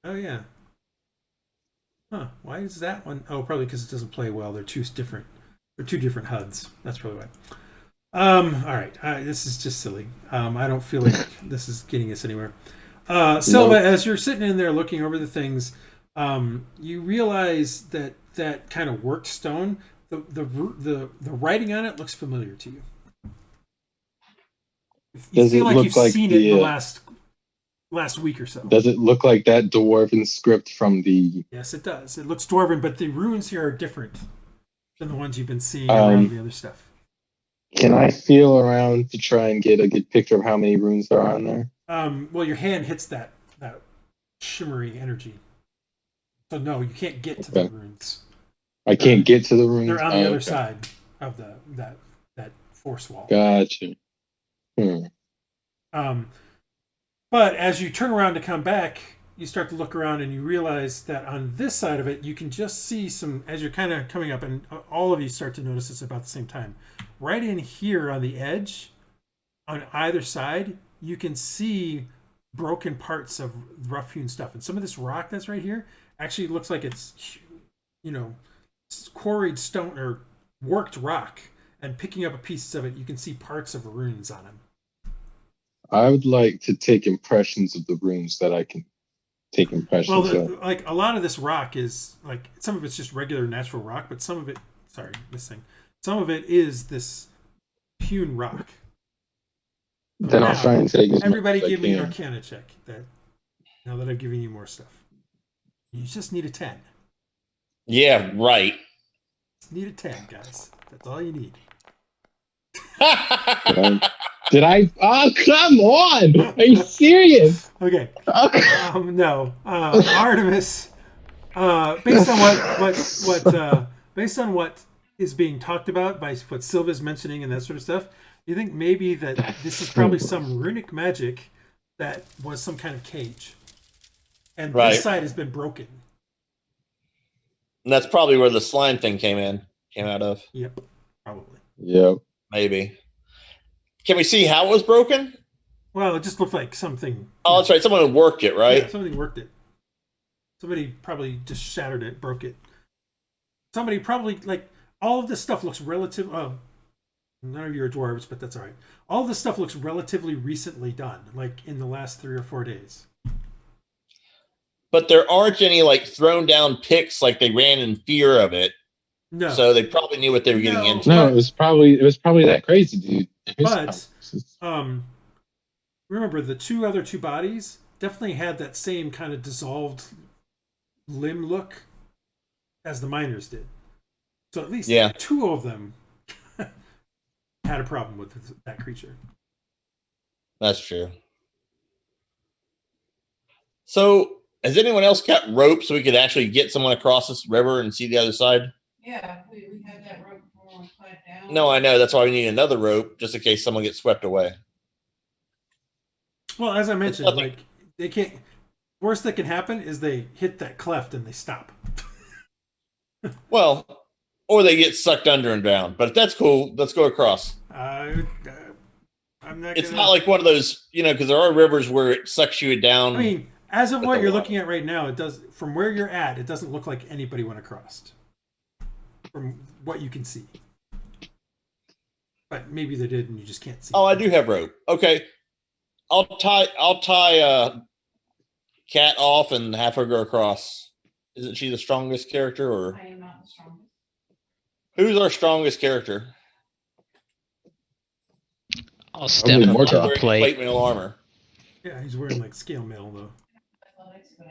Oh yeah. Huh? Why is that one? Oh, probably because it doesn't play well. They're two different HUDs. That's probably why. All right. This is just silly. I don't feel like this is getting us anywhere. Silva, as you're sitting in there looking over the things, you realize that kind of worked stone. The writing on it looks familiar to you. You feel like you've seen it in the last week or so. Does it look like that dwarven script from the... Yes, it does. It looks dwarven, but the runes here are different than the ones you've been seeing around the other stuff. Can I feel around to try and get a good picture of how many runes there are on there? Well, your hand hits that shimmery energy. So no, you can't get to the runes. I can't get to the runes? They're on the other side of that force wall. Gotcha. But as you turn around to come back, you start to look around and you realize that on this side of it, you can just see some, as you're kind of coming up, and all of you start to notice this about the same time. Right in here on the edge, on either side, you can see broken parts of rough-hewn stuff. And some of this rock that's right here actually looks like it's, quarried stone or worked rock. And picking up pieces of it, you can see parts of runes on them. I would like to take impressions of the runes that I can taking questions. Well, like a lot of this rock is like some of it's just regular natural rock, but some of it, some of it is this hewn rock. Then I'll try and take everybody give me an Arcana check. Now that I've given you more stuff, you just need a 10. Yeah, right. Just need a 10, guys. That's all you need. Did I? Oh, come on! Are you serious? Okay. No. Artemis. Based on what is being talked about by what Silva's mentioning and that sort of stuff, you think maybe that this is probably some runic magic that was some kind of cage, and this side has been broken. And that's probably where the slime thing came out of. Yep, probably. Yep. Maybe. Can we see how it was broken? Well, it just looked like something. Oh, that's right. Someone had worked it, right? Yeah, somebody worked it. Somebody probably just shattered it, broke it. Somebody probably, like, all of this stuff looks relative. Oh, none of you are dwarves, but that's all right. All of this stuff looks relatively recently done, like in the last 3 or 4 days. But there aren't any like thrown down picks like they ran in fear of it. No. So they probably knew what they were getting into. No, it was probably that crazy, dude. But remember the other two bodies definitely had that same kind of dissolved limb look as the miners did. So at least 2 of them had a problem with that creature. That's true. So has anyone else got rope so we could actually get someone across this river and see the other side? Yeah, we had that rope before we put it down. No, I know. That's why we need another rope, just in case someone gets swept away. Well, as I mentioned, like they can't. Worst that can happen is they hit that cleft and they stop. Well, or they get sucked under and down. But if that's cool, let's go across. I'm not. It's not like one of those, because there are rivers where it sucks you down. I mean, as of what you're looking at right now, it does. From where you're at, it doesn't look like anybody went across. From what you can see, but maybe they did, and you just can't see. Oh, I do have rope. Okay, I'll tie Cat off and have her go across. Isn't she the strongest character, or I am not the strongest. Who's our strongest character? I'll step into the plate. Plate mail armor. Yeah, he's wearing like scale mail though.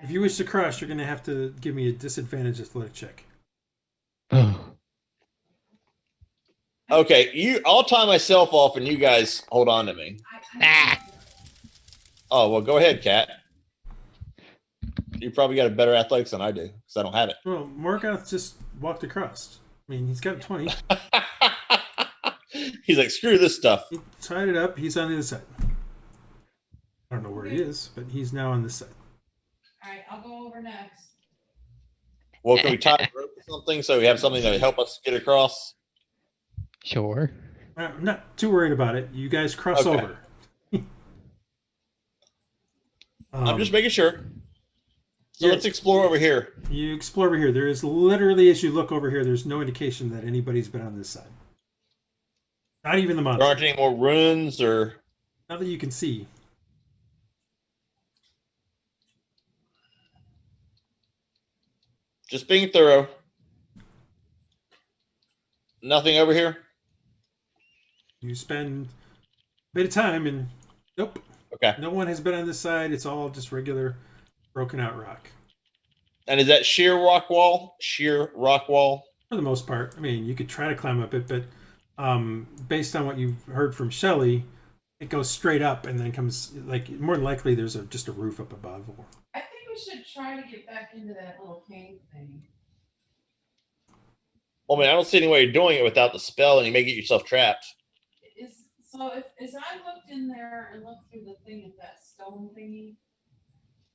If you wish to cross, you're going to have to give me a disadvantage athletic check. Okay, I'll tie myself off and you guys hold on to me. Oh, well, go ahead, Kat. You probably got a better athletics than I do, because I don't have it. Well, Morgoth just walked across. I mean, he's got a 20. He's like, screw this stuff. He tied it up. He's on the other side. I don't know where he is, but he's now on this side. All right, I'll go over next. Well, can we tie a rope or something so we have something that will help us get across? Sure. I'm not too worried about it. You guys cross over. I'm just making sure. So let's explore over here. You explore over here. There is literally, as you look over here, there's no indication that anybody's been on this side. Not even the monster. There aren't any more ruins or... Not that you can see. Just being thorough. Nothing over here? You spend a bit of time and nope. Okay. No one has been on this side. It's all just regular broken out rock. And is that sheer rock wall? Sheer rock wall? For the most part. I mean, you could try to climb up it, but based on what you've heard from Shelley, it goes straight up and then comes, like, more than likely there's just a roof up above. I think we should try to get back into that little cave thing. Well, I mean, I don't see any way of doing it without the spell, and you may get yourself trapped. As I looked in there and looked through the thing at that stone thingy,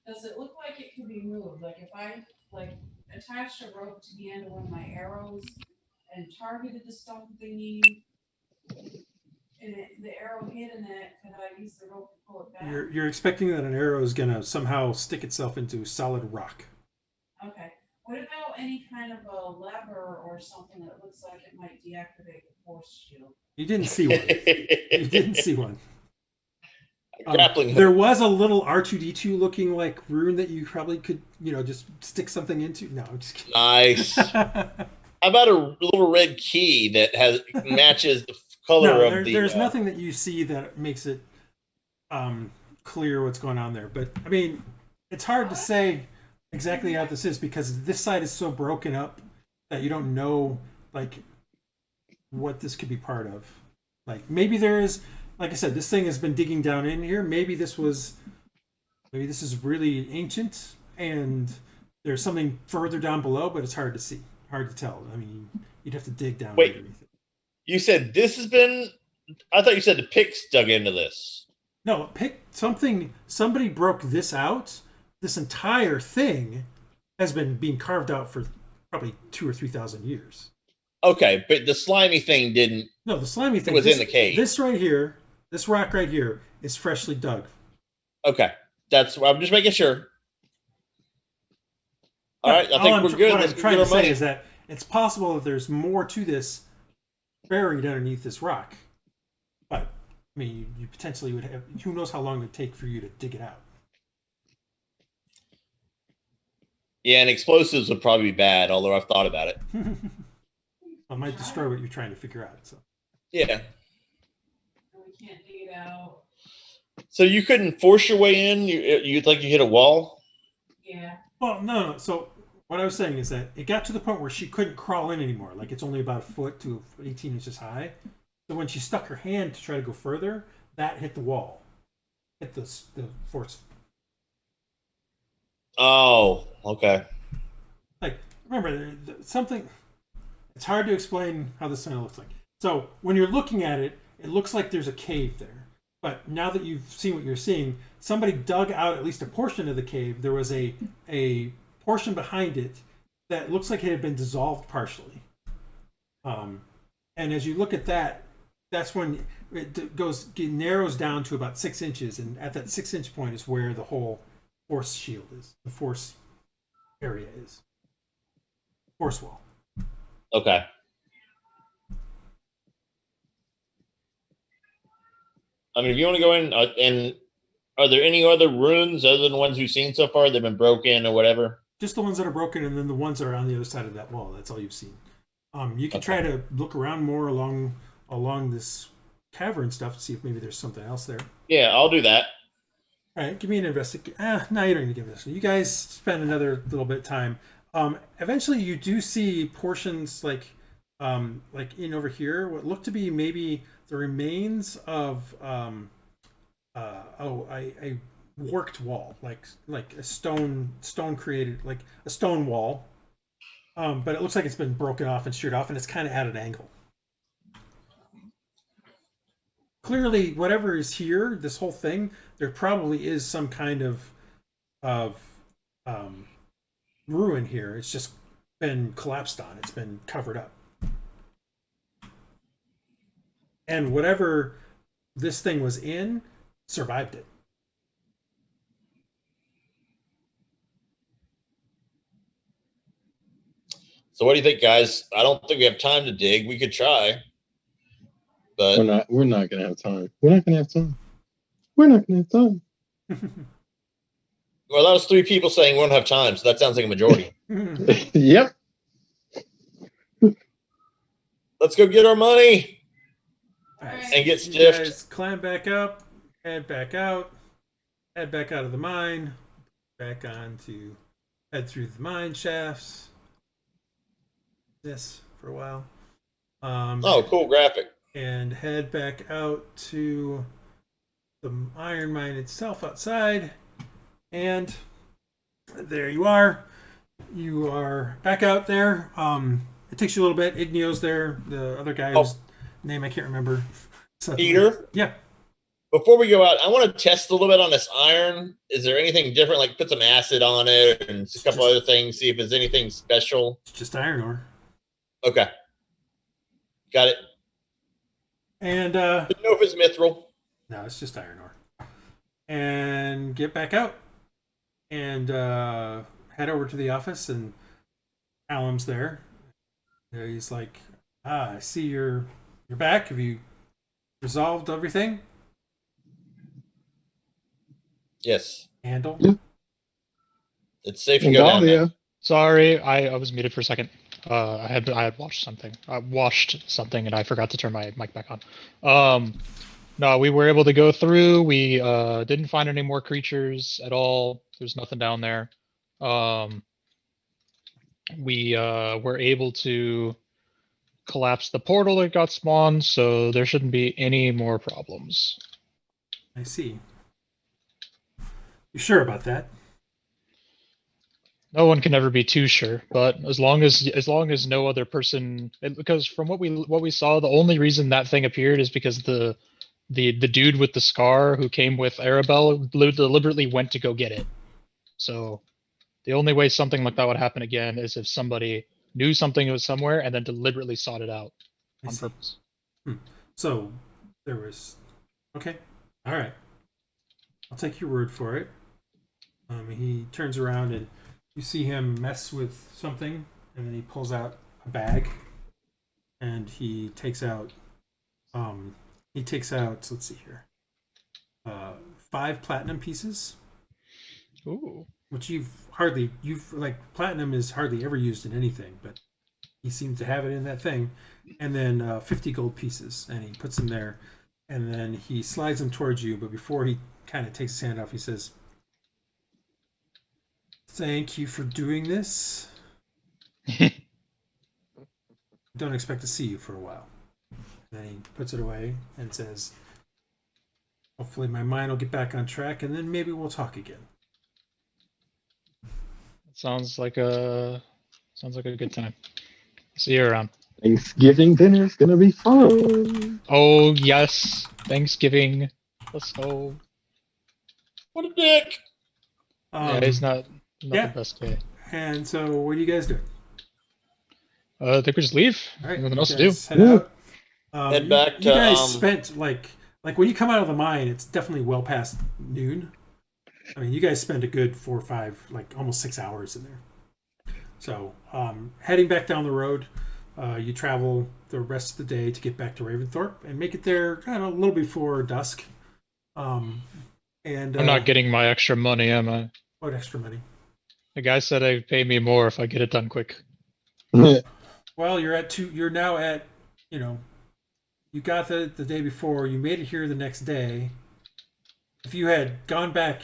does it look like it could be moved? Like if I attached a rope to the end of one of my arrows and targeted the stone thingy, and the arrow hit in it, could I use the rope to pull it back? You're expecting that an arrow is gonna somehow stick itself into solid rock. Okay. What about any kind of a lever or something that looks like it might deactivate the force shield? You didn't see one. You didn't see one. Grappling hook. There was a little R2D2 looking like rune that you probably could, just stick something into. No, I'm just kidding. Nice. How about a little red key that matches the color of the? There's nothing that you see that makes it clear what's going on there. But I mean, it's hard to say exactly how this is because this side is so broken up that you don't know what this could be part of. Like maybe there is, like I said, this thing has been digging down in here. Maybe this is really ancient and there's something further down below, but it's hard to see, hard to tell. I mean, you'd have to dig down underneath it. You said this has been. I thought you said the Picts dug into this. No, somebody broke this out. This entire thing has been being carved out for probably 2,000 or 3,000 years. Okay, but the slimy thing didn't. No, the slimy thing was in the cave. This right here, this rock right here, is freshly dug. Okay, I'm just making sure. All right, I think we're good. What I'm trying to say is that it's possible that there's more to this buried underneath this rock. But, I mean, you potentially would have... Who knows how long it would take for you to dig it out. Yeah, and explosives would probably be bad, although I've thought about it. It might destroy what you're trying to figure out. So. Yeah. We can't dig it out. So you couldn't force your way in? You like you hit a wall? Yeah. Well, no. So what I was saying is that it got to the point where she couldn't crawl in anymore. Like it's only about a foot to 18 inches high. So when she stuck her hand to try to go further, that hit the wall. Hit the force. Oh, okay. Like, remember, something... It's hard to explain how this thing looks like. So when you're looking at it, it looks like there's a cave there. But now that you've seen what you're seeing, somebody dug out at least a portion of the cave. There was a portion behind it that looks like it had been dissolved partially. And as you look at that, that's when it narrows down to about 6 inches. And at that 6-inch point is where the whole force shield is. The force area is. Force wall. Okay. I mean, if you want to go in, and are there any other runes other than the ones we've seen so far that have been broken or whatever? Just the ones that are broken, and then the ones that are on the other side of that wall. That's all you've seen. You can try to look around more along this cavern stuff to see if maybe there's something else there. Yeah, I'll do that. All right, give me an investigation. No, you don't need to give this. You guys spend another little bit of time. Eventually, you do see portions like in over here, what look to be maybe the remains of a worked wall, like a stone created, like a stone wall. But it looks like it's been broken off and sheared off, and it's kind of at an angle. Clearly, whatever is here, this whole thing, there probably is some kind of ruin here. It's just been collapsed on. It's been covered up. And whatever this thing was in survived it. So what do you think, guys? I don't think we have time to dig. We could try. But we're not gonna have time. We're not gonna have time. We're not gonna have time. Well, that was 3 people saying we won't have time, so that sounds like a majority. Yep. Let's go get our money. Right. And get you stiffed. guys climb back up, head back out of the mine, back on to head through the mine shafts. This for a while. Oh, cool graphic. And head back out to the iron mine itself outside. And there you are. You are back out there. It takes you a little bit. Ignio's there. The other guy whose name I can't remember. Peter? Yeah. Before we go out, I want to test a little bit on this iron. Is there anything different? Like put some acid on it and a couple other things. See if there's anything special. It's just iron ore. Okay. Got it. And didn't know if it's mithril. No, it's just iron ore. And get back out. And head over to the office, and Alum's there. He's like, I see you're back. Have you resolved everything? Yes. Andal? Yeah. It's safe to go down Andal, now. Sorry, I was muted for a second. I had watched something. I washed something and I forgot to turn my mic back on. No, we were able to go through. We didn't find any more creatures at all. There's nothing down there. We were able to collapse the portal that got spawned, so there shouldn't be any more problems. I see. You sure about that? No one can ever be too sure, but as long as no other person, because from what we saw, the only reason that thing appeared is because the dude with the scar who came with Arabelle deliberately went to go get it. So the only way something like that would happen again is if somebody knew something was somewhere and then deliberately sought it out on purpose. So there was. Okay. All right. I'll take your word for it. He turns around and you see him mess with something, and then he pulls out a bag, and he takes out. Let's see here. 5 platinum pieces. Ooh. Which platinum is hardly ever used in anything, but he seems to have it in that thing. And then 50 gold pieces, and he puts them there, and then he slides them towards you. But before he kind of takes his hand off, he says, "Thank you for doing this. Don't expect to see you for a while." And then he puts it away and says, "Hopefully my mind will get back on track, and then maybe we'll talk again." Sounds like a good time. See you around. Thanksgiving dinner is gonna be fun. Oh yes, Thanksgiving. Let's go. What a dick! Yeah, it's not the best day. And so, what are you guys doing? I think we just leave. All right, nothing else to do. Head out. Head back to. You guys spent like when you come out of the mine, it's definitely well past noon. I mean, you guys spend a good 4 or 5, like almost 6 hours in there. So, heading back down the road, you travel the rest of the day to get back to Ravensthorpe and make it there kind of a little before dusk. And I'm not getting my extra money, am I? What extra money? The guy said he'd pay me more if I get it done quick. Well, you're now at, you got the day before. You made it here the next day. If you had gone back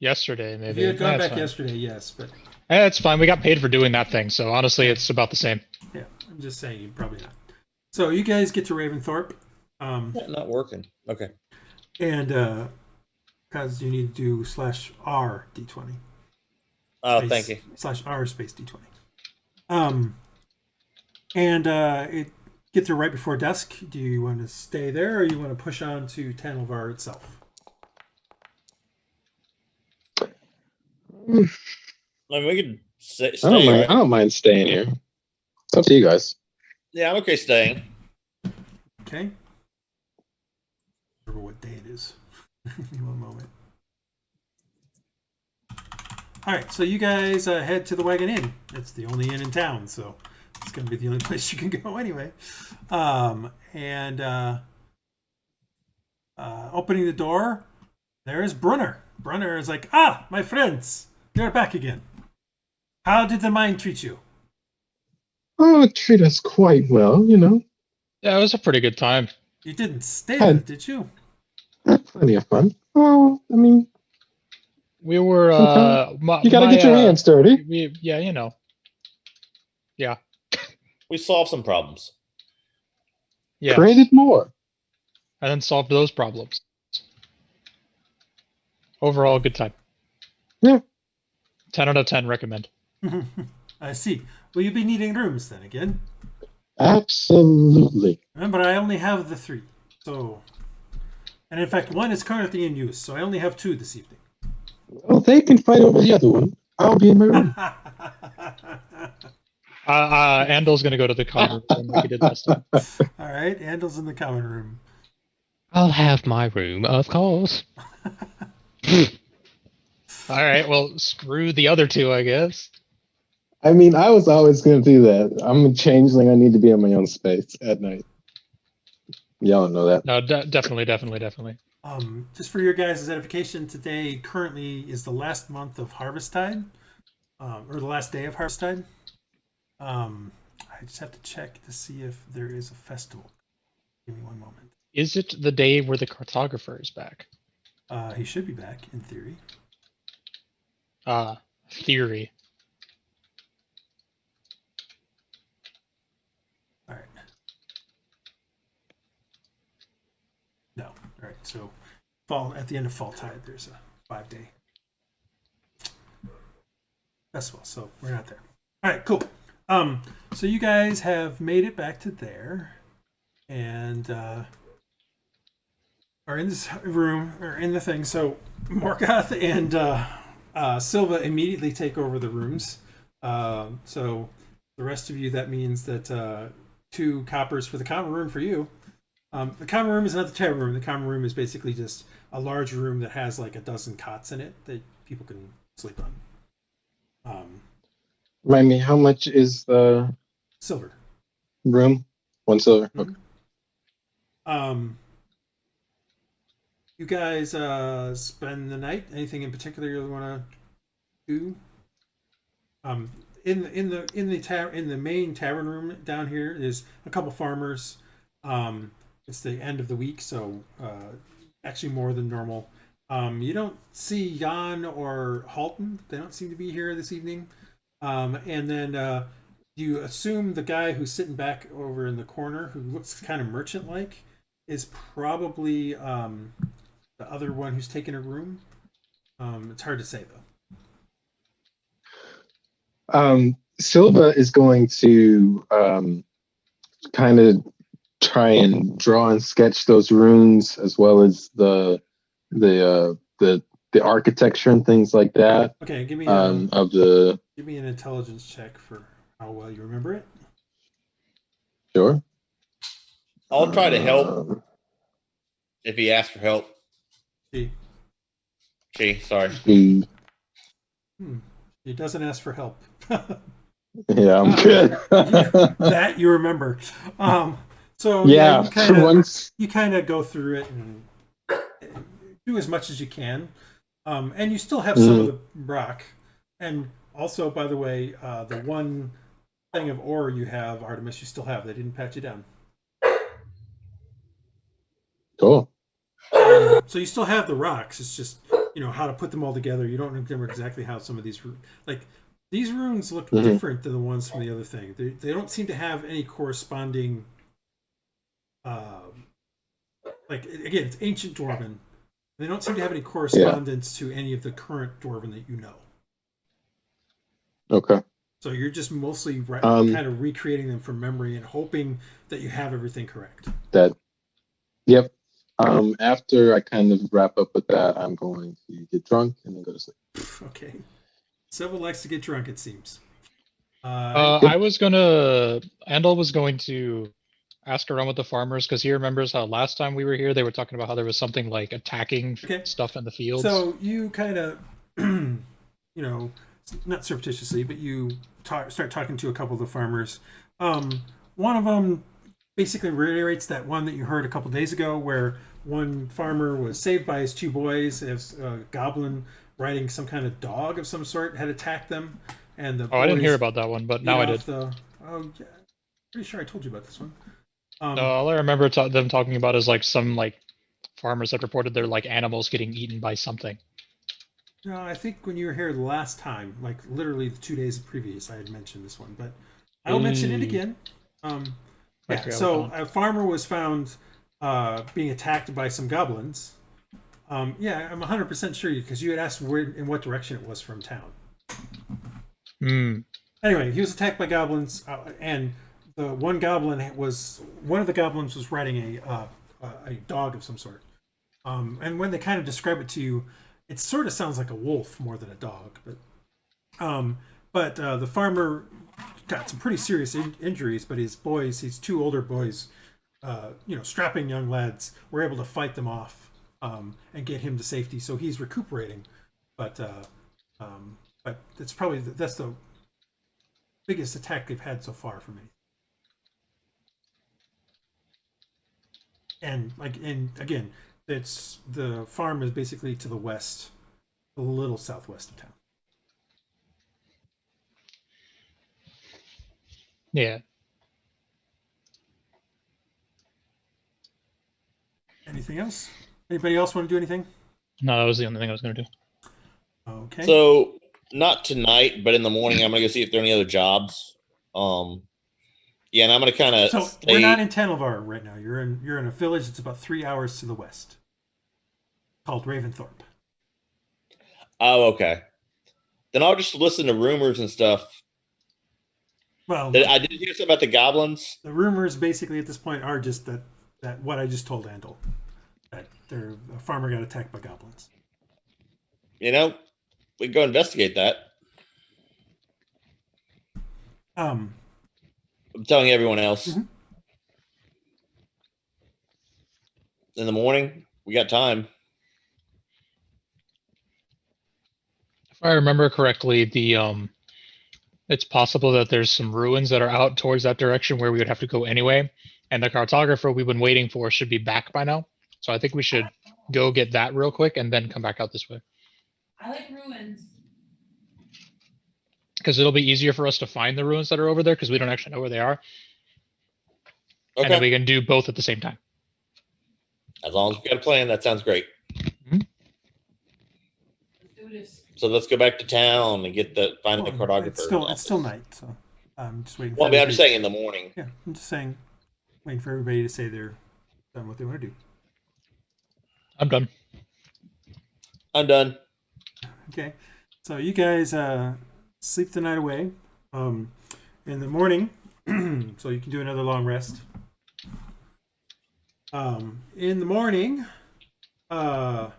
yesterday, maybe. If you had gone back yesterday, yes, but it's fine. We got paid for doing that thing, so honestly, it's about the same. Yeah, I'm just saying, you probably not. So you guys get to Ravensthorpe. Not working. Okay. And because you need to do /R D20. Oh, thank you. /R space D20. And it gets there right before dusk. Do you want to stay there, or you want to push on to Tanelvar itself? I mean, we could stay. I don't mind staying here. It's up to you guys. Yeah, I'm okay staying. Okay. Remember what day it is. Give me one moment. All right, so you guys head to the Wagon Inn. It's the only inn in town, so it's going to be the only place you can go anyway. Opening the door, there's Brunner. Brunner is like, my friends, you're back again. How did the mine treat you? Oh, it treated us quite well, Yeah, it was a pretty good time. You didn't stay there, did you? Had plenty of fun. Oh, I mean, we were. You gotta get your hands dirty. Yeah. Yeah. We solved some problems. Yeah. Created more. And then solved those problems. Overall, good time. Yeah. 10 out of 10 recommend. I see. Will you be needing rooms then again? Absolutely. Remember, I only have the 3. So, and in fact, 1 is currently in use, so I only have 2 this evening. Well, they can fight over the other one. I'll be in my room. Andal's gonna go to the common room like he did last time. All right, Andal's in the common room. I'll have my room, of course. All right, well, screw the other 2, I guess. I mean, I was always going to do that. I'm a changeling. I need to be in my own space at night. Y'all know that. No, definitely. Just for your guys' edification, today currently is the last month of Harvesttide, or the last day of Harvesttide. I just have to check to see if there is a festival. Give me one moment. Is it the day where the cartographer is back? He should be back in theory. Theory. All right. No. All right. So, fall at the end of Fall Tide, there's a 5-day festival. So we're not there. All right. Cool. So you guys have made it back to there, and are in this room or in the thing. So Morgoth and Silva immediately take over the rooms. So the rest of you, that means that 2 coppers for the common room for you. The common room is not the tavern room. The common room is basically just a large room that has like a dozen cots in it that people can sleep on. Remind me, how much is the Silver room? 1 silver. Mm-hmm. Okay. You guys spend the night. Anything in particular you want to do? In the main tavern room down here is a couple farmers. It's the end of the week, so actually more than normal. You don't see Jan or Halton. They don't seem to be here this evening. And then you assume the guy who's sitting back over in the corner, who looks kind of merchant-like, is probably the other one who's taken a room. It's hard to say, though. Silva is going to kind of try and draw and sketch those runes, as well as the architecture and things like that. Okay, give me give me an intelligence check for how well you remember it. Sure. I'll try to help if he asks for help. Sorry. He doesn't ask for help. Yeah, I'm good. That you remember. So yeah, you kind of go through it and do as much as you can, and you still have some of the rock. And also, by the way, the one thing of ore you have, Artemis, you still have. They didn't pat you down. Cool. So you still have the rocks. It's just how to put them all together. You don't remember exactly how some of these these runes look different than the ones from the other thing. They don't seem to have any corresponding. Again, it's ancient Dwarven. They don't seem to have any correspondence to any of the current Dwarven that you know. Okay. So you're just mostly kind of recreating them from memory and hoping that you have everything correct. Yep. After I kind of wrap up with that, I'm going to get drunk and then go to sleep. Okay. Silva likes to get drunk, it seems. Andal was going to ask around with the farmers because he remembers how last time we were here they were talking about how there was something like attacking stuff in the fields. So you kind of, not surreptitiously, but you start talking to a couple of the farmers. One of them basically reiterates that one that you heard a couple days ago, where one farmer was saved by his 2 boys as a goblin riding some kind of dog of some sort had attacked them, and I didn't hear about that one, but now I did. Pretty sure I told you about this one. All I remember them talking about is some farmers that reported their animals getting eaten by something. No, I think when you were here the last time, literally the 2 days previous, I had mentioned this one, but I'll mention it again. So a farmer was found being attacked by some goblins. I'm 100% sure because you had asked in what direction it was from town. Anyway, he was attacked by goblins, and the one of the goblins was riding a dog of some sort. And when they kind of describe it to you, it sort of sounds like a wolf more than a dog. But the farmer got some pretty serious injuries, but his 2 older boys, strapping young lads, were able to fight them off and get him to safety. So he's recuperating, but that's the biggest attack they've had so far from me. And again, it's the farm is basically to the west, a little southwest of town. Yeah. Anything else? Anybody else want to do anything? No, that was the only thing I was going to do. Okay. So not tonight, but in the morning, I'm gonna go see if there are any other jobs. Yeah, and I'm gonna kind of. So we're not in Tanelvar right now. You're in a village that's about 3 hours to the west, called Raventhorpe. Oh, okay. Then I'll just listen to rumors and stuff. Well, I did hear something about the goblins. The rumors basically at this point are just that what I just told Andal, that a farmer got attacked by goblins. You know, we can go investigate that. I'm telling everyone else. Mm-hmm. In the morning, we got time. If I remember correctly, it's possible that there's some ruins that are out towards that direction where we would have to go anyway, and the cartographer we've been waiting for should be back by now. So I think we should go get that real quick and then come back out this way. I like ruins. Because it'll be easier for us to find the ruins that are over there because we don't actually know where they are. Okay. And then we can do both at the same time. As long as we got a plan, that sounds great. Mm-hmm. Let's do this. So let's go back to town and find the cartographer. It's still night, so I'm just waiting. Well, I'm just saying in the morning. Yeah, I'm just saying, waiting for everybody to say they're done what they want to do. I'm done. I'm done. Okay, so you guys sleep the night away. In the morning, so you can do another long rest. In the morning, Andal,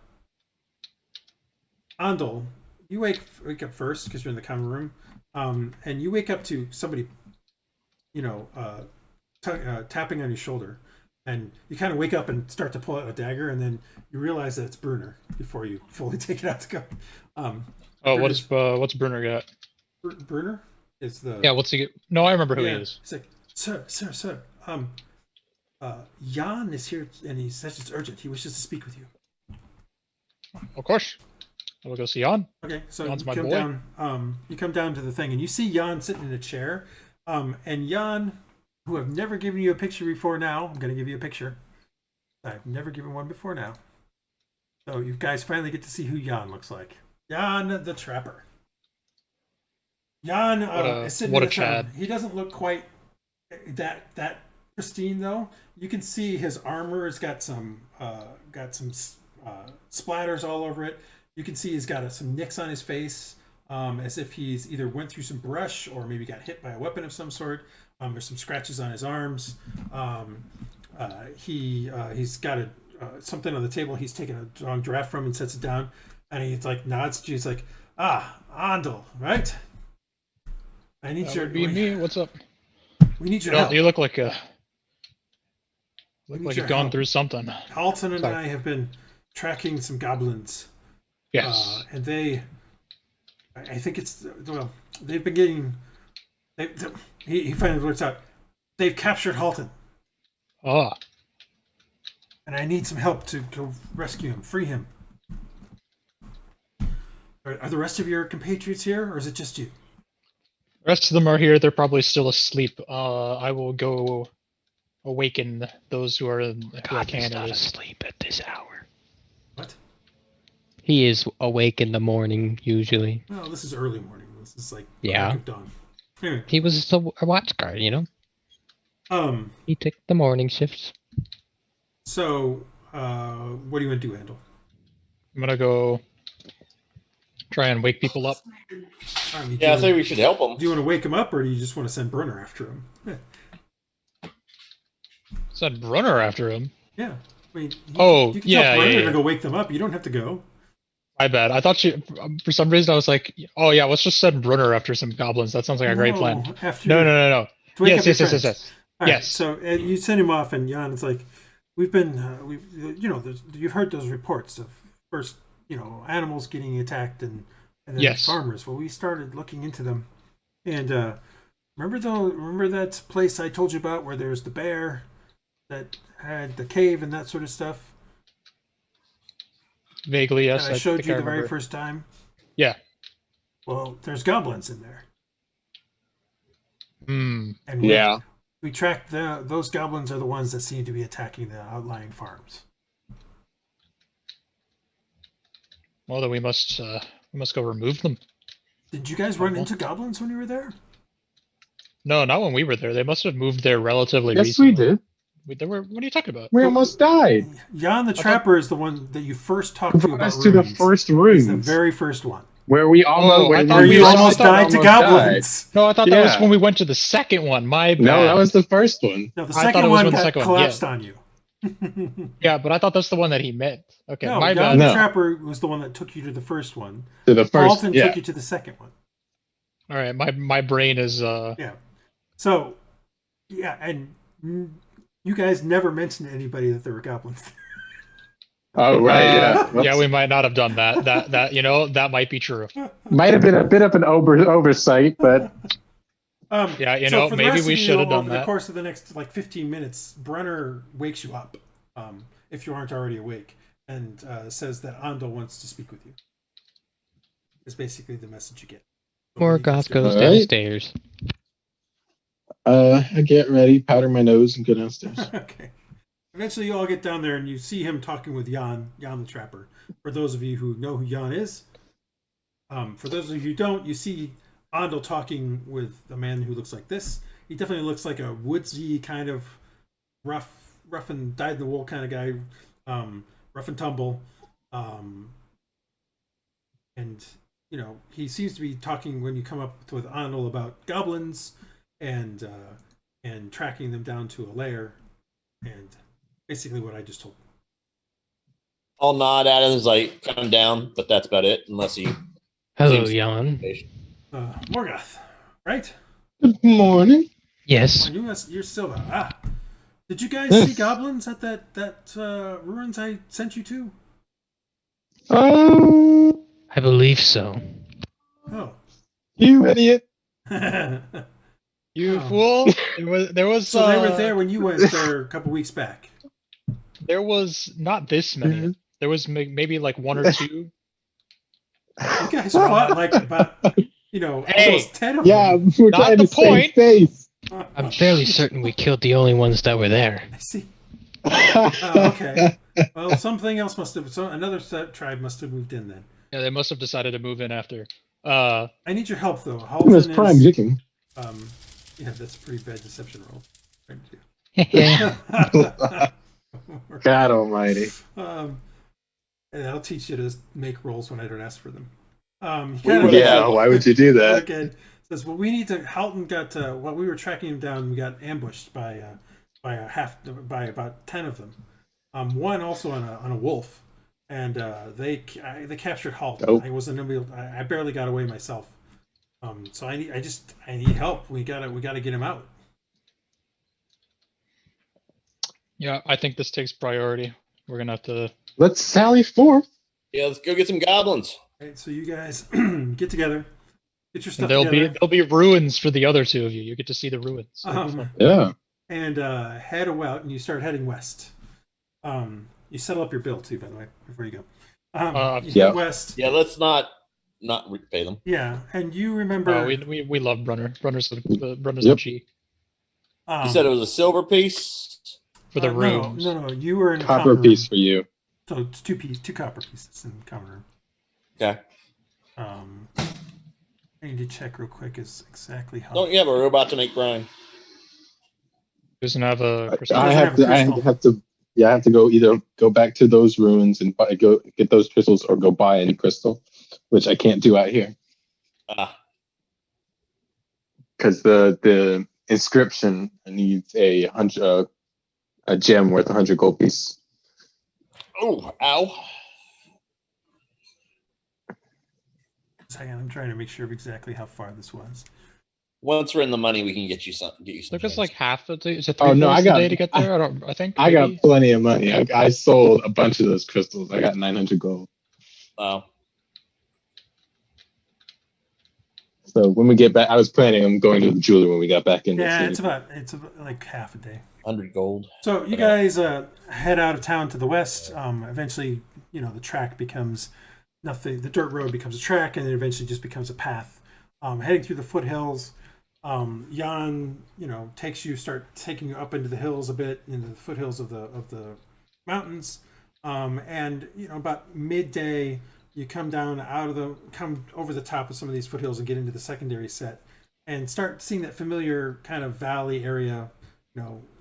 you wake up first because you're in the common room, and you wake up to somebody, tapping on your shoulder, and you kind of wake up and start to pull out a dagger, and then you realize that it's Brunner before you fully take it out to go. What's Brunner got? Brunner is the what's he get? No, I remember who he is. He's like, sir, Jan is here, and he says it's urgent. He wishes to speak with you. Of course. We'll go see Jan. Okay, so Jan's you come down. You come down to the thing, and you see Jan sitting in a chair. And Jan, who I've never given you a picture before now, I'm going to give you a picture. I've never given one before now. So you guys finally get to see who Jan looks like. Jan the Trapper. Jan is sitting in the Chad. He doesn't look quite that pristine though. You can see his armor has got some splatters all over it. You can see he's got some nicks on his face, as if he's either went through some brush or maybe got hit by a weapon of some sort. There's some scratches on his arms. He's got something on the table. He's taken a strong draft from and sets it down, and he nods to you. He's like, Andal, right? I need your. Me. What's up? We need your help. You look like you've gone through something. Alton and I have been tracking some goblins. Yes. And I think they've been getting. He finally blurts out, they've captured Halton. Ah. And I need some help to go rescue him, free him. Are the rest of your compatriots here, or is it just you? The rest of them are here. They're probably still asleep. I will go awaken those who are God is not asleep at this hour. What? He is awake in the morning usually. No, this is early morning. This is like dawn. Anyway. He was a watch guard, He took the morning shifts. So, what do you want to do, Andal? I'm gonna go try and wake people up. I think we should help them. Do you want to wake him up, or do you just want to send Brunner after him? Send Brunner after him? Yeah. I mean, you can yeah, tell Brunner to go wake them up. You don't have to go. My bad. I thought for some reason I was like, oh yeah, let's just send Brunner after some goblins. That sounds like a great plan. No. Yes. Right, yes. So you send him off, and Jan's like, we've been, you've heard those reports of first, animals getting attacked and then farmers. Well, we started looking into them, and remember that place I told you about where there's the bear that had the cave and that sort of stuff? Vaguely, yes. That I showed think you I the very remember. first time? Yeah. Well, there's goblins in there. Hmm. And we tracked those goblins are the ones that seem to be attacking the outlying farms. Well, then we must go remove them. Did you guys run into goblins when you were there? No, not when we were there. They must have moved there relatively Yes, recently. we did. What are you talking about? We almost died. Jan the Trapper is the one that you first talked to Brought about us to the runes. first He's runes. the very first one. Where we almost, where you almost died to goblins. No, I thought that was when we went to the second one. My bad. No, that was the first one. No, the second one collapsed on you. Yeah, but I thought that's the one that he meant. Okay, no, my Jan bad. the Trapper was the one that took you to the first one. To the first, Alton took you to the second one. All right, my brain is Yeah. So, yeah, and you guys never mentioned to anybody that there were goblins. Oh right, yeah. Yeah, we might not have done that. That that might be true. Might have been a bit of an oversight, but yeah, so for the maybe rest we of you, should have done over that. the course of the next 15 minutes, Brunner wakes you up, if you aren't already awake, and says that Andal wants to speak with you. Is basically the message you get. Morgoth goes downstairs. I get ready, powder my nose, and go downstairs. Okay. Eventually, you all get down there, and you see him talking with Jan the Trapper. For those of you who know who Jan is, for those of you who don't, you see Andal talking with a man who looks like this. He definitely looks like a woodsy kind of rough and dyed-in-the-wool kind of guy, rough and tumble, and he seems to be talking when you come up with Andal about goblins and tracking them down to a lair, and basically what I just told him. I'll nod at him as I come down, but that's about it, unless he... Hello, Jan. Morgoth, right? Good morning. Yes. You're Silva. Did you guys see goblins at that ruins I sent you to? I believe so. Oh. You idiot. You fool! There was. So they were there when you went there a couple weeks back. There was not this many. There was maybe like one or two. You guys fought like about almost 10 of them. Yeah, we're Not trying the to save face. I'm fairly certain we killed the only ones that were there. I see. Okay. Well, something else must have. Another tribe must have moved in then. Yeah, they must have decided to move in after. I need your help though. It was prime chicken. Yeah, that's a pretty bad deception roll. God almighty. And I'll teach you to make rolls when I don't ask for them. Why would you do that? Again, says, well, we need to. Halton got while we were tracking him down, we got ambushed by about 10 of them. One also on a wolf, and they captured Halton. Oh. I barely got away myself. So I need help. We gotta get him out. Yeah, I think this takes priority. We're gonna have to. Let's sally forth. Yeah, let's go get some goblins. Right, so you guys get together, get your stuff There'll together. be ruins for the other two of you. You get to see the ruins. Yeah. And head out, and you start heading west. You settle up your bill too, by the way, before you go. You head west. Yeah, let's not repay them. Yeah, and you remember we love Brunner's the G. You said it was a silver piece for the rooms. No, you were in copper piece for you. So it's two copper pieces in the common room. Okay. I need to check real quick is exactly how. Don't you have a robot to make brine? Doesn't have a crystal. I have to either go back to those ruins and go get those crystals, or go buy any crystal, which I can't do out here. Because the inscription needs a gem worth 100 gold piece. Oh, ow. Hang on, I'm trying to make sure of exactly how far this was. Once we're in the money, we can get you some. Took us like half a day. Is it I got a day to get there? I got plenty of money. I sold a bunch of those crystals. I got 900 gold. Wow. So when we get back, I was planning on going to the jeweler when we got back in. Yeah, it's about like half a day. 100 gold. So you guys head out of town to the west. Eventually, the track becomes nothing. The dirt road becomes a track, and then eventually just becomes a path. Heading through the foothills. Jan, start taking you up into the hills a bit, into the foothills of the mountains. And about midday, you come over the top of some of these foothills and get into the secondary set, and start seeing that familiar kind of valley area.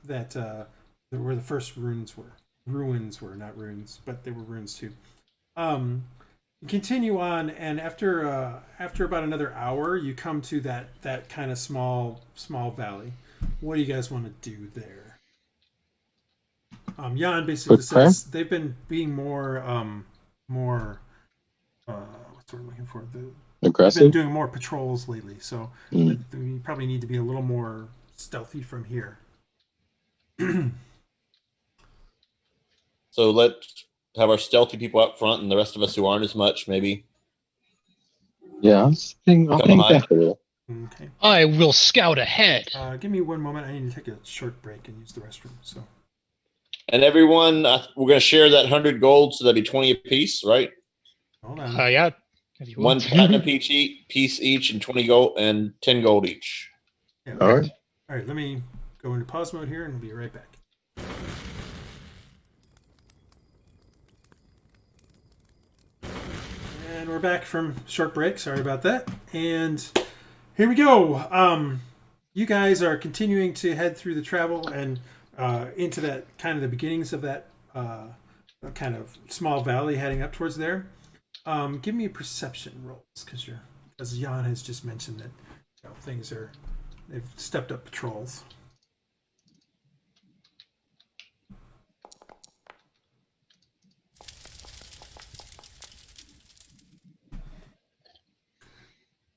That where the first ruins were not ruins, but they were ruins too. Continue on, and after about another hour, you come to that kind of small valley. What do you guys want to do there? Jan basically says they've been being more what's the word I'm looking for? Aggressive. They've been doing more patrols lately, so you probably need to be a little more stealthy from here. So let's have our stealthy people up front, and the rest of us who aren't as much, maybe. Yeah, I'll think that. Okay. I will scout ahead. Give me one moment. I need to take a short break and use the restroom. So. And everyone, we're going to share that 100 gold, so that'd be 20 apiece, right? Hold on. Yeah. One platinum piece each, and 20 gold and 10 gold each. Yeah, All right. All right. Let me go into pause mode here, and we'll be right back. And we're back from short break. Sorry about that. And here we go. You guys are continuing to head through the travel and into that kind of the beginnings of that kind of small valley heading up towards there. Give me a perception rolls because Jan has just mentioned that they've stepped up patrols.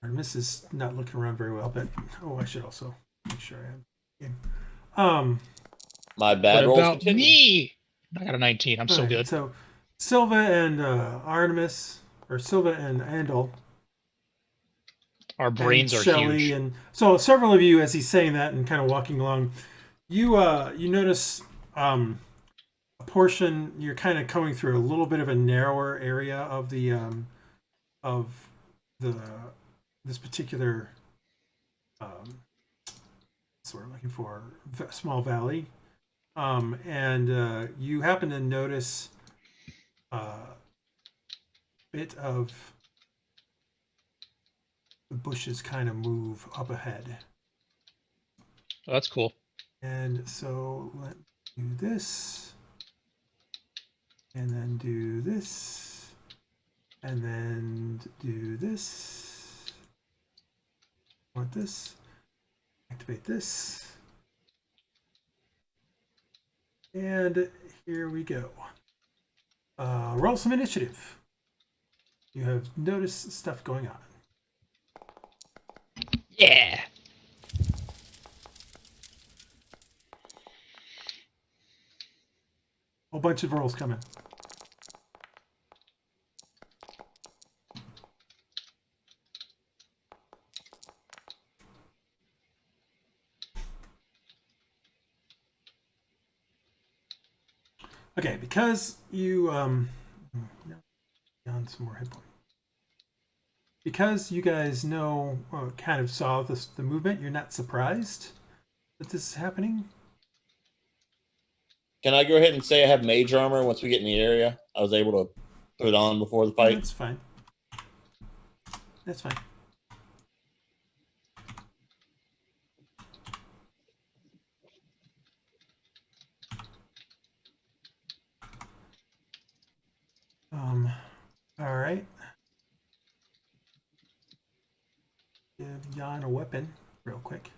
Artemis is not looking around very well, but I should also make sure I am. My bad. What about me? I got a 19. I'm so good. So Silva and Artemis, or Silva and Andal. Our brains are Shelley, huge. And so several of you, as he's saying that and kind of walking along, you notice a portion. You're kind of going through a little bit of a narrower area of this particular that's what I'm looking for, small valley, and you happen to notice a bit of the bushes kind of move up ahead. Oh, that's cool. And so let's do this, and then do this, and then do this. Want this? Activate this. And here we go. Roll some initiative. You have noticed stuff going on. Yeah. A bunch of rolls coming. Okay, because you on some more hit points. Because you guys know, kind of saw the movement, you're not surprised that this is happening. Can I go ahead and say I have mage armor once we get in the area? I was able to put it on before the fight. That's fine. That's fine. All right. Give Jan a weapon real quick.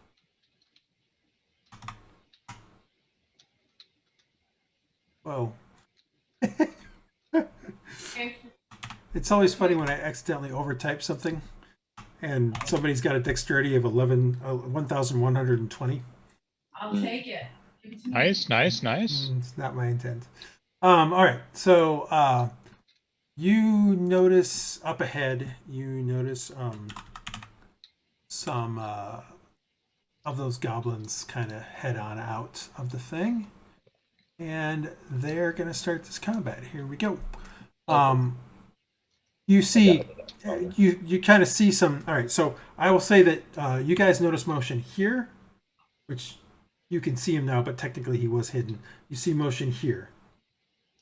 Whoa. It's always funny when I accidentally overtype something and somebody's got a dexterity of 1,120. I'll take it. Give it to me. Nice. It's not my intent. All right. So you notice up ahead, some of those goblins kind of head on out of the thing, and they're going to start this combat. Here we go. You see, you kind of see some. All right, so I will say that you guys notice motion here, which you can see him now, but technically he was hidden. You see motion here.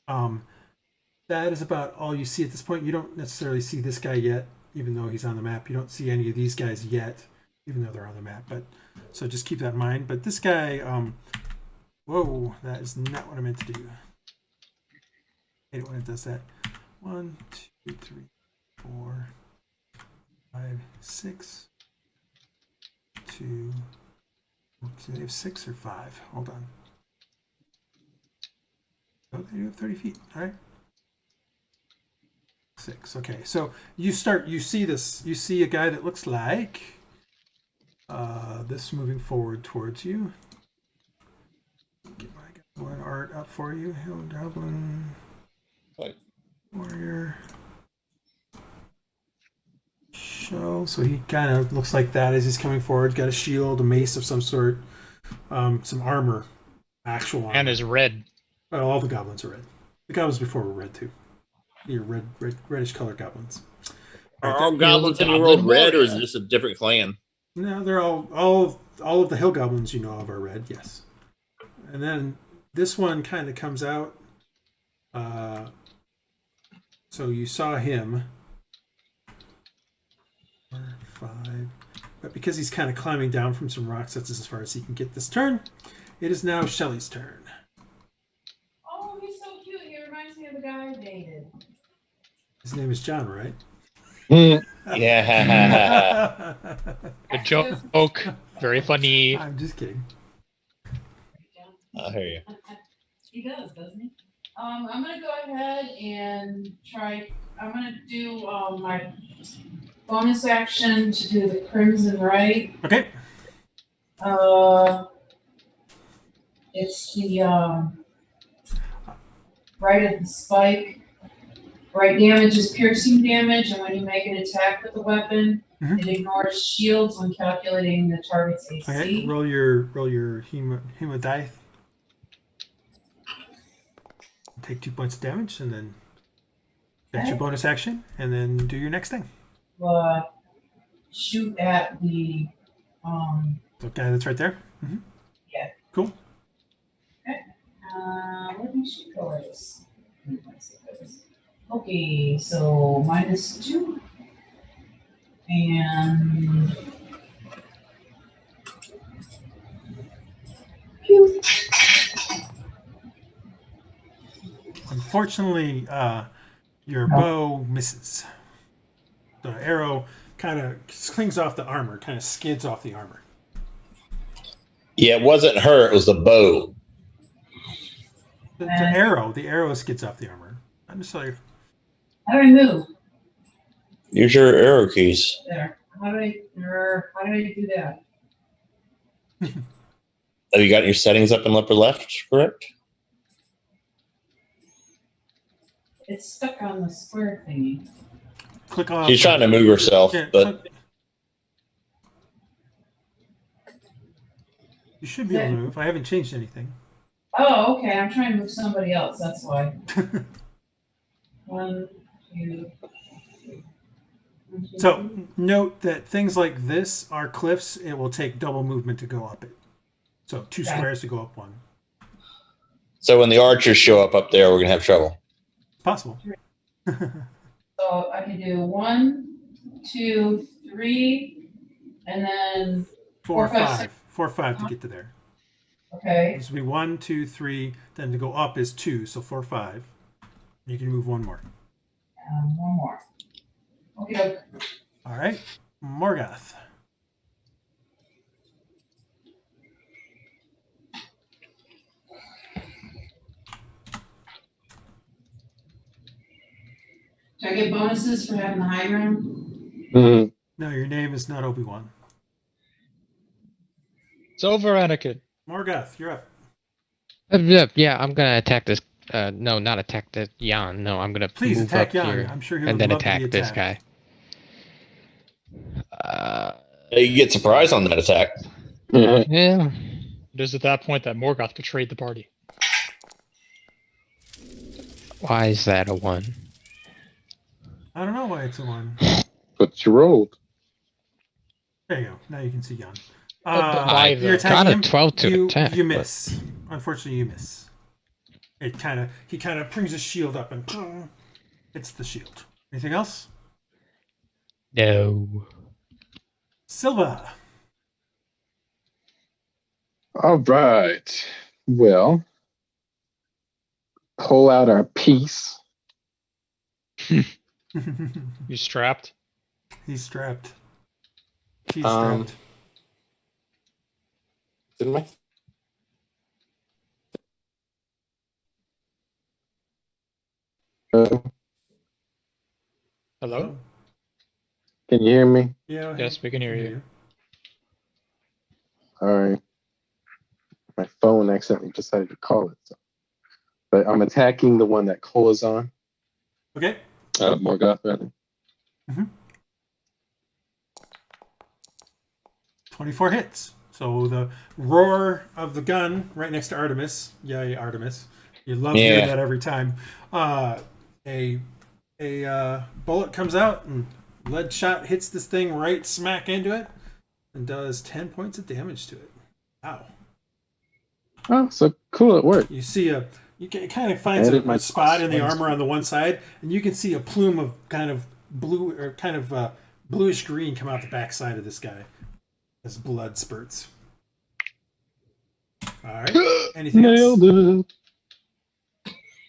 That is about all you see at this point. You don't necessarily see this guy yet, even though he's on the map. You don't see any of these guys yet, even though they're on the map. But so just keep that in mind. But this guy, whoa, that is not what I meant to do. I hate it when it does that. 1, 2, 3, 4, 5, 6, 2. Do they have 6 or 5? Hold on. Oh, they do have 30 feet. All right. 6. Okay, so you see this. You see a guy that looks like this moving forward towards you. Get my goblin art up for you. Hill Goblin. Right. Warrior. Show. So he kind of looks like that as he's coming forward. Got a shield, a mace of some sort, some armor, actual armor. And is red. Well, all the goblins are red. The goblins before were red too. Your reddish colored goblins. Are all goblins in the world red, or is it just a different clan? No, they're all of the hill goblins you know of are red. Yes, and then this one kind of comes out. So you saw him. 4, 5, but because he's kind of climbing down from some rocks, that's as far as he can get this turn. It is now Shelly's turn. Oh, he's so cute. He reminds me of the guy I dated. His name is John, right? Yeah. Good joke. Very funny. I'm just kidding. I hear you. He does, doesn't he? I'm gonna go ahead and try. I'm gonna do my bonus action to do the Crimson Right. Okay. It's the right of the spike. Right damage is piercing damage, and when you make an attack with the weapon, it ignores shields when calculating the target's AC. Okay, roll your hemodice. Take 2 points of damage, and then that's your bonus action, and then do your next thing. Shoot at the the guy that's right there. Yeah. Cool. Okay. Let me shoot colors. Okay, so -2. And pew. Unfortunately, your bow misses. The arrow kind of clings off the armor, kind of skids off the armor. Yeah, it wasn't her, it was the bow. The arrow skids off the armor. I'm just like, how do I move? Use your arrow keys. There. How do I do that? Have you got your settings up in upper left, correct? It's stuck on the square thingy. Click off. She's trying to move herself, but you should be able to move. I haven't changed anything. Oh, okay. I'm trying to move somebody else. That's why. 1, 2, 3. So note that things like this are cliffs. It will take double movement to go up it. So 2 squares to go up 1. So when the archers show up there, we're gonna have trouble. It's possible. So I can do 1, 2, 3, and then 4, 5. 6. 4, 5 to get to there. Okay. This will be 1, 2, 3. Then to go up is 2. So 4, 5. You can move 1 more. One more. Okay. All right, Morgoth. Do I get bonuses for having the high ground? No, your name is not Obi-Wan. It's over, Anakin. Morgoth, you're up. Yeah, I'm gonna attack this. No, not attack the Jan. No, I'm gonna please move attack up Jan. here I'm sure he'll and then love to attack be this attacked. guy. You get surprised on that attack. Yeah. It is at that point that Morgoth betrayed the party. Why is that a 1? I don't know why it's a 1. But you rolled. There you go. Now you can see Jan. But why You're though? attacking Got a him. 12 to attack. You miss. Unfortunately, you miss. He kind of brings his shield up and hits the shield. Anything else? No. Silva. All right. Well, pull out our piece. You strapped? He's strapped. She's strapped. Didn't I? Hello? Can you hear me? Yeah. Yes, we can hear you. All right. My phone accidentally decided to call it. So. But I'm attacking the one that Cole is on. Okay. Morgoth, rather. 24 hits. So the roar of the gun right next to Artemis. Yay, Artemis. You love hearing that every time. A bullet comes out and lead shot hits this thing right smack into it and does 10 points of damage to it. Wow. Oh, so cool, it worked. You see you can kind of finds a spot in the armor on the one side, and you can see a plume of kind of blue or kind of bluish green come out the back side of this guy as blood spurts. All right. Anything else? Nailed it.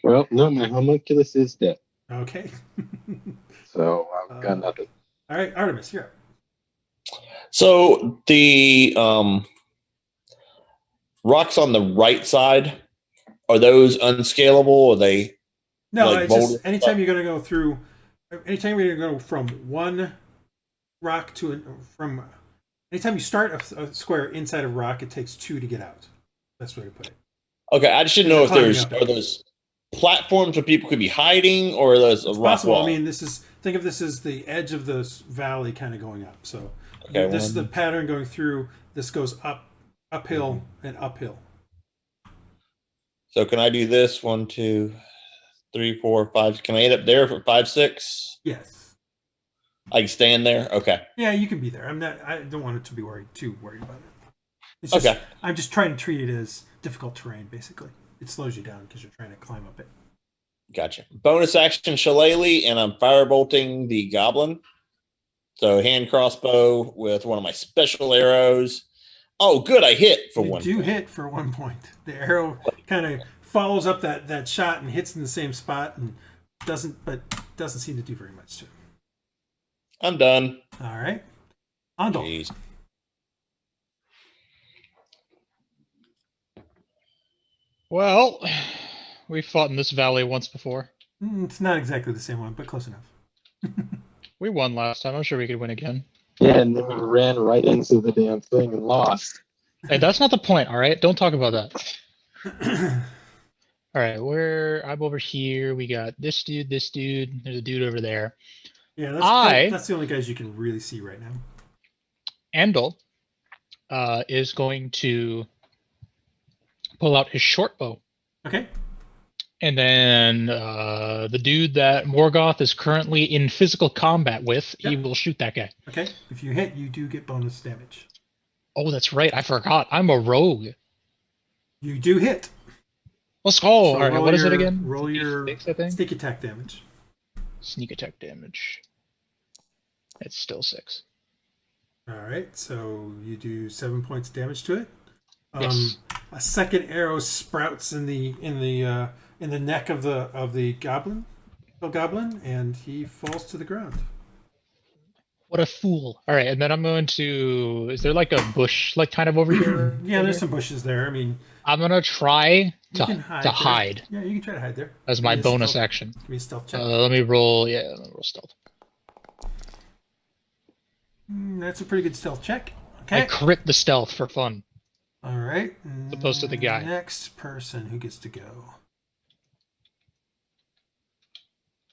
Well, no, my homunculus is dead. Okay. So I've got nothing. All right, Artemis, you're up. So the rocks on the right side, are those unscalable? Are they? No, like it's just anytime you're going to go through, anytime you're going to go from one rock to anytime you start a square inside of rock, it takes 2 to get out. Best way to put it. Okay, I just didn't know if are those platforms where people could be hiding, or are those a rock possible. wall? I mean, think of this as the edge of the valley kind of going up. So okay, is the pattern going through. This goes uphill and uphill. So can I do this? 1, 2, 3, 4, 5. Can I end up there for 5, 6? Yes. I can stand there. Okay. Yeah, you can be there. I don't want it to be too worried about it. It's just, okay. I'm just trying to treat it as difficult terrain. Basically, it slows you down because you're trying to climb up it. Gotcha. Bonus action shillelagh, and I'm firebolting the goblin. So hand crossbow with one of my special arrows. Oh, good! I hit for 1 point. You do hit for 1 point. The arrow kind of follows up that shot and hits in the same spot and doesn't seem to do very much to it. I'm done. All right, Andal. Jeez. Well, we fought in this valley once before. It's not exactly the same one, but close enough. We won last time. I'm sure we could win again. Yeah, and then we ran right into the damn thing and lost. Hey, that's not the point, all right? Don't talk about that. All right, I'm over here. We got this dude, there's a dude over there. Yeah, that's the only guys you can really see right now. Andal is going to pull out his short bow. Okay. And then the dude that Morgoth is currently in physical combat with, he will shoot that guy. Okay. If you hit, you do get bonus damage. Oh, that's right. I forgot. I'm a rogue. You do hit. Let's go. All right. What is it again? Roll your sneak attack damage. Sneak attack damage. It's still 6. All right. So you do 7 points of damage to it. Yes. A second arrow sprouts in the neck of the goblin, and he falls to the ground. What a fool! All right, and then I'm going to. Is there like a bush, like kind of over here? Yeah, there's some bushes there. I mean, I'm gonna try to hide. Yeah, you can try to hide there. As my bonus action. Give me a stealth check. Let me roll. Yeah, let me roll stealth. That's a pretty good stealth check. Okay. I crit the stealth for fun. All right. As opposed to the guy. Next person who gets to go.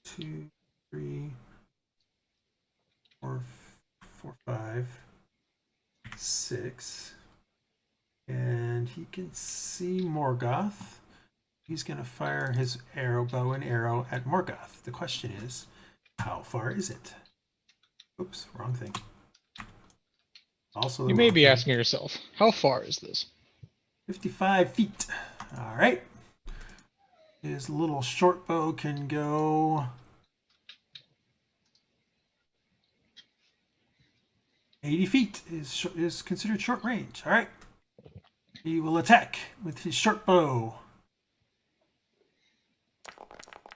2, 3, 4, 5, 6. And he can see Morgoth. He's going to fire his bow and arrow at Morgoth. The question is, how far is it? Oops, wrong thing. Also, you may be asking yourself, how far is this? 55 feet. All right. His little short bow can go 80 feet. Is considered short range. All right. He will attack with his short bow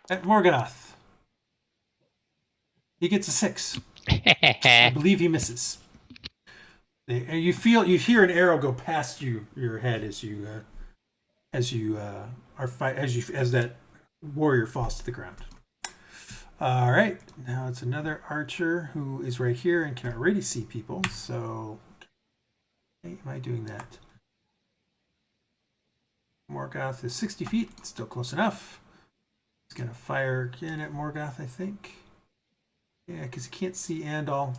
at Morgoth. He gets a 6. I believe he misses. And you hear an arrow go past your head as that warrior falls to the ground. All right, now it's another archer who is right here and can already see people. So, hey, am I doing that? Morgoth is 60 feet, still close enough. He's gonna fire again at Morgoth, I think. Yeah, because he can't see Andal.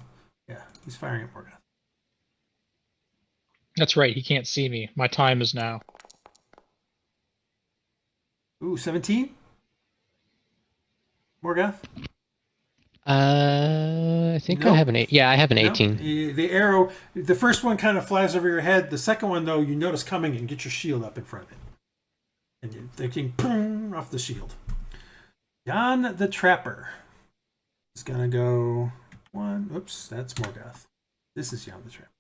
Yeah, he's firing at Morgoth. That's right, he can't see me. My time is now. Ooh, 17? Morgoth? I think Nope. I have an 8. Yeah, I have an 18. The arrow, the first one kind of flies over your head. The second one, though, you notice coming and get your shield up in front of it. And you're thinking, boom, off the shield. Jan the Trapper is going to go 1. Oops, that's Morgoth. This is Jan the Trapper.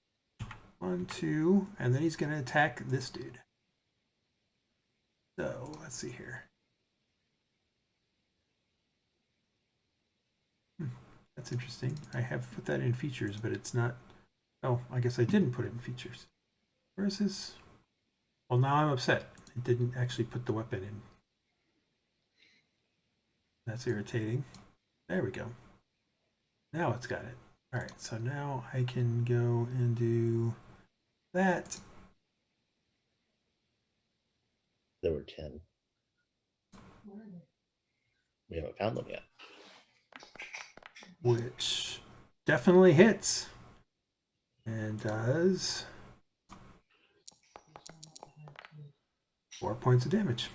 1, 2, and then he's going to attack this dude. So, let's see here. That's interesting. I have put that in features, but it's not. Oh, I guess I didn't put it in features. Where is this? Well, now I'm upset. It didn't actually put the weapon in. That's irritating. There we go. Now it's got it. All right, so now I can go and do that. There were 10. We haven't found them yet. Which definitely hits and does 4 points of damage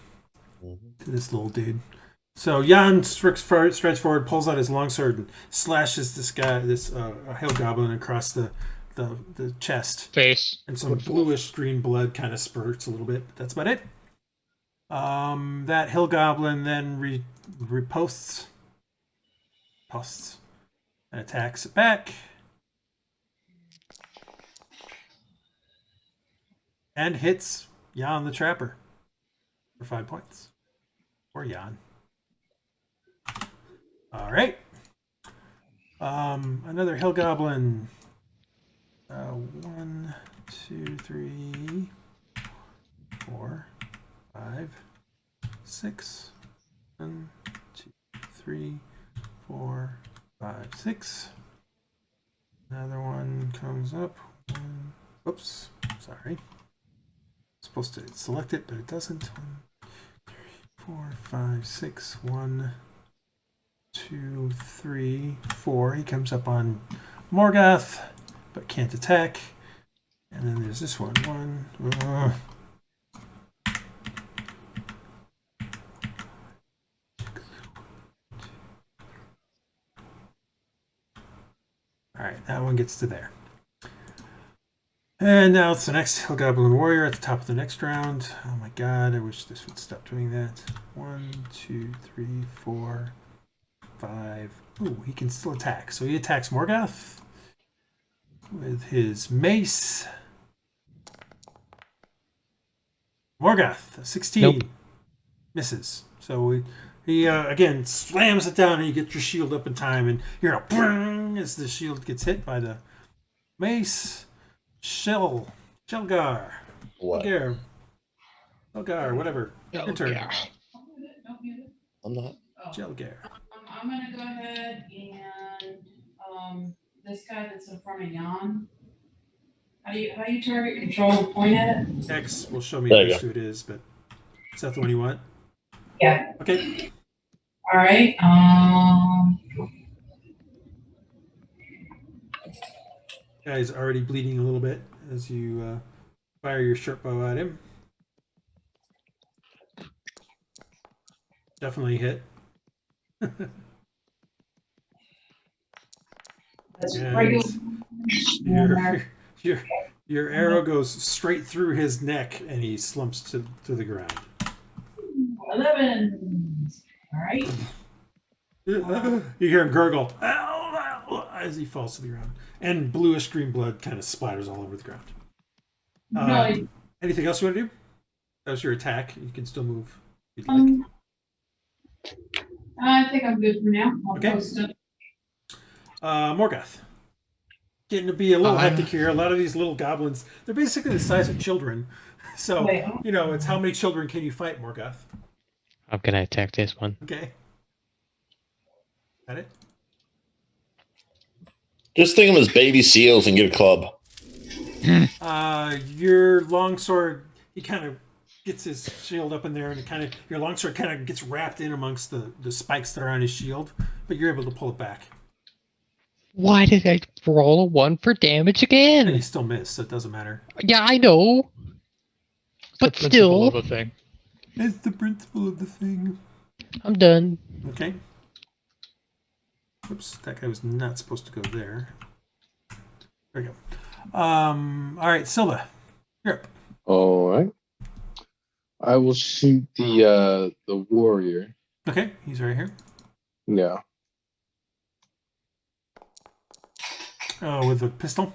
to this little dude. So Jan stretches forward, pulls out his longsword, and slashes this hill goblin across the chest, face, and some bluish green blood kind of spurts a little bit. But that's about it. That hill goblin then riposts and attacks it back, and hits Jan the Trapper for 5 points. Or Jan. All right. Another hill goblin. 1, 2, 3, 4, 5, 6. 1, 2, 3, 4, 5, 6. Another one comes up. Oops, sorry. It's supposed to select it, but it doesn't. 1, 3, 4, 5, 6. 1, 2, 3, 4. He comes up on Morgoth, but can't attack. And then there's this one. 1. All right, that one gets to there. And now it's the next Hill Goblin Warrior at the top of the next round. Oh my god, I wish this would stop doing that. 1, 2, 3, 4, 5. Ooh, he can still attack. So he attacks Morgoth with his mace. Morgoth, 16. Nope. Misses. So he again slams it down, and you get your shield up in time, and you're a bang as the shield gets hit by the mace. Sealgair. What? Sealgair, whatever. Your turn. I'm not. Sealgair. I'm gonna go ahead and this guy that's in front of Jan. How do you target control and point at it? X will show me There you who it is, but is that the one you want? Yeah. Okay. All right. Guy's already bleeding a little bit as you Fire your short bow at him. Definitely hit. And your arrow goes straight through his neck, and he slumps to the ground. 11. All right. You hear him gurgle as he falls to the ground, and bluish green blood kind of splatters all over the ground. Anything else you want to do? That was your attack. You can still move if you'd like. I think I'm good for now. Okay. Morgoth. Getting to be a little hectic here. A lot of these little goblins, they're basically the size of children. So, it's how many children can you fight, Morgoth? I'm going to attack this one. Okay. Got it? Just think of them as baby seals and get a club. Your longsword, he kind of gets his shield up in there, and your longsword kind of gets wrapped in amongst the spikes that are on his shield, but you're able to pull it back. Why did I roll a 1 for damage again? And you still miss, so it doesn't matter. Yeah, I know. But still. Of a thing. It's the principle of the thing. I'm done. Okay. Oops, that guy was not supposed to go there. There we go. All right, Silva, you're up. All right. I will shoot the warrior. Okay, he's right here. Yeah. Oh, with a pistol?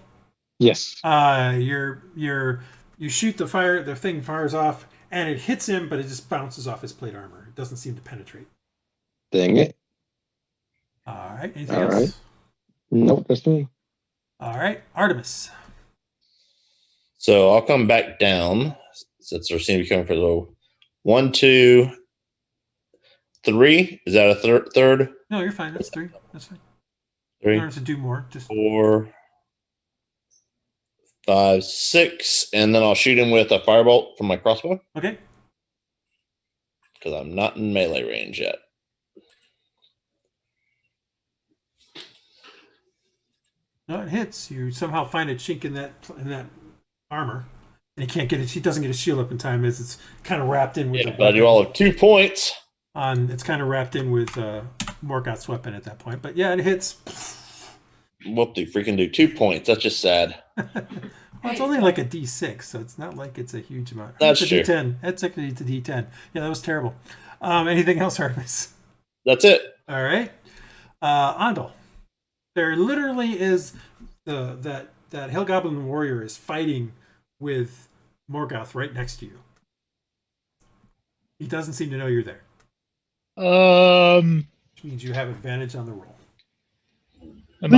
Yes. You shoot the thing fires off, and it hits him, but it just bounces off his plate armor. It doesn't seem to penetrate. Dang it. All right, anything else? Right. Nope, that's me. All right, Artemis. So I'll come back down since there seems to be coming for the 1, 2, 3. Is that a third? No, you're fine. That's 3. That's fine. 3. You don't have to do more. Just 4, 5, 6, and then I'll shoot him with a firebolt from my crossbow. Okay. Because I'm not in melee range yet. No, it hits. You somehow find a chink in that armor, and he can't get it. He doesn't get his shield up in time, as it's kind of wrapped in with. Yeah, but I do all of 2 points. It's kind of wrapped in with Morgoth's weapon at that point, but yeah, it hits. Whoop-de freaking do 2 points. That's just sad. Well, it's only like a D6, so it's not like it's a huge amount. That's it's a true. D10. That's actually a D10. Yeah, that was terrible. Anything else, Artemis? That's it. All right. Andal. There literally is that Hill Goblin warrior is fighting with Morgoth right next to you. He doesn't seem to know you're there. Which means you have advantage on the roll. Am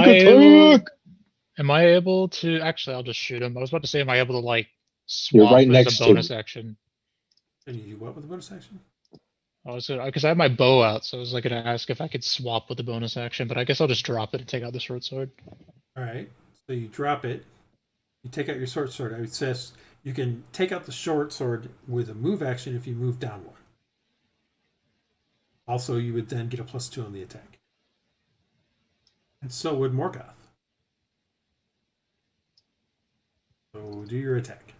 I able to? Actually, I'll just shoot him. I was about to say, am I able to swap You're right with next a to bonus action? Can you do what with the bonus action? Because I have my bow out, so I was going to ask if I could swap with the bonus action, but I guess I'll just drop it and take out the short sword. All right. So you drop it. You take out your short sword. I would say you can take out the short sword with a move action if you move down 1. Also, you would then get a +2 on the attack. And so would Morgoth. So do your attack.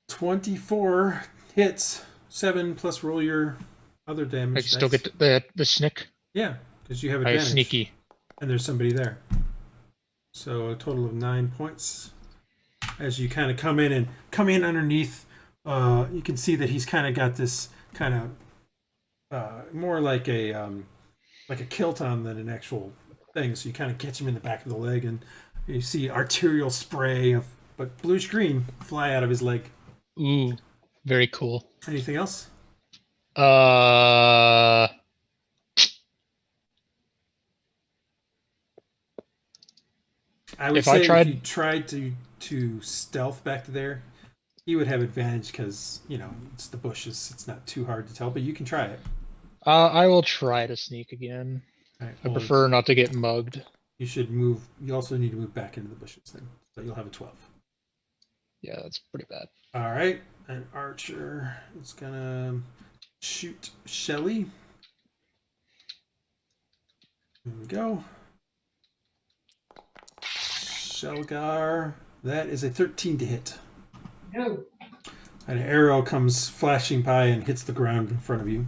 24 hits, 7 plus roll your other damage. I still get the snick. Yeah, because you have advantage. Sneaky. And there's somebody there. So a total of 9 points. As you kind of come in underneath, you can see that he's kind of got this kind of more like a kilt on than an actual thing. So you kind of catch him in the back of the leg, and you see arterial spray but bluish green fly out of his leg. Ooh, very cool. Anything else? I would say if you tried to stealth back to there, he would have advantage because it's the bushes. It's not too hard to tell, but you can try it. I will try to sneak again. Right, I prefer not to get mugged. You should move. You also need to move back into the bushes then, but you'll have a 12. Yeah, that's pretty bad. All right, an archer is gonna shoot Shelly. There we go. Sealgair. That is a 13 to hit. No. An arrow comes flashing by and hits the ground in front of you.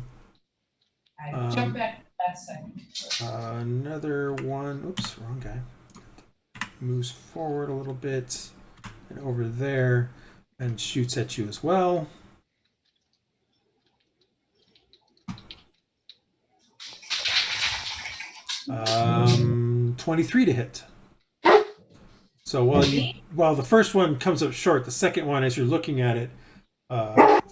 I jumped back last second. Another one. Oops, wrong guy. Moves forward a little bit and over there and shoots at you as well. Um, 23 to hit. So while the first one comes up short, the second one, as you're looking at it,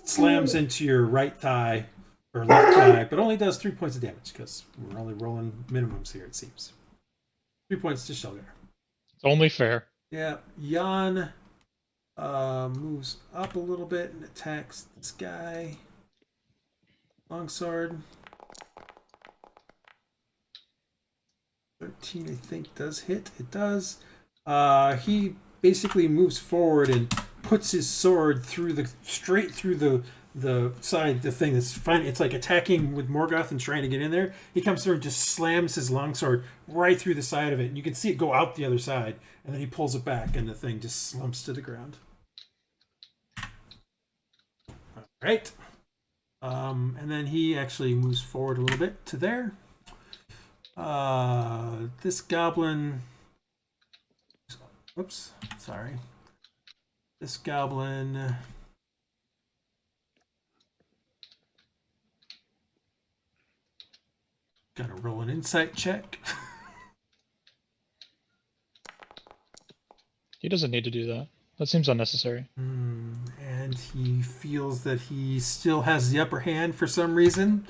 slams into your right thigh or left thigh, but only does 3 points of damage because we're only rolling minimums here, it seems. 3 points to Sealgair. It's only fair. Yeah, Jan moves up a little bit and attacks this guy. Longsword. 13, I think, does hit. It does. He basically moves forward and puts his sword straight through the side, the thing that's fine. It's like attacking with Morgoth and trying to get in there. He comes through and just slams his longsword right through the side of it. And you can see it go out the other side. And then he pulls it back and the thing just slumps to the ground. All right. And then he actually moves forward a little bit to there. This goblin. Oops, sorry. This goblin. Gotta roll an insight check. He doesn't need to do that. That seems unnecessary. And he feels that he still has the upper hand for some reason.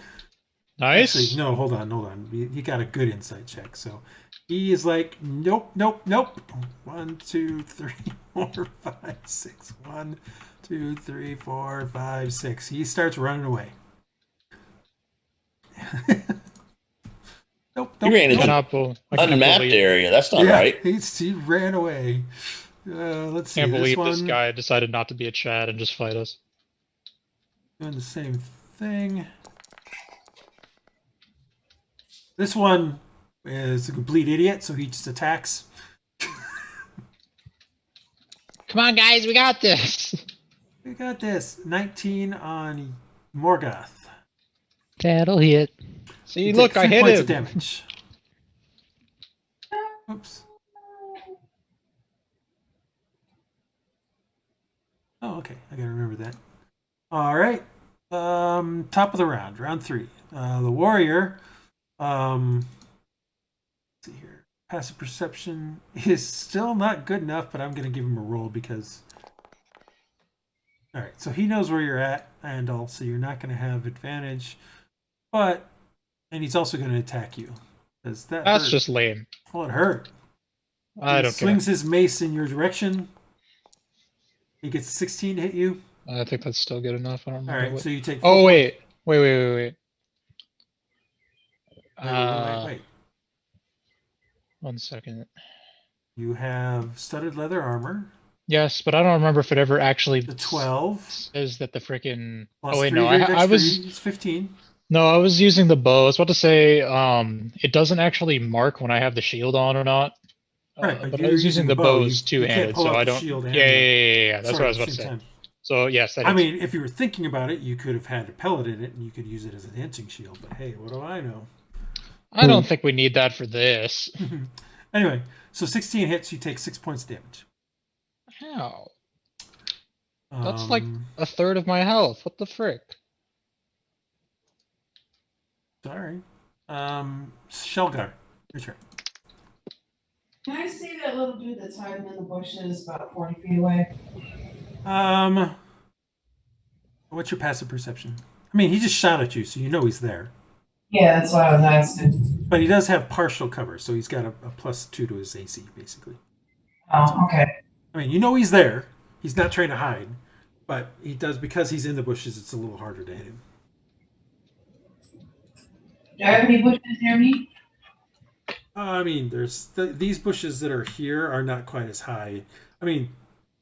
Nice. Actually, no, hold on. He got a good insight check. So he is like, nope. 1, 2, 3, 4, 5, 6. 1, 2, 3, 4, 5, 6. He starts running away. Nope. He ran into unmapped area. That's not right. He ran away. Let's see. Can't believe this guy decided not to be a Chad and just fight us. Doing the same thing. This one is a complete idiot, so he just attacks. Come on, guys, we got this. We got this. 19 on Morgoth. That'll hit. See, look, I hit points him. Of damage. Oops. Oh, okay. I gotta remember that. All right. Top of the round, round 3. The warrior. Let's see here. Passive perception is still not good enough, but I'm gonna give him a roll because. All right. So he knows where you're at, Andal. So you're not gonna have advantage, and he's also gonna attack you. That's hurt. Just lame. Well, it hurt. I don't care. Swings his mace in your direction. He gets 16 to hit you. I think that's still good enough. I don't know. All right, so you take. Oh wait. Wait. 1 second. You have studded leather armor. Yes, but I don't remember if it ever actually. The 12 says that the freaking. Plus oh wait, 3 no, I was. It's 15. No, I was using the bow. I was about to say, it doesn't actually mark when I have the shield on or not. Right, but I was using the bow as two-handed, so I don't. Yeah. That's what I was about to say. Time. So yes, I mean, if you were thinking about it, you could have had a pellet in it, and you could use it as a dancing shield. But hey, what do I know? I don't think we need that for this. Anyway, so 16 hits, you take 6 points of damage. How? That's like a third of my health. What the frick? Sorry. Sealgair, your turn. Can I see that little dude that's hiding in the bushes about 40 feet away? What's your passive perception? I mean, he just shot at you, so you know he's there. Yeah, that's what I was asking. But he does have partial cover, so he's got a +2 to his AC, basically. Oh, okay. I mean, you know he's there. He's not trying to hide, but he does, because he's in the bushes, it's a little harder to hit him. Do I have any bushes near me? I mean, there's these bushes that are here are not quite as high. I mean,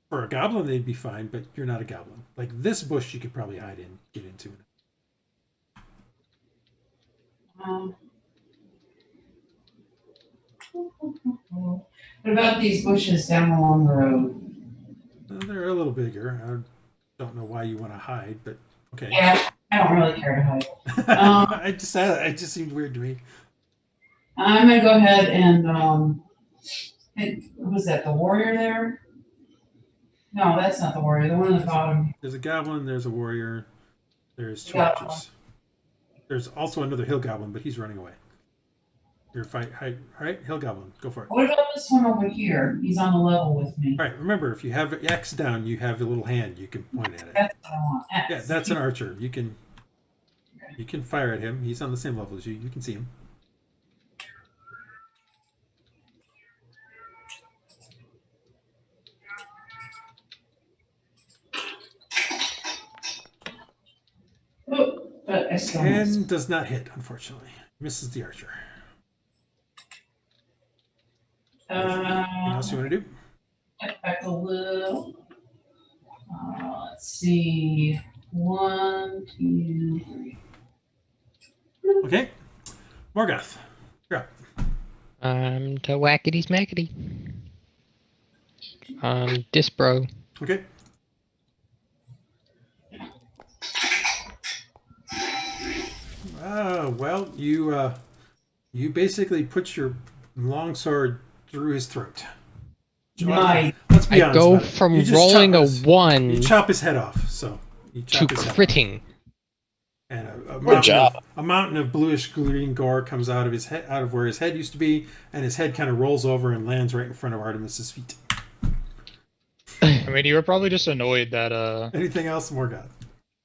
for a goblin, they'd be fine, but you're not a goblin. Like this bush, you could probably hide in, get into it. What about these bushes down along the road? They're a little bigger. I don't know why you want to hide, but okay. Yeah, I don't really care to hide. It just seemed weird to me. I'm gonna go ahead and what was that? The warrior there? No, that's not the warrior. The one on the bottom. There's a goblin. There's a warrior. There's two archers. There's also another hill goblin, but he's running away. Your fight, all right, hill goblin, go for it. What about this one over here? He's on the level with me. All right, remember, if you have X down, you have a little hand. You can point at it. That's what I want. X. Yeah, that's an archer. You can fire at him. He's on the same level as you. You can see him. Oh, but I still miss. 10 does not hit, unfortunately. Misses the archer. Anything else you want to do? Get back a little. Let's see. 1, 2, 3. Okay. Morgoth, you're up. To whackity smackety. Disbro. Okay. Well, you basically put your longsword through his throat. Nice. Let's be I honest go about it. from You just rolling chop a his- 1 You chop his head off. So you to chop his head off. critting. And job. a mountain of bluish green gore comes out of his head, out of where his head used to be, and his head kind of rolls over and lands right in front of Artemis's feet. I mean, you were probably just annoyed that Anything else, Morgoth?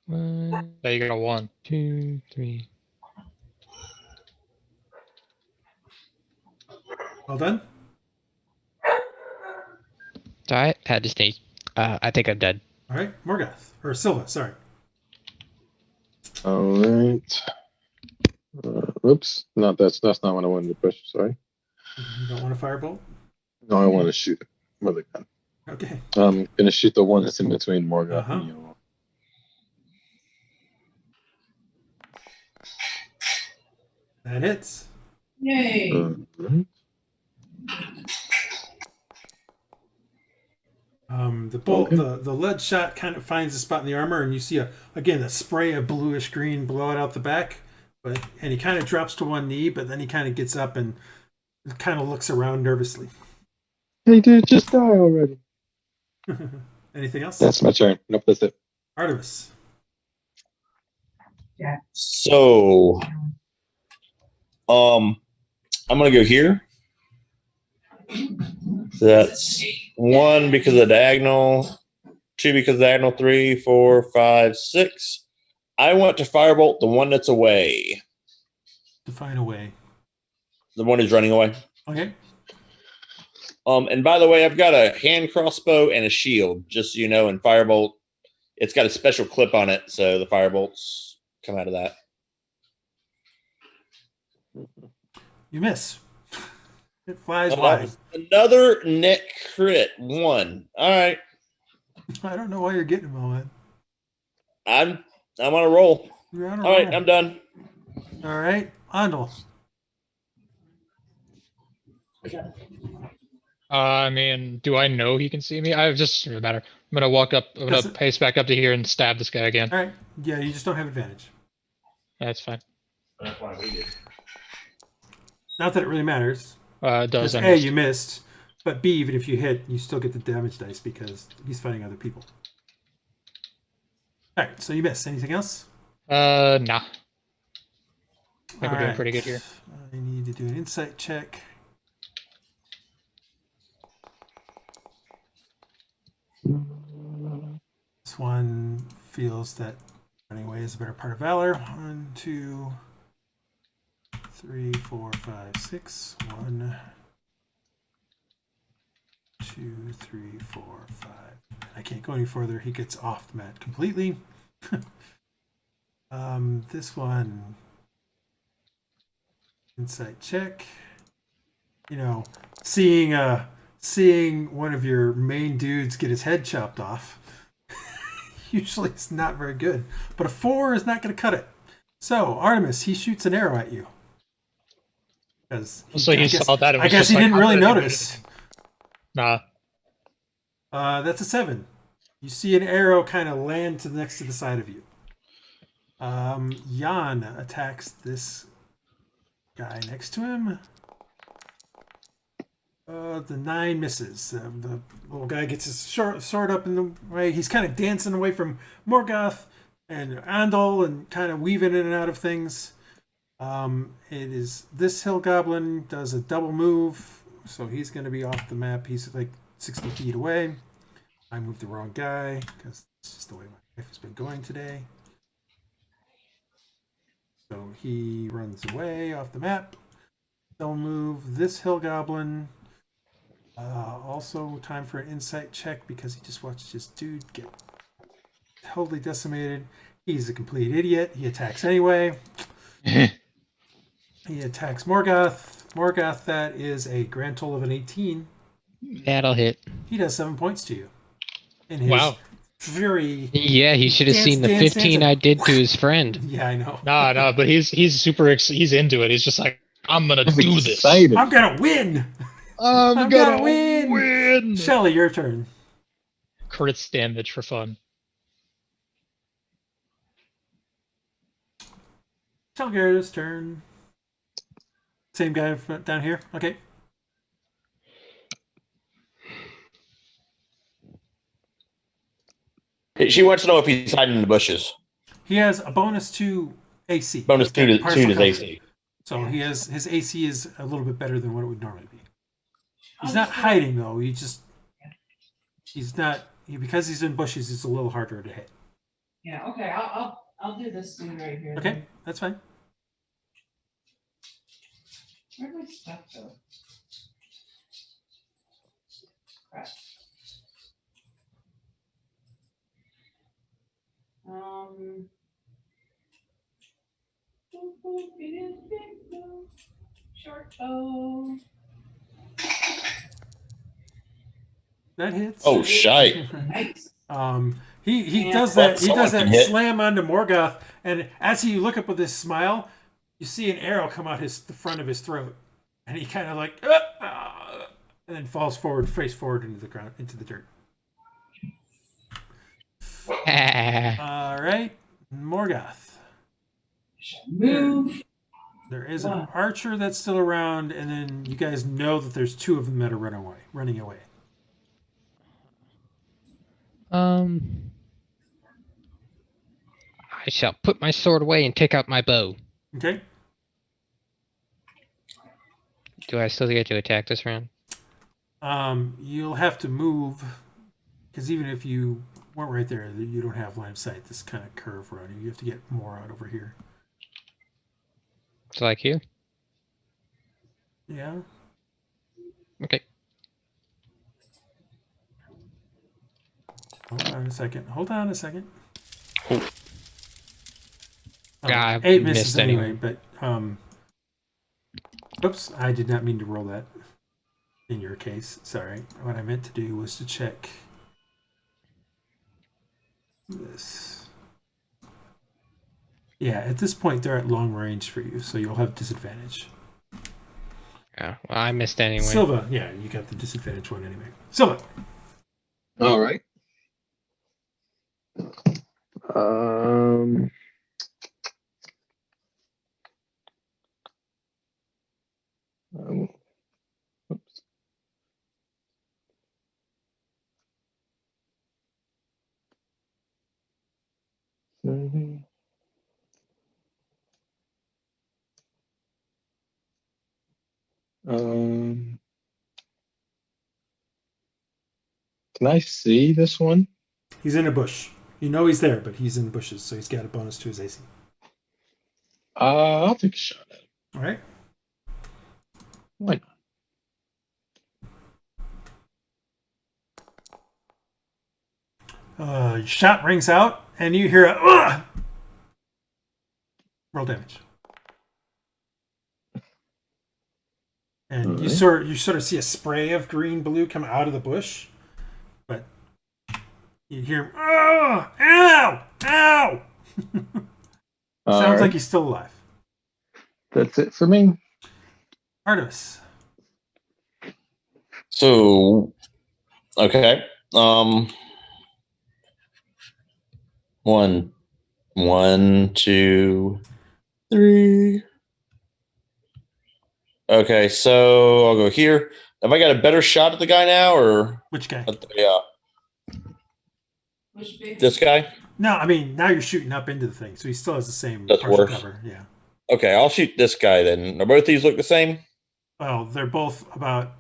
1, that you got a 1. 2, 3. Well done. Sorry, had to sneeze. I think I'm dead. All right, Morgoth or Silva. Sorry. All right. Oops. No, that's not what I wanted to push. Sorry. You don't want a firebolt? No, I want to shoot it with a gun. Okay. I'm gonna shoot the one that's in between Morgoth and you. That hits. Yay. Mhm. The bolt, Okay. the lead shot kind of finds a spot in the armor, and you see a spray of bluish green blow it out the back. And he kind of drops to one knee, but then he kind of gets up and kind of looks around nervously. Hey, dude, just die already. Anything else? That's my turn. Nope, that's it. Artemis. Yeah. So, I'm gonna go here. So that's 1 because of diagonal, 2 because of diagonal, 3, 4, 5, 6. I want to firebolt the one that's away. Define away. The one who's running away. Okay. And by the way, I've got a hand crossbow and a shield, just so you know, and firebolt. It's got a special clip on it, so the firebolts come out of that. You miss. It flies Oh, wide. another net crit 1. All right, I don't know why you're getting them all, man. I'm on a roll. You're on a All right, roll. I'm done. All right, Andal. I mean, do I know he can see me? I just doesn't matter. I'm gonna walk up. I'm gonna pace back up to here and stab this guy again. All right. Yeah, you just don't have advantage. That's fine. That's why we did. Not that it really matters. It does. Because A, you missed, but B, even if you hit, you still get the damage dice because he's fighting other people. All right, so you miss. Anything else? Nah. I think All we're doing right. pretty good here. I need to do an insight check. This one feels that running away is a better part of valor. 1, 2, 3, 4, 5, 6. 1, 2, 3, 4, 5. I can't go any further. He gets off the mat completely. This one, insight check. You know, seeing one of your main dudes get his head chopped off usually it's not very good. But a 4 is not going to cut it. So Artemis, he shoots an arrow at you. So he saw that. I guess he didn't really notice. Nah. That's a 7. You see an arrow kind of land next to the side of you. Jan attacks this guy next to him. The 9 misses. The little guy gets his sword up in the way. He's kind of dancing away from Morgoth and Andal and kind of weaving in and out of things. It is this hill goblin does a double move, so he's going to be off the map. He's like 60 feet away. I moved the wrong guy because it's just the way my life has been going today. So he runs away off the map. Double move this hill goblin. Also time for an insight check because he just watched his dude get totally decimated. He's a complete idiot. He attacks anyway. He attacks Morgoth. Morgoth, that is a grand total of an 18. That'll hit. He does 7 points to you. In his Wow. Fury. Yeah, he should have seen the 15 I did to his friend. Yeah, I know. No, but he's he's into it. He's just like, I'm gonna do this. Excited. I'm gonna win. I'm gonna win. Shelly, your turn. Crits damage for fun. Sealgair's turn. Same guy down here. Okay. She wants to know if he's hiding in the bushes. He has a bonus to AC. Bonus 2 to Partial his cover. AC. So he has his AC is a little bit better than what it would normally be. He's not hiding though. He's not because he's in bushes. It's a little harder to hit. Yeah. Okay. I'll do this thing right here. Okay, that's fine. Where'd my stuff go? Crap. Short bow. That hits. Oh, shite. Nice. He Yeah. does that. He Someone does that can hit. slam onto Morgoth, and as you look up with this smile, you see an arrow come out the front of his throat, and he kind of like, and then falls forward, face forward into the ground, into the dirt. All right, Morgoth. Move. There is an archer that's still around, and then you guys know that there's 2 of them that are running away. I shall put my sword away and take out my bow. Okay. Do I still get to attack this round? You'll have to move, because even if you weren't right there, you don't have line of sight. This kind of curve around you. You have to get more out over here. So like here? Yeah. Okay. Hold on a second. Oh. I 8 misses missed anyway, anyway. but oops, I did not mean to roll that in your case. Sorry. What I meant to do was to check this. Yeah, at this point they're at long range for you, so you'll have disadvantage. Yeah, well, I missed anyway. Silva, yeah, you got the disadvantage one anyway. Silva. All right. Oops. Can I see this one? He's in a bush. You know he's there, but he's in bushes, so he's got a bonus to his AC. I'll take a shot at it. All right. Why not? Your shot rings out, and you hear a roll damage. And you sort of see a spray of green blue come out of the bush, but you hear ow, ow. Sounds like he's still alive. That's it for me. Artemis. So Okay. One, 2, 3. Okay, so I'll go here. Have I got a better shot at the guy now, or which guy? This guy? No, I mean now you're shooting up into the thing, so he still has the same That's partial worse. cover. Yeah. Okay, I'll shoot this guy then. Are both these look the same? Well, they're both about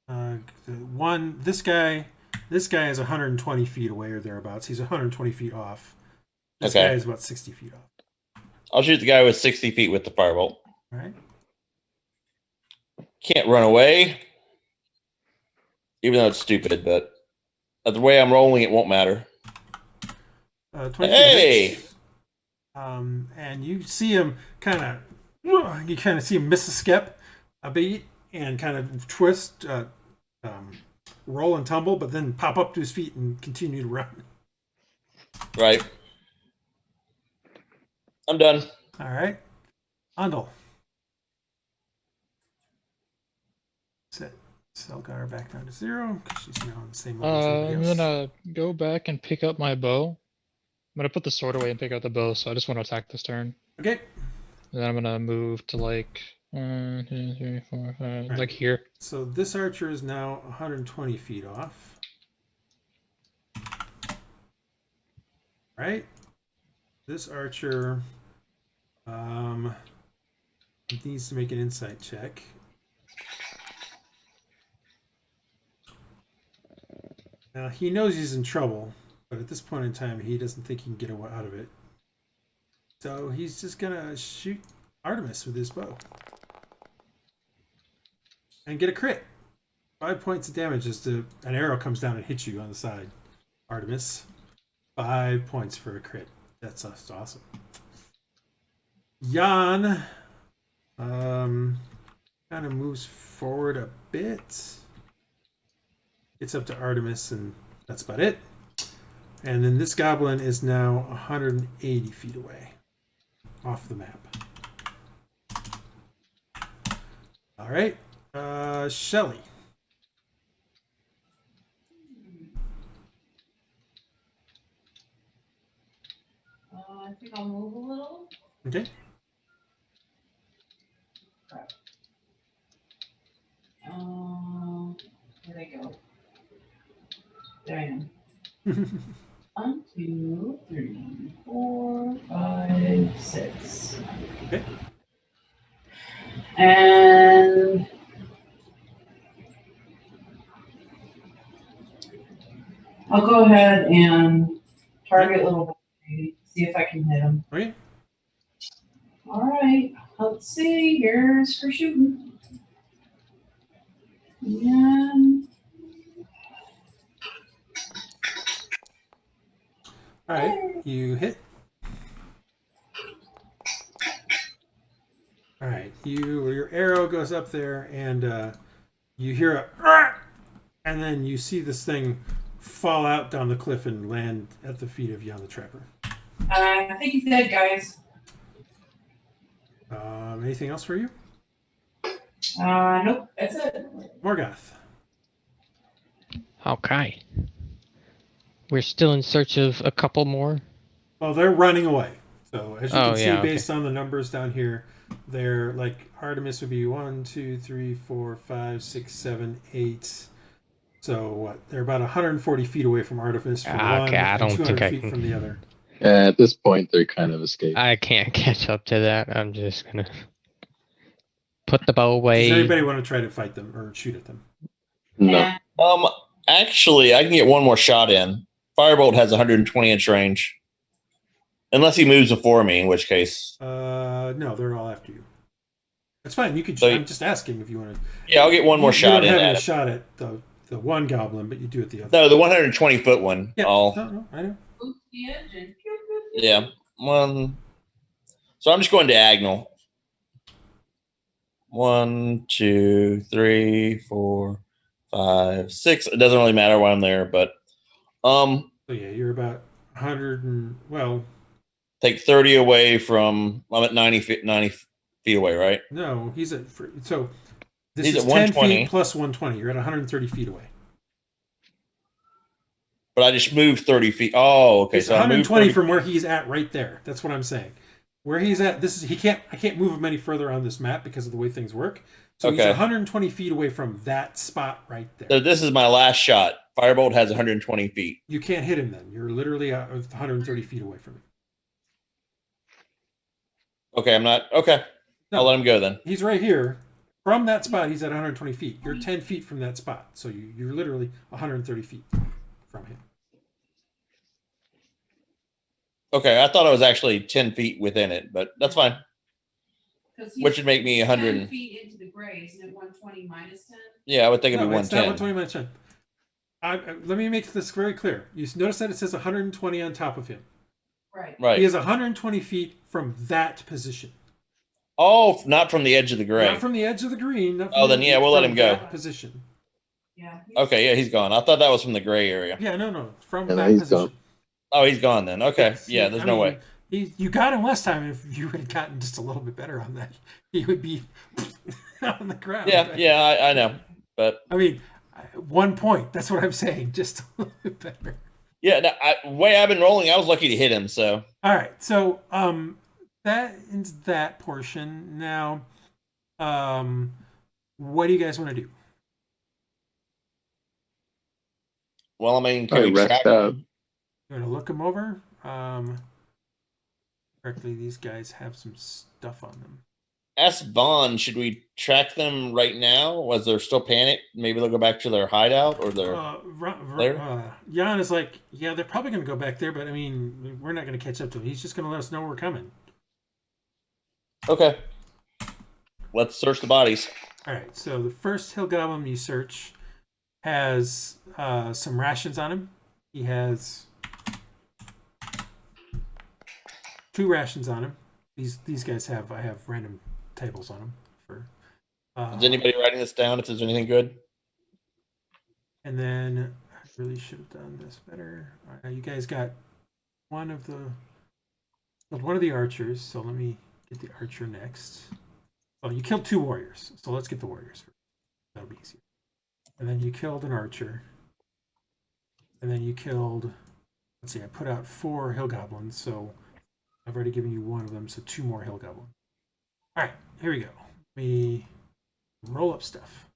one. This guy is 120 feet away or thereabouts. He's 120 feet off. This guy is about 60 feet off. I'll shoot the guy with 60 feet with the firebolt. All right. Can't run away, even though it's stupid, but the way I'm rolling, it won't matter. 20 hey! Feet and you see him see him miss a step a beat and kind of twist, roll and tumble, but then pop up to his feet and continue to run. Right. I'm done. All right. Andal. Set Sealgair back down to 0 because she's now on the same level as everybody I'm else. gonna go back and pick up my bow. I'm gonna put the sword away and pick up the bow, so I just want to attack this turn. Okay. And then I'm gonna move to like 1, 2, 3, 4, 5, right. like here. So this archer is now 120 feet off. Right? This archer needs to make an insight check. Now he knows he's in trouble, but at this point in time, he doesn't think he can get out of it. So he's just gonna shoot Artemis with his bow and get a crit. 5 points of damage as an arrow comes down and hits you on the side. Artemis, 5 points for a crit. That's awesome. Jan kind of moves forward a bit. Gets up to Artemis, and that's about it. And then this goblin is now 180 feet away off the map. All right. Shelly. I think I'll move a little. Okay. Where'd I go? There I am. 1, 2, 3, 4, 5, 6. Okay. And I'll go ahead and target little baby, see if I can hit him. Okay. All right. Let's see. Here's for shooting. And all right, you hit. All right, your arrow goes up there, and you hear a, and then you see this thing fall out down the cliff and land at the feet of Jan the Trapper. I think he's dead, guys. Anything else for you? Nope, that's it. Morgoth. Okay. We're still in search of a couple more. Well, they're running away. So as you can see, yeah, based on the numbers down here, they're like Artemis would be 1, 2, 3, 4, 5, 6, 7, 8. So what? They're about 140 feet away from Artemis from one, I don't and 200 think I feet can. from the other. At this point, they're kind of escaped. I can't catch up to that. I'm just gonna put the bow away. Does anybody want to try to fight them or shoot at them? No. Actually, I can get one more shot in. Firebolt has 120 inch range, unless he moves before me, in which case. No, they're all after you. That's fine. You could. So I'm just asking if you want to. Yeah, I'll get one more shot in. You don't have at a shot at the one goblin, but you do at the other. No, the 120 foot one. Yeah. No, I know. Yeah, one. So I'm just going diagonal. 1, 2, 3, 4, 5, 6. It doesn't really matter why I'm there, but So yeah, you're about 100 and take 30 away from. I'm at 90 feet away, right? No, he's at so. This He's is at 10 120 feet plus 120. You're at 130 feet away. But I just moved 30 feet. Oh, okay. It's So 120 from where he's at right there. That's what I'm saying. Where he's at, I can't move him any further on this map because of the way things work. So he's 120 feet away from that spot right there. So this is my last shot. Firebolt has 120 feet. You can't hit him then. You're literally 130 feet away from him. Okay, I'm not. Okay. No, I'll let him go then. He's right here. From that spot, he's at 120 feet. You're 10 feet from that spot. So you're literally 130 feet from him. Okay, I thought I was actually 10 feet within it, but that's fine. Which would make me 100 10 feet into the gray, isn't it 120 minus 10? Yeah, I would think it'd be 110. It's not 120 minus 10. Let me make this very clear. You notice that it says 120 on top of him. Right. He is 120 feet from that position. Oh, not from the edge of the gray. Not from the edge of the green. Then yeah, we'll let him go. Position. Yeah. Okay, yeah, he's gone. I thought that was from the gray area. Yeah, no. From that position. Gone. Oh, he's gone then. Okay. Yes. Yeah, there's no way. You got him last time. If you had gotten just a little bit better on that, he would be on the ground. Yeah, I know. But I mean, 1 point. That's what I'm saying. Just a little bit better. Yeah, no, way I've been rolling, I was lucky to hit him. So all right. So that ends that portion. Now, what do you guys want to do? Well, I mean, can we track up? You want to look them over? Correctly, these guys have some stuff on them. Ask Bond, should we track them right now? Was there still panic? Maybe they'll go back to their hideout or their Jan is like, yeah, they're probably going to go back there, but I mean, we're not going to catch up to him. He's just going to let us know we're coming. Okay. Let's search the bodies. All right, so the first hill goblin you search has some rations on him. He has 2 rations on him. These guys I have random tables on them for. Is anybody writing this down? If there's anything good. And then I really should have done this better. You guys got one of the archers. So let me get the archer next. Oh, you killed 2 warriors. So let's get the warriors first. That'll be easier. And then you killed an archer. And then you killed. Let's see. I put out 4 hill goblins. So I've already given you 1 of them. So 2 more hill goblins. All right, here we go. We roll up stuff.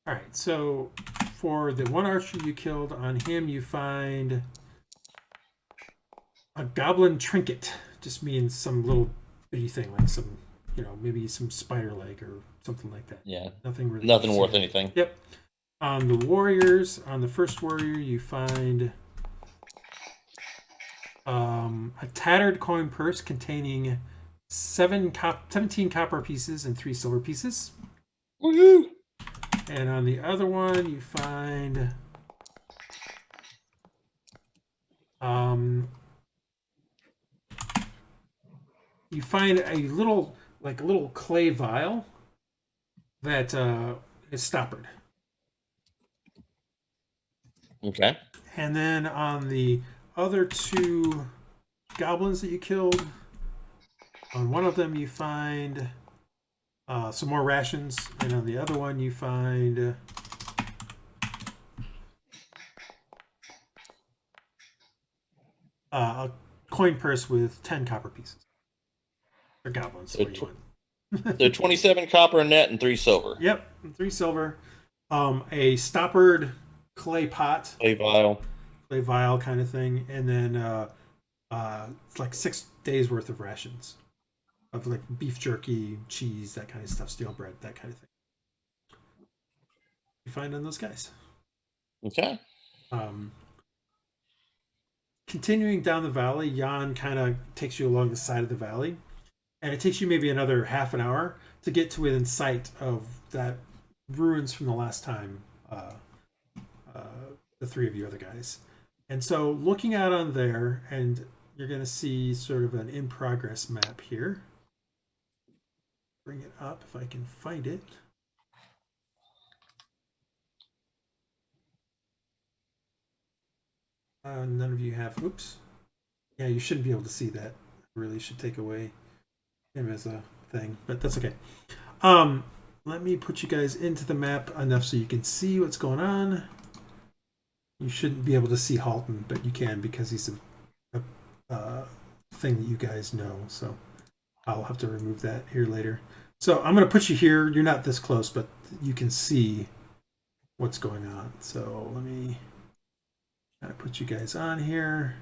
All right, so for the 1 archer you killed, on him you find a goblin trinket. Just means some little bitty thing, like some, maybe some spider leg or something like that. Yeah. Nothing worth anything. Yep. On the warriors, on the first warrior, you find a tattered coin purse containing 17 copper pieces and 3 silver pieces. Woohoo! And on the other one, you find a little clay vial that is stoppered. Okay. And then on the other 2 goblins that you killed, on one of them you find some more rations, and on the other one you find a coin purse with 10 copper pieces. They're goblins. So 27 copper net and 3 silver. Yep, 3 silver. A stoppered clay pot. Clay vial kind of thing. And then it's like 6 days worth of rations. Of like beef jerky, cheese, that kind of stuff, stale bread, that kind of thing. You find on those guys. Okay. Continuing down the valley, Jan kind of takes you along the side of the valley, and it takes you maybe another half an hour to get to within sight of that ruins from the last time the 3 of you other guys. And so looking out on there, and you're going to see sort of an in-progress map here. Bring it up if I can find it. None of you have. Oops. Yeah, you shouldn't be able to see that. I really should take away him as a thing, but that's okay. Let me put you guys into the map enough so you can see what's going on. You shouldn't be able to see Halton, but you can because he's a thing that you guys know. So I'll have to remove that here later. So I'm going to put you here. You're not this close, but you can see what's going on. So let me kind of put you guys on here.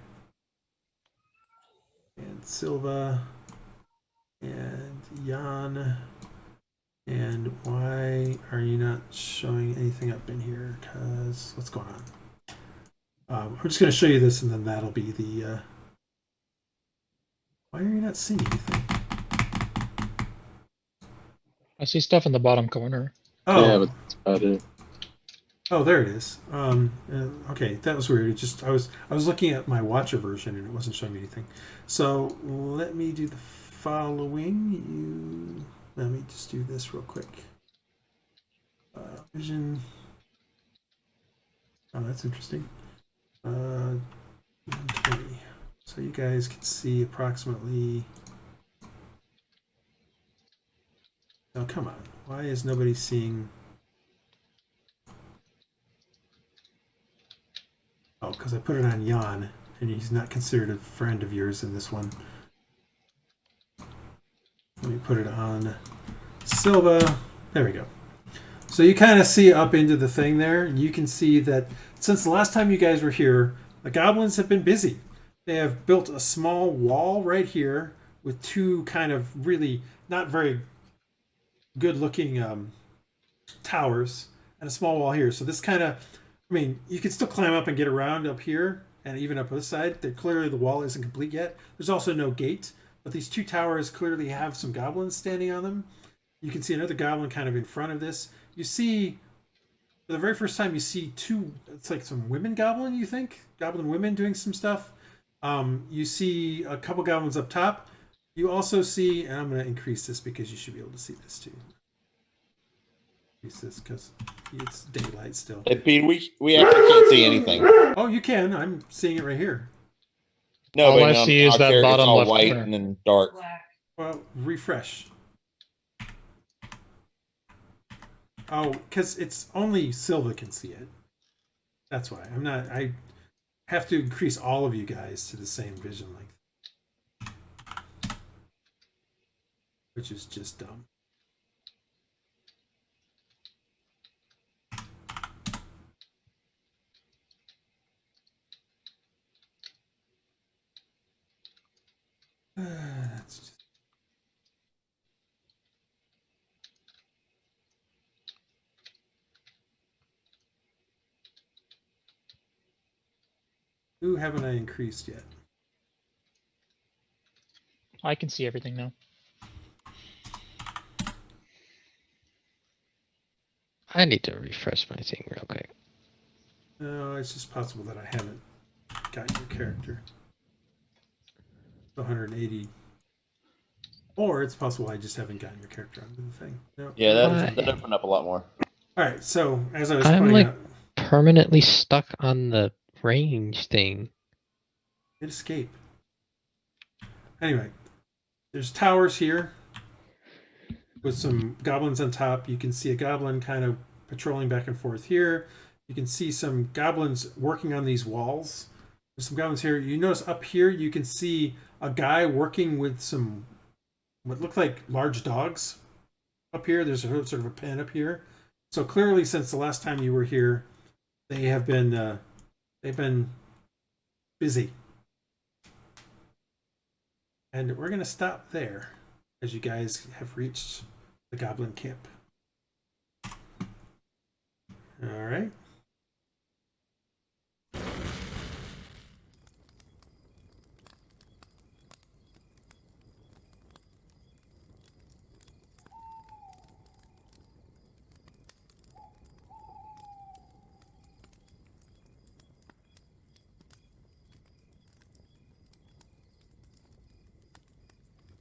And Silva and Jan. And why are you not showing anything up in here? Because what's going on? I'm just going to show you this, and then that'll be the. Why are you not seeing anything? I see stuff in the bottom corner. Oh, yeah, but that's about it. Oh, there it is. Okay, that was weird. It just I was looking at my Watcher version and it wasn't showing me anything. So let me do the following. Let me just do this real quick. Vision. Oh, that's interesting. 120. So you guys can see approximately. Oh, come on. Why is nobody seeing? Oh, because I put it on Jan, and he's not considered a friend of yours in this one. Let me put it on Silva. There we go. So you kind of see up into the thing there. You can see that since the last time you guys were here, the goblins have been busy. They have built a small wall right here with two kind of really not very good-looking towers and a small wall here. So this kind of, I mean, you can still climb up and get around up here and even up this side. Clearly the wall isn't complete yet. There's also no gate, but these two towers clearly have some goblins standing on them. You can see another goblin kind of in front of this. You see, for the very first time, you see two, it's like some women goblin, you think? Goblin women doing some stuff. You see a couple goblins up top. You also see, and I'm going to increase this because you should be able to see this too. This because it's daylight still. Hey, Pete, we actually can't see anything. Oh, you can. I'm seeing it right here. No, all but I see is that bottom all left white corner. and then dark. Well, refresh. Oh, because it's only Silva can see it. That's why I'm not. I have to increase all of you guys to the same vision length, which is just dumb. That's just... Who haven't I increased yet? I can see everything now. I need to refresh my thing real quick. No, it's just possible that I haven't gotten your character. 180. Or it's possible I just haven't gotten your character onto the thing. No. Yeah, that opened up a lot more. All right, so as I was I'm pointing like out, permanently stuck on the range thing. hit escape. Anyway, there's towers here with some goblins on top. You can see a goblin kind of patrolling back and forth here. You can see some goblins working on these walls. There's some goblins here. You notice up here you can see a guy working with some what look like large dogs. Up here, there's a sort of a pen up here. So clearly, since the last time you were here, they have been they've been busy. And we're gonna stop there, as you guys have reached the goblin camp. All right.